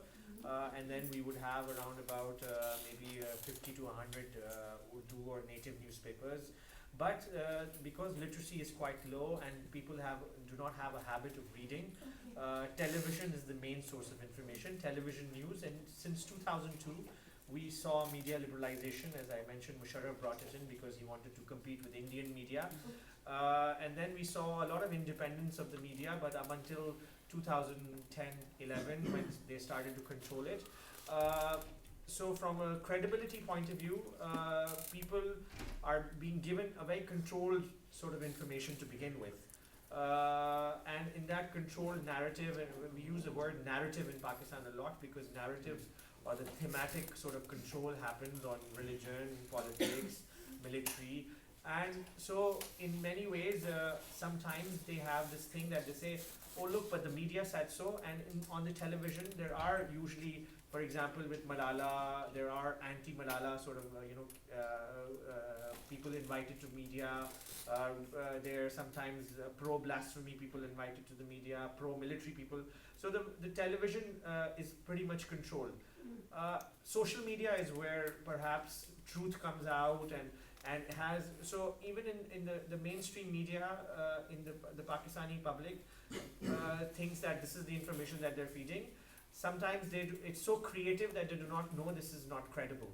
And then we would have around about maybe 50 to 100 Urdu or native newspapers. But because literacy is quite low and people do not have a habit of reading, television is the main source of information, television news. And since 2002, we saw media liberalization. As I mentioned, Musharraf brought it in because he wanted to compete with Indian media. And then we saw a lot of independence of the media, but up until 2010-11 when they started to control it. So from a credibility point of view, people are being given a very controlled sort of information to begin with. And in that controlled narrative, and we use the word narrative in Pakistan a lot because narratives or the thematic sort of control happens on religion, politics, military. And so in many ways, sometimes they have this thing that they say, oh look, but the media said so, and on the television there are usually, for example with Malala, there are anti-Malala sort of, people invited to media, there are sometimes pro-blasphemy people invited to the media, pro-military people, so the television is pretty much controlled. Social media is where perhaps truth comes out and has, so even in the mainstream media, in the Pakistani public, thinks that this is the information that they're feeding. Sometimes it's so creative that they do not know this is not credible.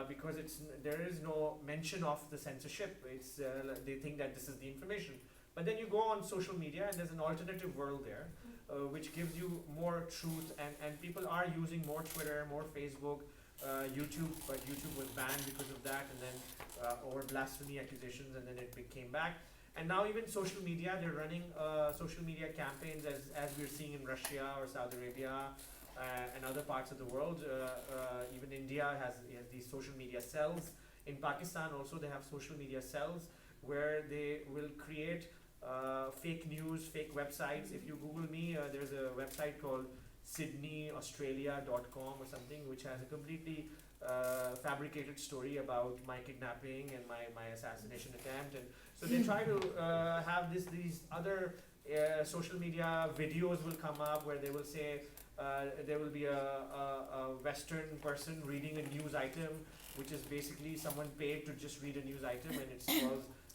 Because there is no mention of the censorship. They think that this is the information. But then you go on social media and there's an alternative world there, which gives you more truth, and people are using more Twitter, more Facebook, YouTube, but YouTube was banned because of that, and then over blasphemy accusations, and then it came back. And now even social media, they're running social media campaigns as we're seeing in Russia or Saudi Arabia and other parts of the world. Even India has these social media cells. In Pakistan also they have social media cells where they will create fake news, fake websites. If you Google me, there's a website called sydneyaustralia.com or something, which has a completely fabricated story about my kidnapping and my assassination attempt. And so they try to have these other social media videos will come up where they will say there will be a Western person reading a news item, which is basically someone paid to just read a news item, and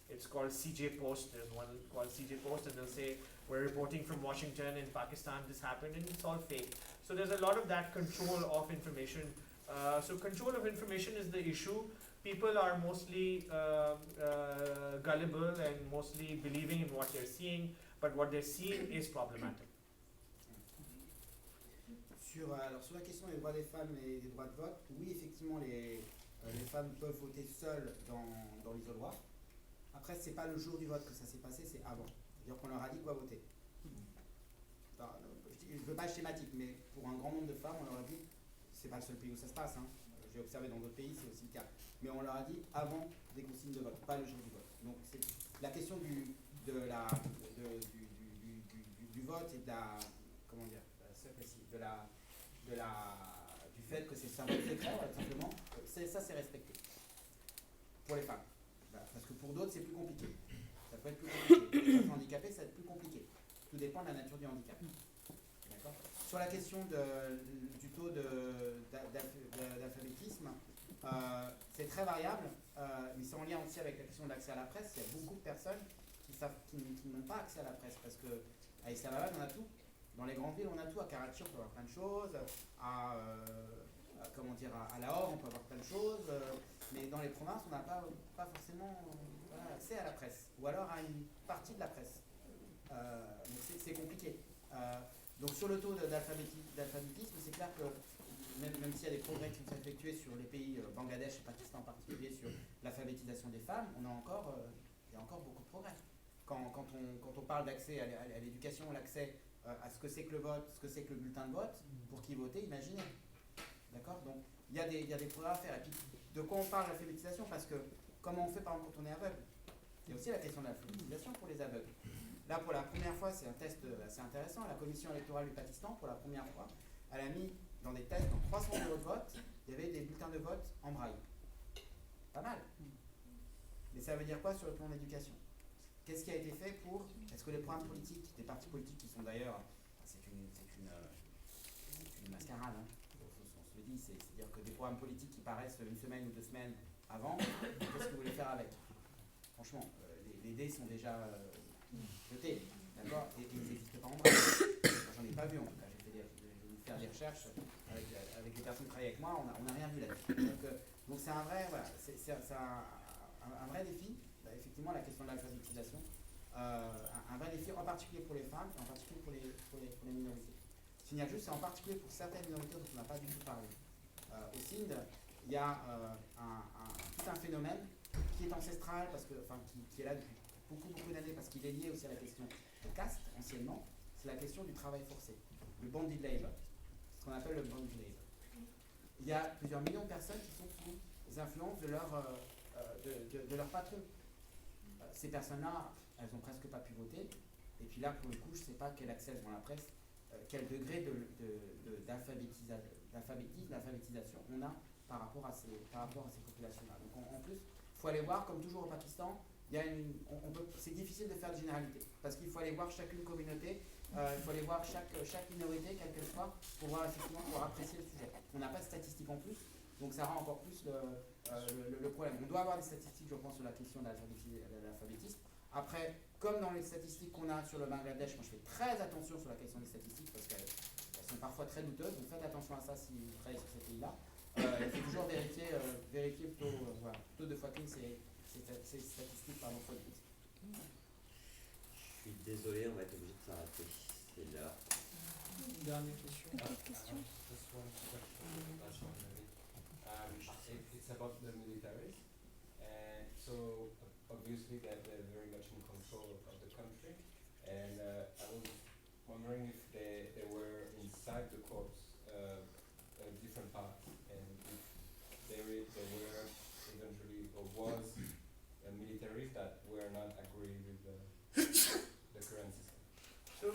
it's called CJ Post. There's one called CJ Post, and they'll say, we're reporting from Washington in Pakistan, this happened, and it's all fake. So there's a lot of that control of information. So control of information is the issue. People are mostly gullible and mostly believing in what they're seeing, but what they're seeing is problematic. Alors sur la question des droits des femmes et des droits de vote, oui, effectivement, les femmes peuvent voter seules dans l'isoloir. Après, c'est pas le jour du vote que ça s'est passé, c'est avant. C'est-à-dire qu'on leur a dit quoi voter. Enfin, je ne veux pas être schématique, mais pour un grand nombre de femmes, on leur a dit, c'est pas le seul pays où ça se passe, hein. J'ai observé dans d'autres pays, c'est aussi le cas. Mais on leur a dit avant des consignes de vote, pas le jour du vote. Donc c'est la question du vote et de la, comment dire, du fait que c'est un vote secret, simplement, ça c'est respecté pour les femmes. Parce que pour d'autres c'est plus compliqué. Ça peut être plus compliqué. Pour les personnes handicapées, ça va être plus compliqué. Tout dépend de la nature du handicap. D'accord. Sur la question du taux d'alphabétisme, c'est très variable, mais c'est en lien aussi avec la question de l'accès à la presse. Il y a beaucoup de personnes qui n'ont pas accès à la presse parce qu'à Islamabad, on a tout. Dans les grandes villes, on a tout. À Karachi, on peut avoir plein de choses. À Lahore, on peut avoir plein de choses. Mais dans les provinces, on n'a pas forcément accès à la presse. Ou alors à une partie de la presse. Donc c'est compliqué. Donc sur le taux d'alphabétisme, c'est clair que même s'il y a des progrès qui sont effectués sur les pays Bangladesh et Pakistan en particulier sur l'alphabétisation des femmes, il y a encore beaucoup de progrès. Quand on parle d'accès à l'éducation, l'accès à ce que c'est que le vote, ce que c'est que le bulletin de vote, pour qui voter, imaginez. D'accord? Donc il y a des progrès à faire. Et puis de quoi on parle l'alphabétisation? Parce que comment on fait par exemple quand on est aveugle? Il y a aussi la question de l'alphabétisation pour les aveugles. Là, pour la première fois, c'est un test assez intéressant. La commission électorale du Pakistan, pour la première fois, elle a mis dans des tests, dans 300 bureaux de vote, il y avait des bulletins de vote en braille. Pas mal. Mais ça veut dire quoi sur le plan de l'éducation? Qu'est-ce qui a été fait pour... Est-ce que les programmes politiques, des partis politiques qui sont d'ailleurs... C'est une mascarade, hein. On se le dit, c'est-à-dire que des programmes politiques qui paraissent une semaine ou 2 semaines avant, qu'est-ce que vous voulez faire avec? Franchement, les dés sont déjà jetés, d'accord? Et ils n'existent pas en braille. J'en ai pas vu en tout cas. J'ai dû faire des recherches avec les personnes qui travaillent avec moi, on n'a rien vu là-dessus. Donc c'est un vrai, voilà, c'est un vrai défi, effectivement, la question de l'alphabétisation. Un vrai défi en particulier pour les femmes et en particulier pour les minorités. Je signale juste, c'est en particulier pour certaines minorités dont on n'a pas du tout parlé. Au Sindh, il y a tout un phénomène qui est ancestral, parce que, qui est là depuis beaucoup d'années, parce qu'il est lié aussi à la question de caste, anciennement, c'est la question du travail forcé, le bonded labor, ce qu'on appelle le bonded labor. Il y a plusieurs millions de personnes qui sont sous les influences de leur patron. Ces personnes-là, elles n'ont presque pas pu voter, et puis là, pour le coup, je ne sais pas quel accès elles ont à la presse, quel degré d'alphabétisation on a par rapport à ces populations-là. Donc en plus, il faut aller voir, comme toujours au Pakistan, c'est difficile de faire de généralité, parce qu'il faut aller voir chacune communauté, il faut aller voir chaque minorité, quelle qu'elle soit, pour voir effectivement, pour apprécier le sujet. On n'a pas de statistiques en plus, donc ça rend encore plus le problème. On doit avoir des statistiques, je pense, sur la question de l'alphabétisme. Après, comme dans les statistiques qu'on a sur le Bangladesh, moi je fais très attention sur la question des statistiques, parce qu'elles sont parfois très douteuses, donc faites attention à ça si vous travaillez sur ces pays-là. Il faut toujours vérifier plutôt 2 fois qu'une ces statistiques par notre but. Je suis désolé, on va être obligé de s'arrêter. C'est l'heure. Dernière question. Just one question. Last one, maybe. It's about the militaries. And so obviously they're very much in control of the country. And I was wondering if they were inside the corps different parts, and if they were eventually, or was militaries that were not agree with the current system. So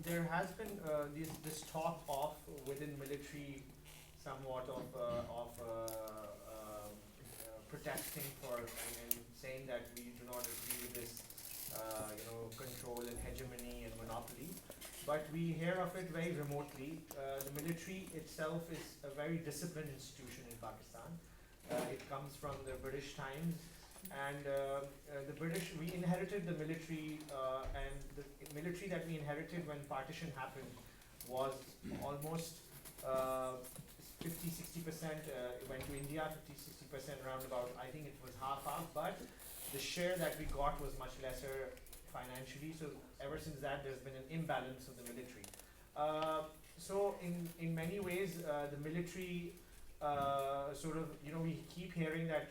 there has been this talk of within military somewhat of protesting for and saying that we do not agree with this control and hegemony and monopoly. But we hear of it very remotely. The military itself is a very disciplined institution in Pakistan. It comes from the British times, and the British, we inherited the military, and the military that we inherited when partition happened was almost 50-60% went to India, 50-60% roundabout. I think it was half, but the share that we got was much lesser financially. So ever since that, there's been an imbalance of the military. So in many ways, the military we keep hearing that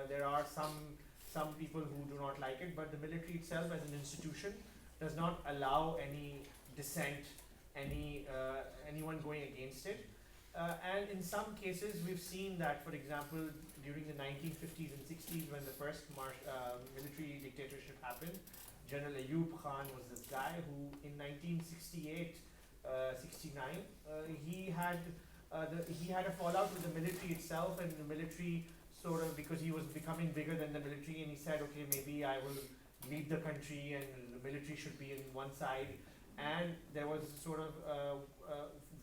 there are some people who do not like it, but the military itself as an institution does not allow any dissent, anyone going against it. And in some cases, we've seen that, for example, during the 1950s and 60s, when the first military dictatorship happened, General Ayub Khan was this guy who, in 1968, 69, he had a fallout with the military itself, and the military because he was becoming bigger than the military, and he said, okay, maybe I will lead the country, and the military should be in one side. And there was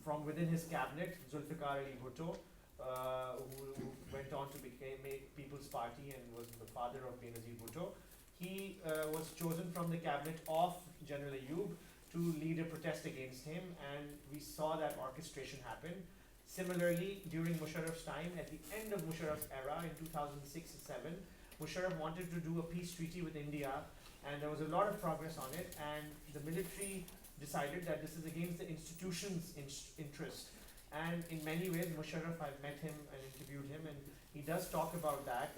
from within his cabinet, Zulfikar Ali Bhutto, who went on to become People's Party and was the father of Benazir Bhutto. He was chosen from the cabinet of General Ayub to lead a protest against him, and we saw that orchestration happen. Similarly, during Musharraf's time, at the end of Musharraf's era in 2006-07, Musharraf wanted to do a peace treaty with India, and there was a lot of progress on it, and the military decided that this is against the institution's interest And in many ways, Musharraf, I've met him and interviewed him, and he does talk about that,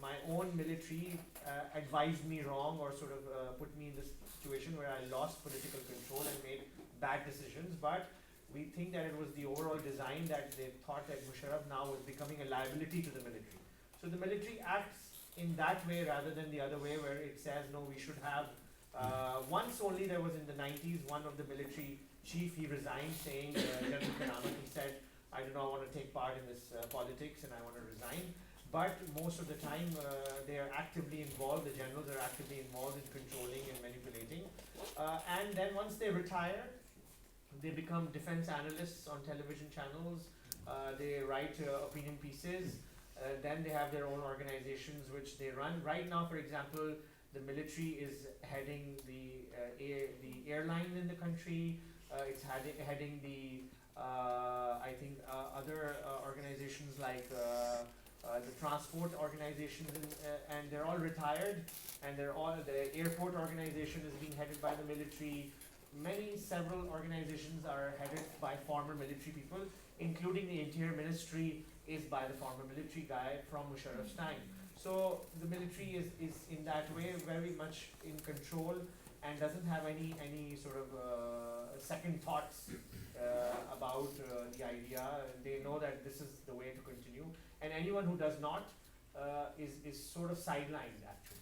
my own military advised me wrong, or sort of put me in this situation where I lost political control and made bad decisions. But we think that it was the overall design that they thought that Musharraf now was becoming a liability to the military. So the military acts in that way rather than the other way, where it says, no, we should have, once only there was in the 90s, one of the military chief, he resigned saying, General Kanamat, he said, I do not want to take part in this politics and I want to resign. But most of the time they are actively involved, the generals are actively involved in controlling and manipulating. And then once they retire, they become defense analysts on television channels, they write opinion pieces, then they have their own organizations which they run. Right now, for example, the military is heading the airline in the country, it's heading the, other organizations like the transport organizations, and they're all retired, and the airport organization is being headed by the military. Several organizations are headed by former military people, including the Interior Ministry is by the former military guy from Musharraf's time. So the military is in that way very much in control and doesn't have any sort of second thoughts about the idea. They know that this is the way to continue, and anyone who does not is sort of sidelined actually.